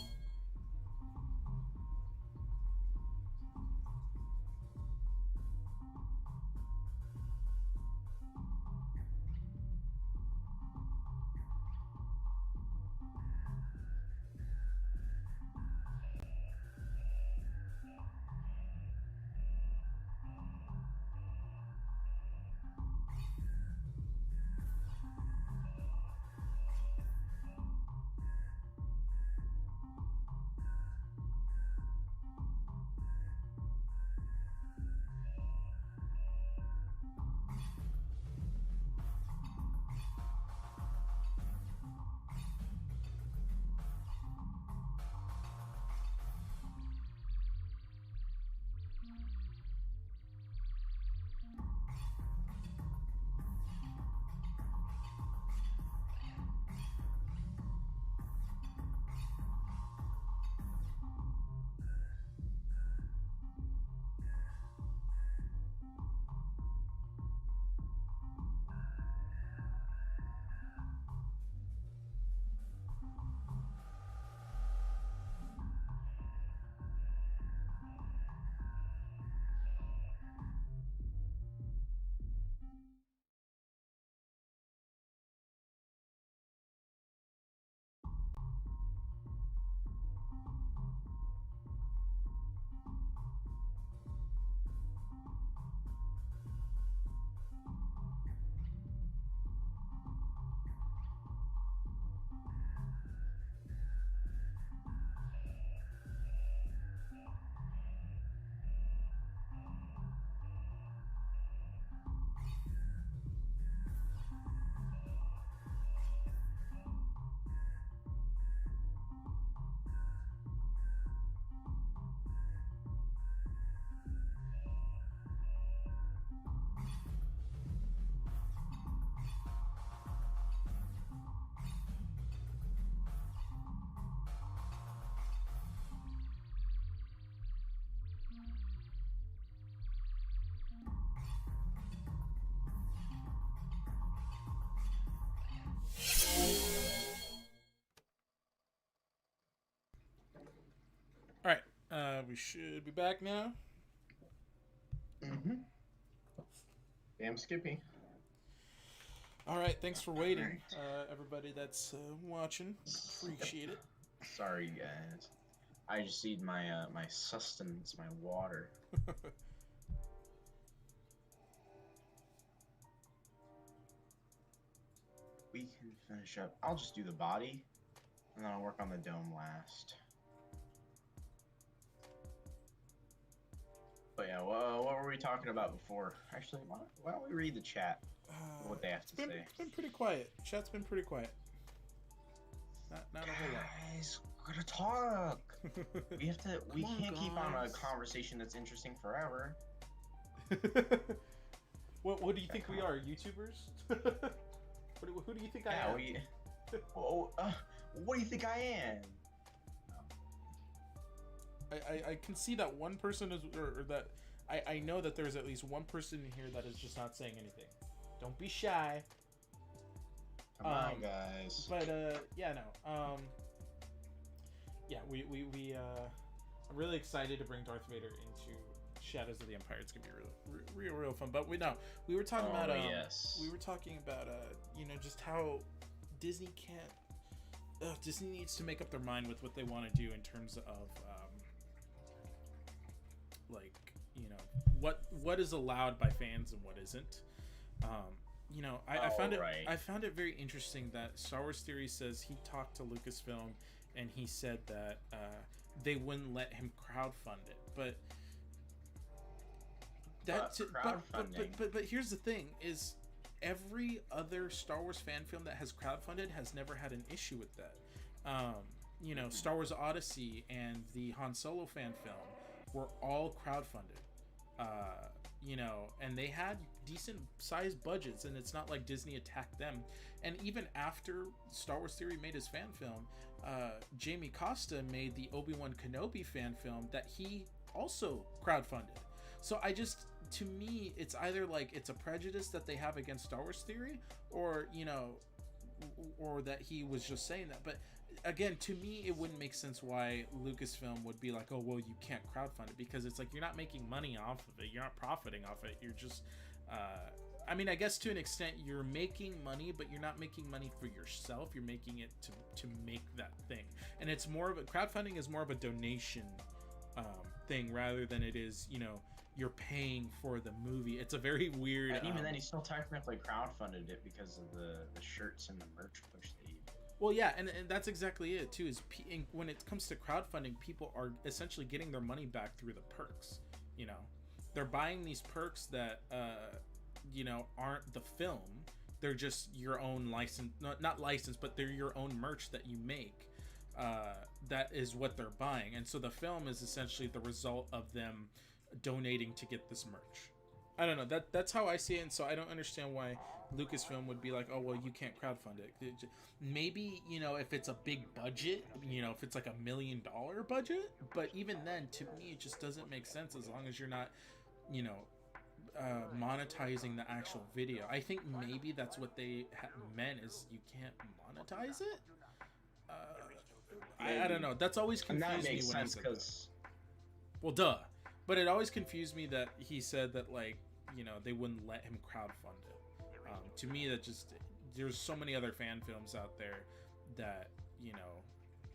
A: we should be back now.
B: Mm-hmm. Damn Skippy.
A: All right, thanks for waiting, everybody that's watching. Appreciate it.
B: Sorry, guys. I just need my my sustenance, my water. We can finish up. I'll just do the body, and then I'll work on the dome last. But yeah, well, what were we talking about before? Actually, why don't we read the chat? What they have to say.
A: It's been pretty quiet. Chat's been pretty quiet. Not a whole lot.
B: Guys, we're gonna talk. We have to. We can't keep on a conversation that's interesting forever.
A: What do you think we are, YouTubers? Who do you think I am?
B: What do you think I am?
A: I can see that one person is, or that I know that there's at least one person in here that is just not saying anything. Don't be shy.
B: Come on, guys.
A: But yeah, no. Yeah, I'm really excited to bring Darth Vader into Shadows of the Empire. It's gonna be real fun. But we were talking about we were talking about you know, just how Disney can't. Disney needs to make up their mind with what they want to do in terms of like, you know, what is allowed by fans and what isn't. You know, I found it very interesting that Star Wars Theory says he talked to Lucasfilm and he said that they wouldn't let him crowdfund it, but but here's the thing: is every other Star Wars fan film that has crowdfunded has never had an issue with that. You know, Star Wars Odyssey and the Han Solo fan film were all crowdfunded. You know, and they had decent sized budgets, and it's not like Disney attacked them. And even after Star Wars Theory made his fan film, Jamie Costa made the Obi-Wan Kenobi fan film that he also crowdfunded. So to me, it's either like it's a prejudice that they have against Star Wars Theory, or, you know, or that he was just saying that. But again, to me, it wouldn't make sense why Lucasfilm would be like, oh, well, you can't crowdfund it, because it's like you're not making money off of it. You're not profiting off it. You're just, I mean, I guess to an extent you're making money, but you're not making money for yourself. You're making it to make that thing. And it's more of a, crowdfunding is more of a donation thing rather than it is, you know, you're paying for the movie. It's a very weird.
B: And even then, he still technically crowdfunded it because of the shirts and the merch push that he did.
A: Well, yeah, and that's exactly it too. Is when it comes to crowdfunding, people are essentially getting their money back through the perks. You know, they're buying these perks that you know, aren't the film. They're just your own license, not license, but they're your own merch that you make. That is what they're buying, and so the film is essentially the result of them donating to get this merch. I don't know, that's how I see it, and so I don't understand why Lucasfilm would be like, oh, well, you can't crowdfund it. Maybe, you know, if it's a big budget, you know, if it's like $1 million budget, but even then, to me, it just doesn't make sense as long as you're not, you know, monetizing the actual video. I think maybe that's what they meant, is you can't monetize it. I don't know. That's always confused me when I said that. Well, duh. But it always confused me that he said that, like, you know, they wouldn't let him crowdfund it. To me, that just, there's so many other fan films out there that, you know,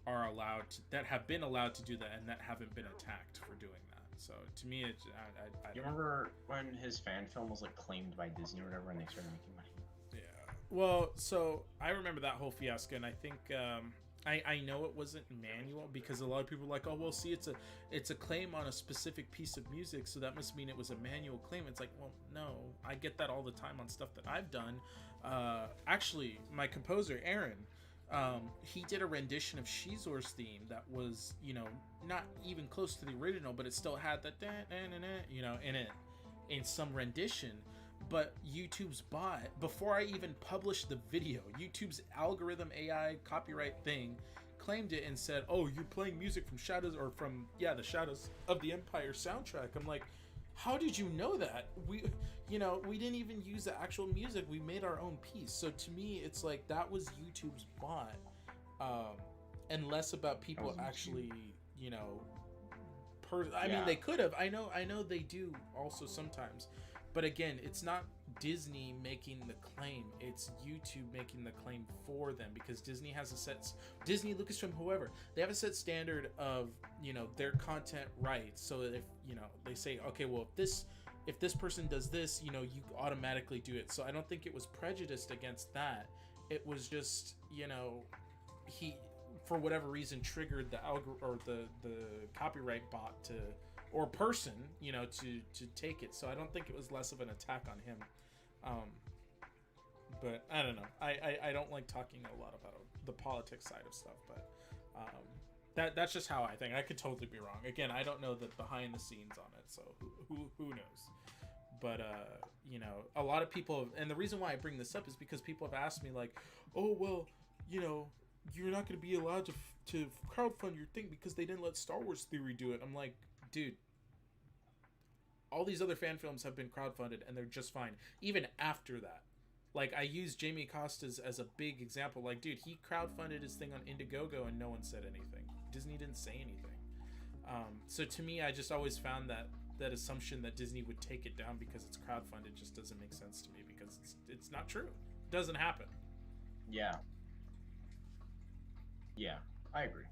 A: are allowed to, that have been allowed to do that and that haven't been attacked for doing that. So to me, it's, I
B: you remember when his fan film was like claimed by Disney or whatever, and they started making money?
A: Yeah. Well, so I remember that whole fiasco, and I think I know it wasn't manual, because a lot of people were like, oh, well, see, it's a claim on a specific piece of music, so that must mean it was a manual claim. It's like, well, no, I get that all the time on stuff that I've done. Actually, my composer Aaron, he did a rendition of Shizor's theme that was, you know, not even close to the original, but it still had that you know, in it, in some rendition. But YouTube's bot, before I even published the video, YouTube's algorithm AI copyright thing claimed it and said, oh, you're playing music from Shadows, or from, yeah, the Shadows of the Empire soundtrack. I'm like, how did you know that? We didn't even use the actual music. We made our own piece. So to me, it's like, that was YouTube's bot, and less about people actually, you know, I mean, they could have. I know they do also sometimes, but again, it's not Disney making the claim. It's YouTube making the claim for them, because Disney has a set. Disney, Lucasfilm, whoever, they have a set standard of, you know, their content rights. So if, you know, they say, okay, well, if this person does this, you know, you automatically do it. So I don't think it was prejudiced against that. It was just, you know, he, for whatever reason, triggered the the copyright bot to, or person, you know, to take it. So I don't think it was less of an attack on him. But I don't know. I don't like talking a lot about the politics side of stuff, but that's just how I think. I could totally be wrong. Again, I don't know the behind the scenes on it, so who knows? But you know, a lot of people, and the reason why I bring this up is because people have asked me, like, oh well, you know, you're not going to be allowed to crowdfund your thing because they didn't let Star Wars Theory do it. I'm like, dude, all these other fan films have been crowdfunded and they're just fine. Even after that, like, I use Jamie Costa's as a big example. Like, dude, he crowdfunded his thing on Indiegogo and no one said anything. Disney didn't say anything. So to me, I just always found that assumption that Disney would take it down because it's crowdfunded just doesn't make sense to me, because it's not true. It doesn't happen.
B: Yeah. Yeah, I agree.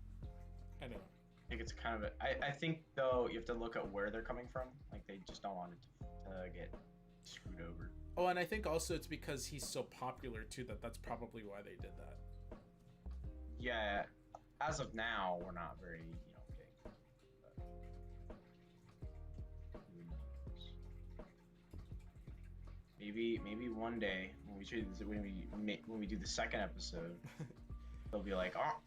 A: I know.
B: I think it's kind of I think, though, you have to look at where they're coming from. Like, they just don't want it to get screwed over.
A: Oh, and I think also it's because he's so popular, too, that's probably why they did that.
B: Yeah, as of now, we're not very, you know, big. But who knows? Maybe one day when we do the second episode, they'll be like, oh.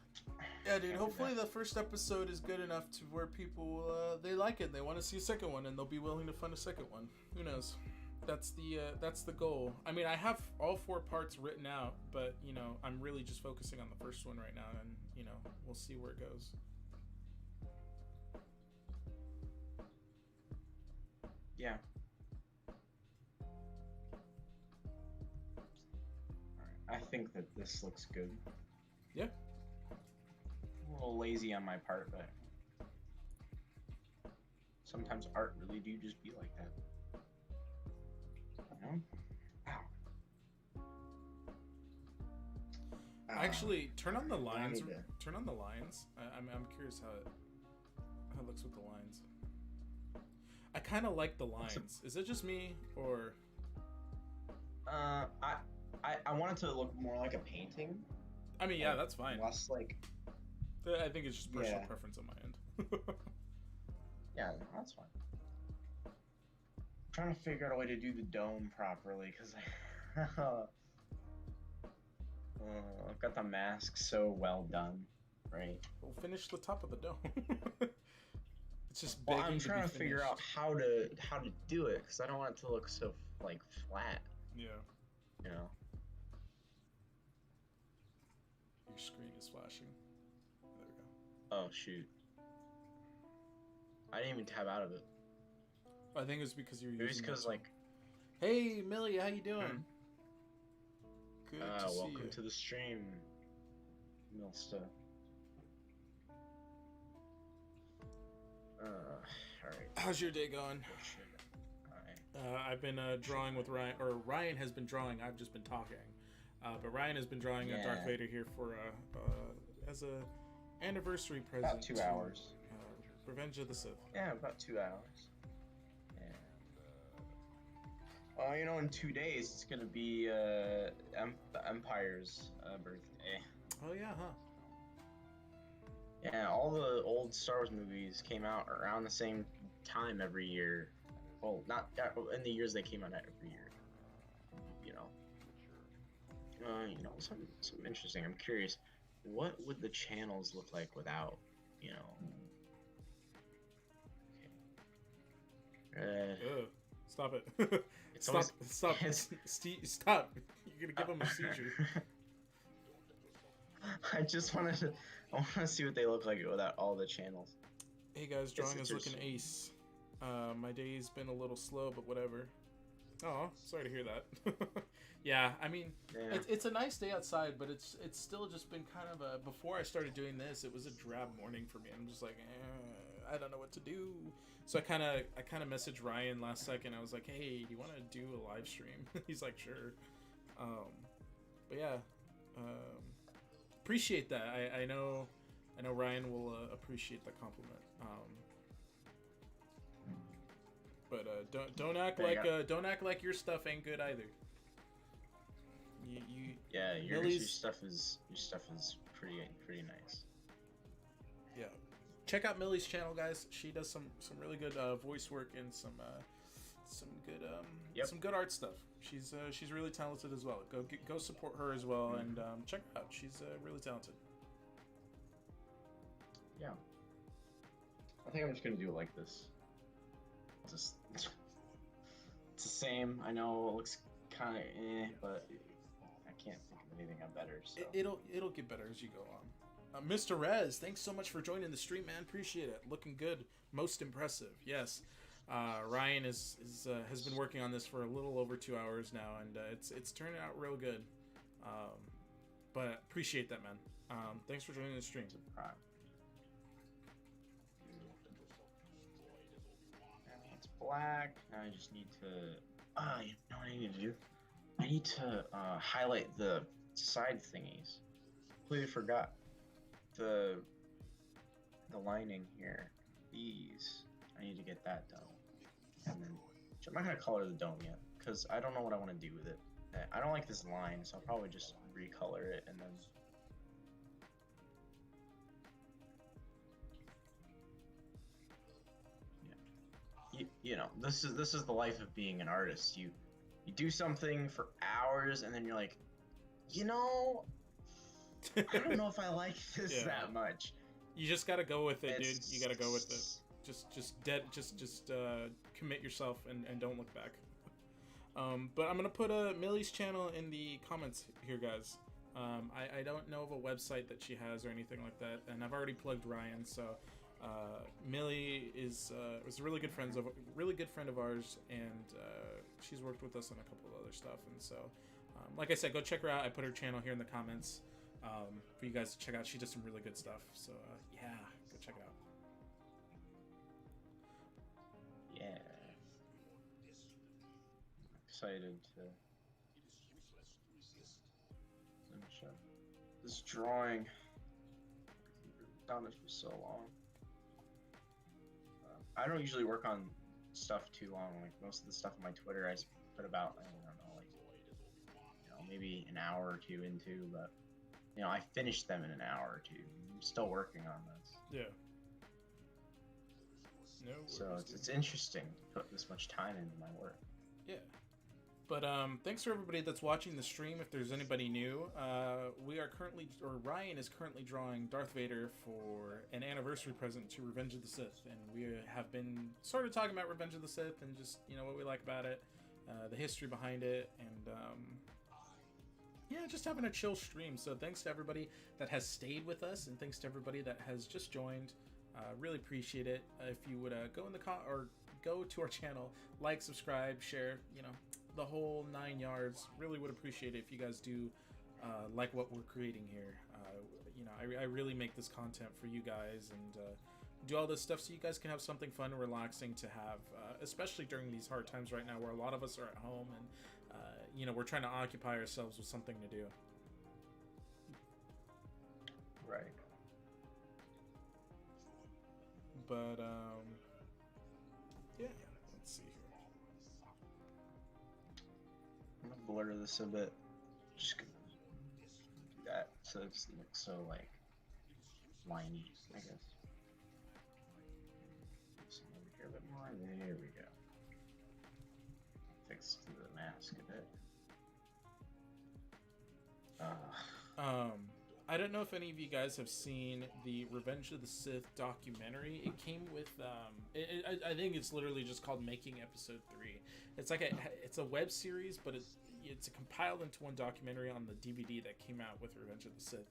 A: Yeah, dude. Hopefully the first episode is good enough to where people they like it. They want to see a second one, and they'll be willing to fund a second one. Who knows? That's the goal. I mean, I have all 4 parts written out, but you know, I'm really just focusing on the first one right now, and you know, we'll see where it goes.
B: Yeah. All right. I think that this looks good.
A: Yeah.
B: A little lazy on my part, but sometimes art really do just be like that. You know? Ow.
A: Actually, turn on the lines. Turn on the lines. I'm curious how it looks with the lines. I kind of like the lines. Is it just me, or?
B: I want it to look more like a painting.
A: I mean, yeah, that's fine.
B: Less like.
A: I think it's just personal preference on my end.
B: Yeah, that's fine. I'm trying to figure out a way to do the dome properly, because I've got the mask so well done, right?
A: We'll finish the top of the dome. It's just
B: well,
A: begging
B: I'm trying to figure
A: finished.
B: out how to do it, because I don't want it to look so like flat.
A: Yeah.
B: You know.
A: Your screen is flashing. There we go.
B: Oh shoot! I didn't even tab out of it.
A: I think it was because you're
B: Maybe
A: using.
B: it's because like.
A: Hey Millie, how you doing? Good to see
B: welcome
A: you.
B: to the stream, Milsta. Alright.
A: How's your day going?
B: Alright.
A: I've been drawing with Ryan, or Ryan has been drawing. I've just been talking. But Ryan has been drawing Darth Vader here for as a anniversary present.
B: About 2 hours.
A: Revenge of the Sith.
B: Yeah, about 2 hours. And you know, in 2 days it's gonna be the Empire's birthday.
A: Oh yeah, huh?
B: Yeah, all the old Star Wars movies came out around the same time every year. Well, not in the years they came out every year. You know, something interesting. I'm curious, what would the channels look like without, you know? Okay.
A: Stop it! Stop! Stop! You're gonna give him a seizure.
B: I want to see what they look like without all the channels.
A: Hey guys, drawing is looking ace. My day's been a little slow, but whatever. Oh, sorry to hear that. Yeah, I mean, it's a nice day outside, but it's still just been kind of a. Before I started doing this, it was a drab morning for me. I'm just like, I don't know what to do. So I kind of messaged Ryan last second. I was like, hey, do you want to do a live stream? He's like, sure. But yeah, appreciate that. I know Ryan will appreciate the compliment. But don't act like your stuff ain't good either.
B: Your stuff is pretty nice.
A: Yeah, check out Millie's channel, guys. She does some really good voice work and some good art stuff. She's really talented as well. Go support her as well, and check her out. She's really talented.
B: Yeah, I think I'm just gonna do it like this. Just it's the same. I know it looks kind of but I can't think of anything better. So.
A: It'll get better as you go on. Mr. Rez, thanks so much for joining the stream, man. Appreciate it. Looking good. Most impressive. Yes. Ryan has been working on this for a little over 2 hours now, and it's turning out real good. But appreciate that, man. Thanks for joining the stream.
B: It's black. Now I just need to. You know what I need to do? I need to highlight the side thingies. Completely forgot the lining here. These. I need to get that done. And then I'm not gonna color the dome yet because I don't know what I want to do with it. I don't like this line, so I'll probably just recolor it and then. Yeah. You know, this is the life of being an artist. You do something for hours and then you're like, you know, I don't know if I like this that much.
A: You just gotta go with it, dude. You gotta go with it. Just commit yourself and don't look back. But I'm gonna put Millie's channel in the comments here, guys. I don't know of a website that she has or anything like that, and I've already plugged Ryan. So Millie was a really good friend of ours, and she's worked with us on a couple of other stuff. And so, like I said, go check her out. I put her channel here in the comments for you guys to check out. She does some really good stuff. So yeah, go check it out.
B: Yeah. Excited to finish up this drawing. I've done it for so long. I don't usually work on stuff too long. Like most of the stuff on my Twitter, I put about maybe an hour or two into, but I finished them in an hour or two. I'm still working on this.
A: Yeah. No worries,
B: so it's interesting to put this much time into my work.
A: Yeah. But thanks for everybody that's watching the stream. If there's anybody new, Ryan is currently drawing Darth Vader for an anniversary present to Revenge of the Sith, and we have been sort of talking about Revenge of the Sith and just what we like about it, the history behind it, and just having a chill stream. So thanks to everybody that has stayed with us, and thanks to everybody that has just joined. Really appreciate it. If you would go to our channel, like, subscribe, share, the whole 9 yards. Really would appreciate it if you guys do like what we're creating here. I really make this content for you guys and do all this stuff so you guys can have something fun and relaxing to have, especially during these hard times right now where a lot of us are at home and we're trying to occupy ourselves with something to do.
B: Right.
A: But yeah, let's see here.
B: I'm gonna blur this a bit. Just gonna do that so it looks so like liney, I guess. So over here a bit more. There we go. Fix the mask a bit.
A: I don't know if any of you guys have seen the Revenge of the Sith documentary. It came with, I think it's literally just called Making Episode 3. It's like it's a web series, but it's compiled into one documentary on the DVD that came out with Revenge of the Sith,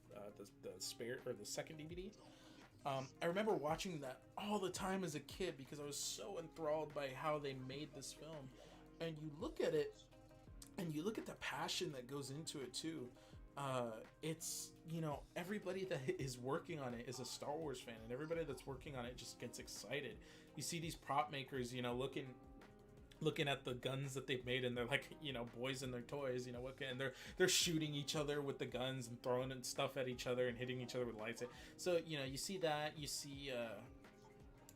A: the second DVD. I remember watching that all the time as a kid because I was so enthralled by how they made this film. And you look at it, and you look at the passion that goes into it too. it's, you know, everybody that is working on it is a Star Wars fan, and everybody that's working on it just gets excited. You see these prop makers, you know, looking at the guns that they've made, and they're like, you know, boys in their toys, you know, and they're shooting each other with the guns and throwing stuff at each other and hitting each other with lights. So, you know, you see that, you see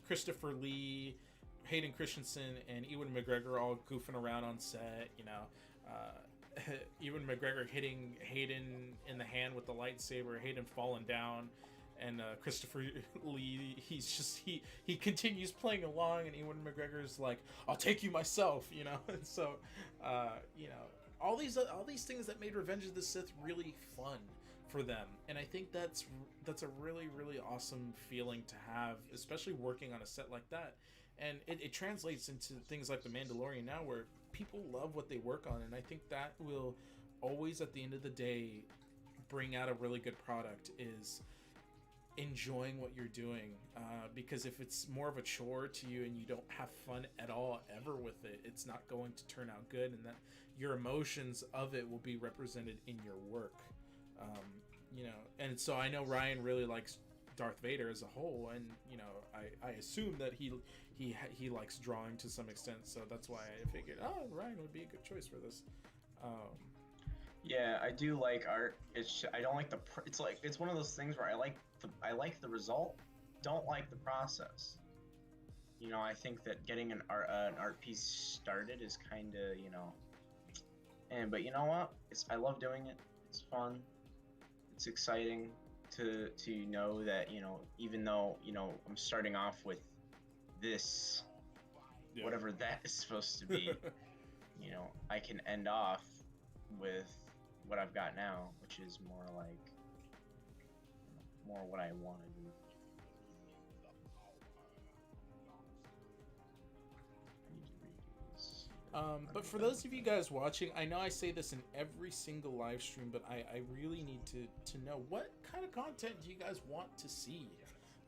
A: Christopher Lee, Hayden Christensen, and Ewan McGregor all goofing around on set, you know. Ewan McGregor hitting Hayden in the hand with the lightsaber, Hayden falling down, and Christopher Lee, he continues playing along, and Ewan McGregor's like, "I'll take you myself," you know. And so, you know, all these things that made Revenge of the Sith really fun for them, and I think that's a really, really awesome feeling to have, especially working on a set like that. And it translates into things like The Mandalorian now, where people love what they work on, and I think that will always, at the end of the day, bring out a really good product, is enjoying what you're doing. Because if it's more of a chore to you and you don't have fun at all ever with it, it's not going to turn out good, and that your emotions of it will be represented in your work. You know, and so I know Ryan really likes Darth Vader as a whole, and you know, I assume that he likes drawing to some extent, so that's why I figured, oh, Ryan would be a good choice for this.
B: Yeah, I do like art. I don't like it's one of those things where I like the result, don't like the process. You know, I think that getting an art piece started is kind of, you know, but you know what? I love doing it. It's fun. It's exciting to know that, you know, even though, you know, I'm starting off with this,
A: Yeah.
B: whatever that is supposed to be, you know, I can end off with what I've got now, which is more like, more what I want to do.
A: But for those of you guys watching, I know I say this in every single live stream, but I really need to know, what kind of content do you guys want to see?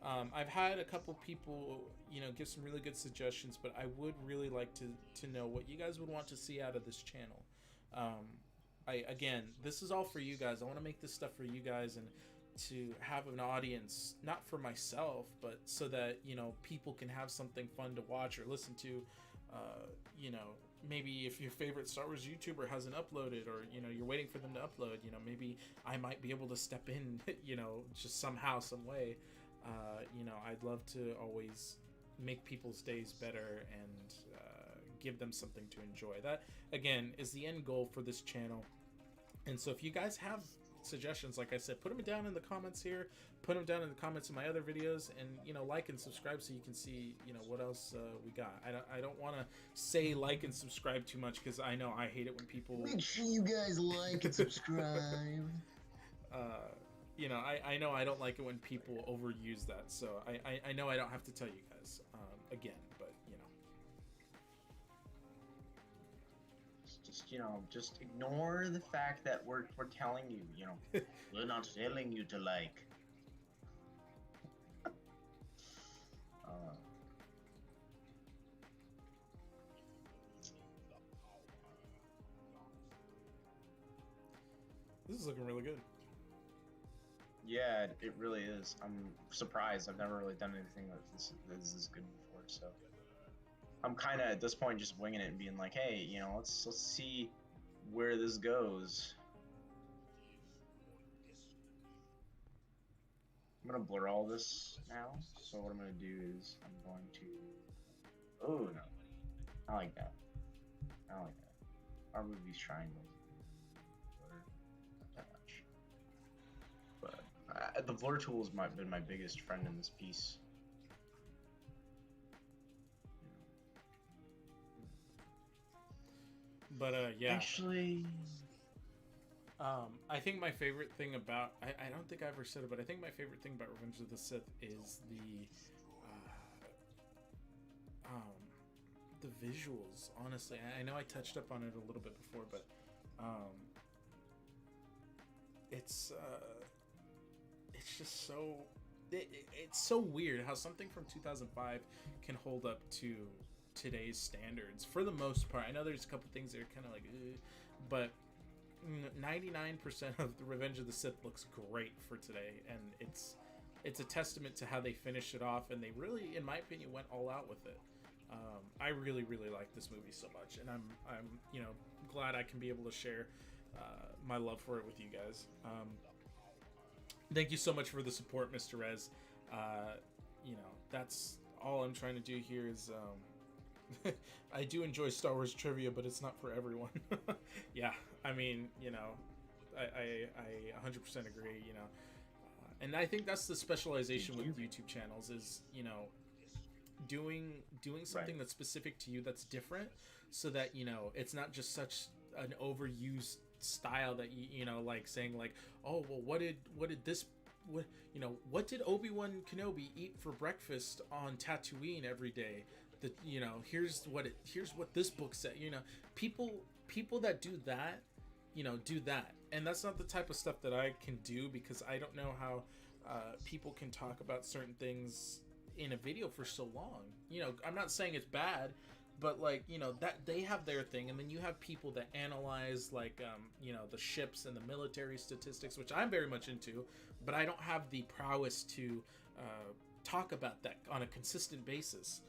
A: I've had a couple people, you know, give some really good suggestions, but I would really like to know what you guys would want to see out of this channel. Again, this is all for you guys. I want to make this stuff for you guys, and to have an audience, not for myself, but so that, you know, people can have something fun to watch or listen to. You know, maybe if your favorite Star Wars YouTuber hasn't uploaded, or, you know, you're waiting for them to upload, you know, maybe I might be able to step in, you know, just somehow, some way. You know, I'd love to always make people's days better and give them something to enjoy. That, again, is the end goal for this channel. And so if you guys have suggestions, like I said, put them down in the comments here, put them down in the comments in my other videos, and, you know, like and subscribe so you can see, you know, what else we got. I don't want to say like and subscribe too much, because I know I hate it when people...
C: Make sure you guys like and subscribe.
A: You know, I know I don't like it when people overuse that, so I know I don't have to tell you guys again, but, you know.
B: Just, you know, just ignore the fact that we're telling you, you know, we're not telling you to like.
A: This is looking really good.
B: Yeah, it really is. I'm surprised. I've never really done anything that this is good before, so I'm kind of at this point just winging it and being like, hey, you know, let's see where this goes. I'm gonna blur all this now. So what I'm gonna do is I'm going to. Oh no, I like that. I like that. Our movie's triangles. Not that much. But the blur tool has been my biggest friend in this piece.
A: But yeah.
B: Actually,
A: I think my favorite thing about I don't think I ever said it, but I think my favorite thing about Revenge of the Sith is the visuals. Honestly, I know I touched up on it a little bit before, but it's just so it's so weird how something from 2005 can hold up to today's standards for the most part. I know there's a couple things that are kind of like, but 99% of the Revenge of the Sith looks great for today, and it's a testament to how they finished it off, and they really, in my opinion, went all out with it. I really, really like this movie so much, and I'm glad I can be able to share my love for it with you guys. Thank you so much for the support, Mr. Rez. That's all I'm trying to do here is I do enjoy Star Wars trivia, but it's not for everyone. Yeah, I mean, I 100% agree, and I think that's the specialization with YouTube channels is, doing something that's specific to you, that's different, so that, it's not just such an overused style that like saying like, oh, well, what did Obi-Wan Kenobi eat for breakfast on Tatooine every day? Here's what this book said. People that do that, do that, and that's not the type of stuff that I can do, because I don't know how people can talk about certain things in a video for so long. I'm not saying it's bad, but that they have their thing, and then you have people that analyze the ships and the military statistics, which I'm very much into, but I don't have the prowess to talk about that on a consistent basis.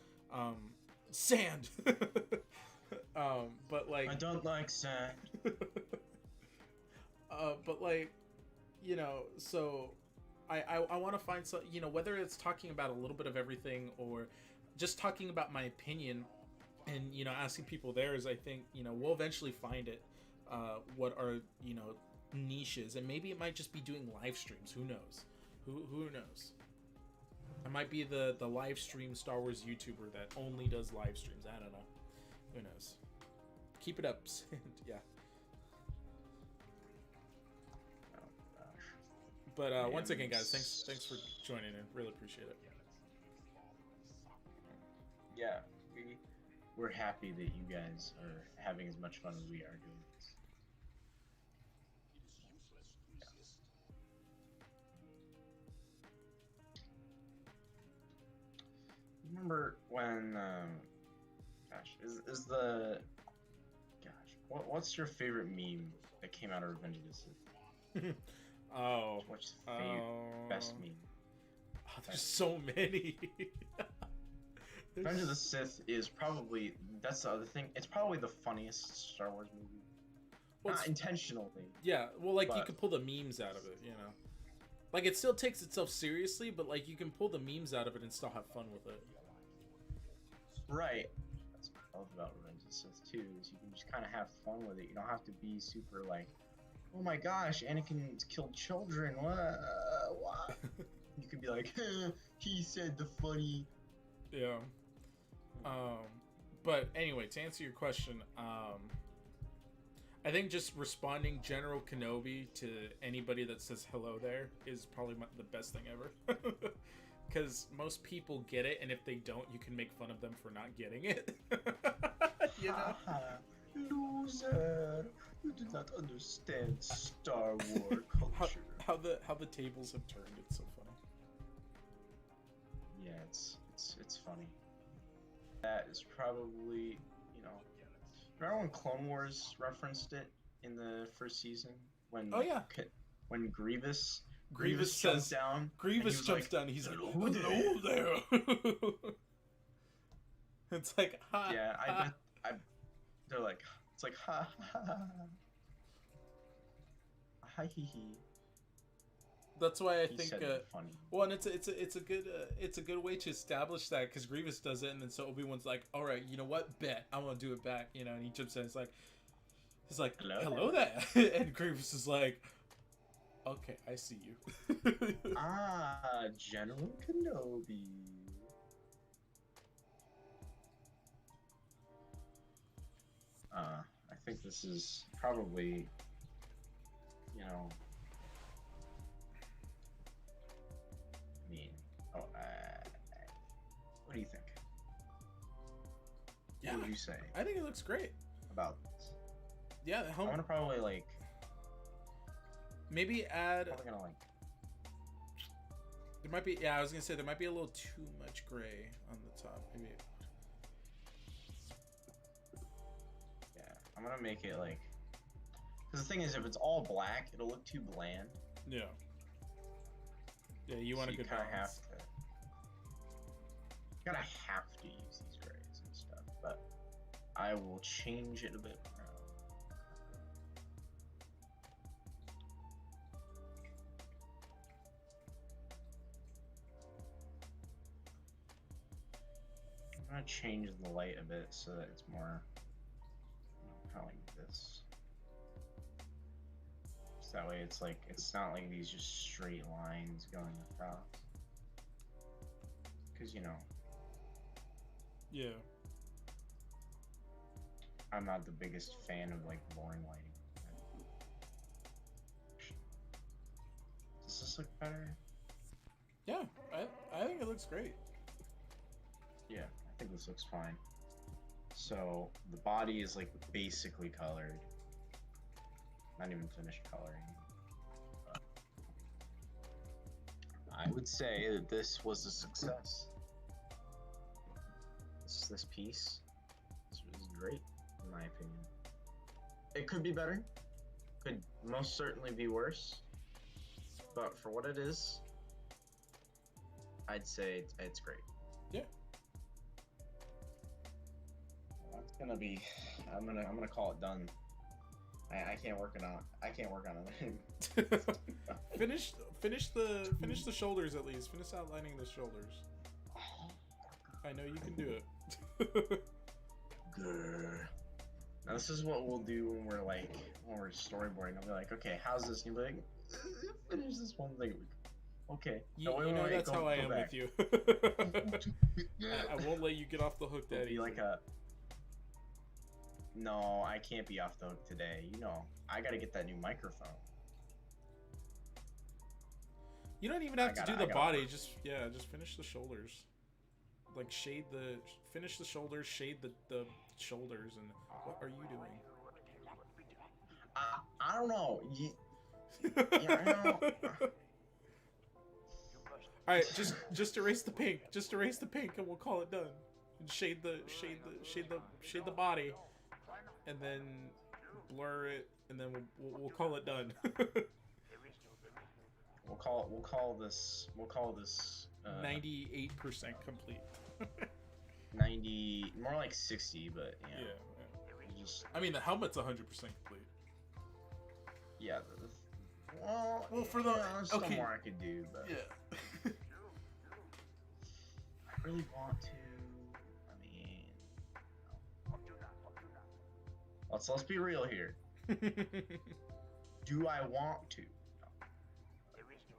A: Sand. But
B: I don't like sand.
A: But so I want to find some, whether it's talking about a little bit of everything or just talking about my opinion and, asking people theirs. I think, we'll eventually find it, what are, niches, and maybe it might just be doing live streams. Who knows? Who knows? I might be the live stream Star Wars YouTuber that only does live streams. I don't know. Who knows? Keep it up. Yeah. But once again, guys, thanks for joining in. Really appreciate it.
B: Yeah, we're happy that you guys are having as much fun as we are doing this. Remember when what's your favorite meme that came out of Revenge of the Sith? What's the best meme?
A: Oh, there's so many.
B: Revenge of the Sith is probably, that's the other thing, it's probably the funniest Star Wars movie. Well, not intentionally.
A: Yeah, well, you can pull the memes out of it, it still takes itself seriously, but you can pull the memes out of it and still have fun with it.
B: Right. That's what I love about Revenge of the Sith too, is you can just kind of have fun with it. You don't have to be super oh my gosh, Anakin's killed children. What? You can be like, he said the funny.
A: Yeah. But anyway, to answer your question, I think just responding General Kenobi to anybody that says hello there is probably the best thing ever. Because most people get it, and if they don't, you can make fun of them for not getting it.
B: Loser! You do not understand Star Wars culture.
A: How the tables have turned. It's so funny.
B: Yeah, it's funny. That is probably, remember when Clone Wars referenced it in the first season? When when Grievous jumps down.
A: Grievous jumps down. He's like, hello there. It's like, ha.
B: Yeah, I they're like, it's like, ha ha ha. Hi hee hee.
A: That's why I think.
B: Funny.
A: Well, and it's a good way to establish that, because Grievous does it, and then so Obi-Wan's like, all right, you know what? Bet I'm gonna do it back, and he jumps in. He's like, hello there, and Grievous is like, okay, I see you.
B: General Kenobi. I think this is probably, what do you think?
A: Yeah,
B: what would you say?
A: I think it looks great.
B: About this?
A: Yeah,
B: I want to probably
A: maybe add.
B: Probably gonna
A: There might be. Yeah, I was gonna say there might be a little too much gray on the top. Maybe.
B: Yeah, I'm gonna make it Because the thing is, if it's all black, it'll look too bland.
A: Yeah. Yeah, you want a good
B: kind of have
A: balance.
B: to. Gotta have to use these grays and stuff, but I will change it a bit. I'm gonna change the light a bit so that it's more, kind of like this. So that way it's like, it's not like these just straight lines going across. Because,
A: Yeah.
B: I'm not the biggest fan of like boring lighting. Does this look better?
A: Yeah, I think it looks great.
B: Yeah, I think this looks fine. So the body is like basically colored. Not even finished coloring. But I would say that this was a success. This piece, this was great, in my opinion. It could be better. Could most certainly be worse. But for what it is, I'd say it's great.
A: Yeah.
B: That's gonna be. I'm gonna call it done. I can't work on it.
A: finish the shoulders at least. Finish outlining the shoulders. I know you can do it.
B: Grr. Now this is what we'll do when we're storyboarding. I'll be like, okay, how's this? And you'll be like, finish this one thing. Okay.
A: Wait, that's how I am
B: back.
A: with you. I won't let you get off the hook, Daddy.
B: Be like a. No, I can't be off the hook today. I gotta get that new microphone.
A: You don't even have to do the body. Just finish the shoulders. Like finish the shoulders, shade the shoulders, and what are you doing?
B: I don't know.
A: All right, just erase the pink. Just erase the pink, and we'll call it done. And shade the body, and then blur it, and then we'll call it done.
B: We'll call this
A: 98% complete.
B: 90, more like 60, but yeah.
A: I mean, the helmet's 100% complete.
B: Yeah.
A: Well, for the
B: there's some more I could do, but
A: yeah.
B: I really want to. I mean, let's be real here. Do I want to?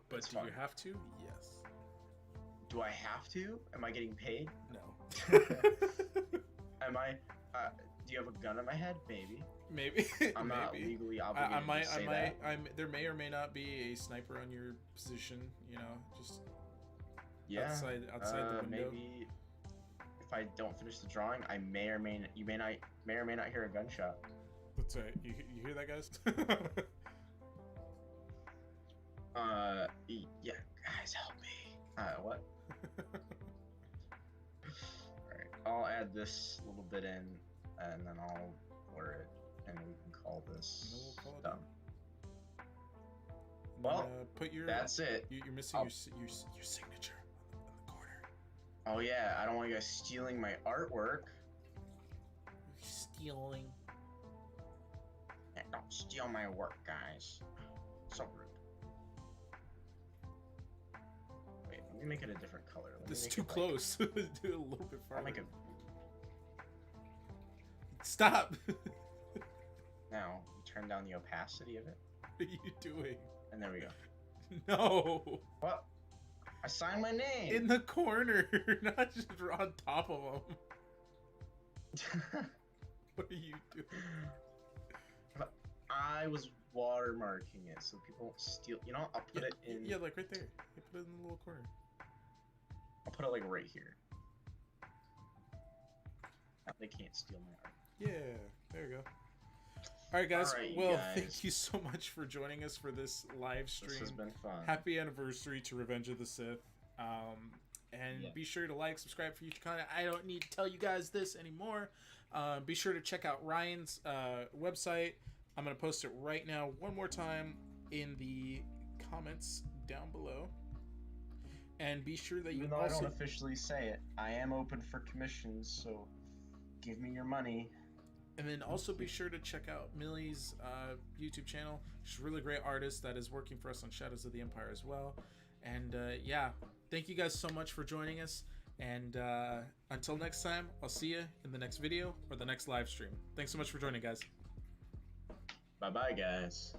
A: But do you have to? Yes.
B: Do I have to? Am I getting paid?
A: No.
B: Am I? Do you have a gun in my head? Maybe.
A: Maybe.
B: I'm not legally obligated to say that.
A: There may or may not be a sniper on your position. Just outside the window.
B: Maybe if I don't finish the drawing, you may not hear a gunshot.
A: That's right. You hear that, guys?
B: Yeah, guys, help me. What? Alright, I'll add this little bit in, and then I'll blur it, and we can call this done. Well, that's it.
A: You're missing your signature in the corner.
B: Oh yeah, I don't want you guys stealing my artwork.
A: Stealing?
B: Yeah, don't steal my work, guys. So rude. Wait, let me make it a different color.
A: This is too close. Do it a little bit farther.
B: I'll make it.
A: Stop!
B: Now, turn down the opacity of it.
A: What are you doing?
B: And there we go.
A: No!
B: What? I signed my name!
A: In the corner, not just on top of them. What are you doing?
B: I was watermarking it so people won't steal. I'll put it in.
A: Yeah, like right there. You put it in the little corner.
B: I'll put it like right here. They can't steal my art.
A: Yeah, there you go. All right, guys.
B: All right,
A: thank you so much for joining us for this live stream.
B: This has been fun.
A: Happy anniversary to Revenge of the Sith. And be sure to like, subscribe for future content. I don't need to tell you guys this anymore. Be sure to check out Ryan's website. I'm going to post it right now one more time in the comments down below. And be sure that
B: Even though I don't officially say it, I am open for commissions, so give me your money.
A: And then also be sure to check out Millie's YouTube channel. She's a really great artist that is working for us on Shadows of the Empire as well. And yeah, thank you guys so much for joining us. And until next time, I'll see you in the next video or the next live stream. Thanks so much for joining, guys.
B: Bye-bye, guys.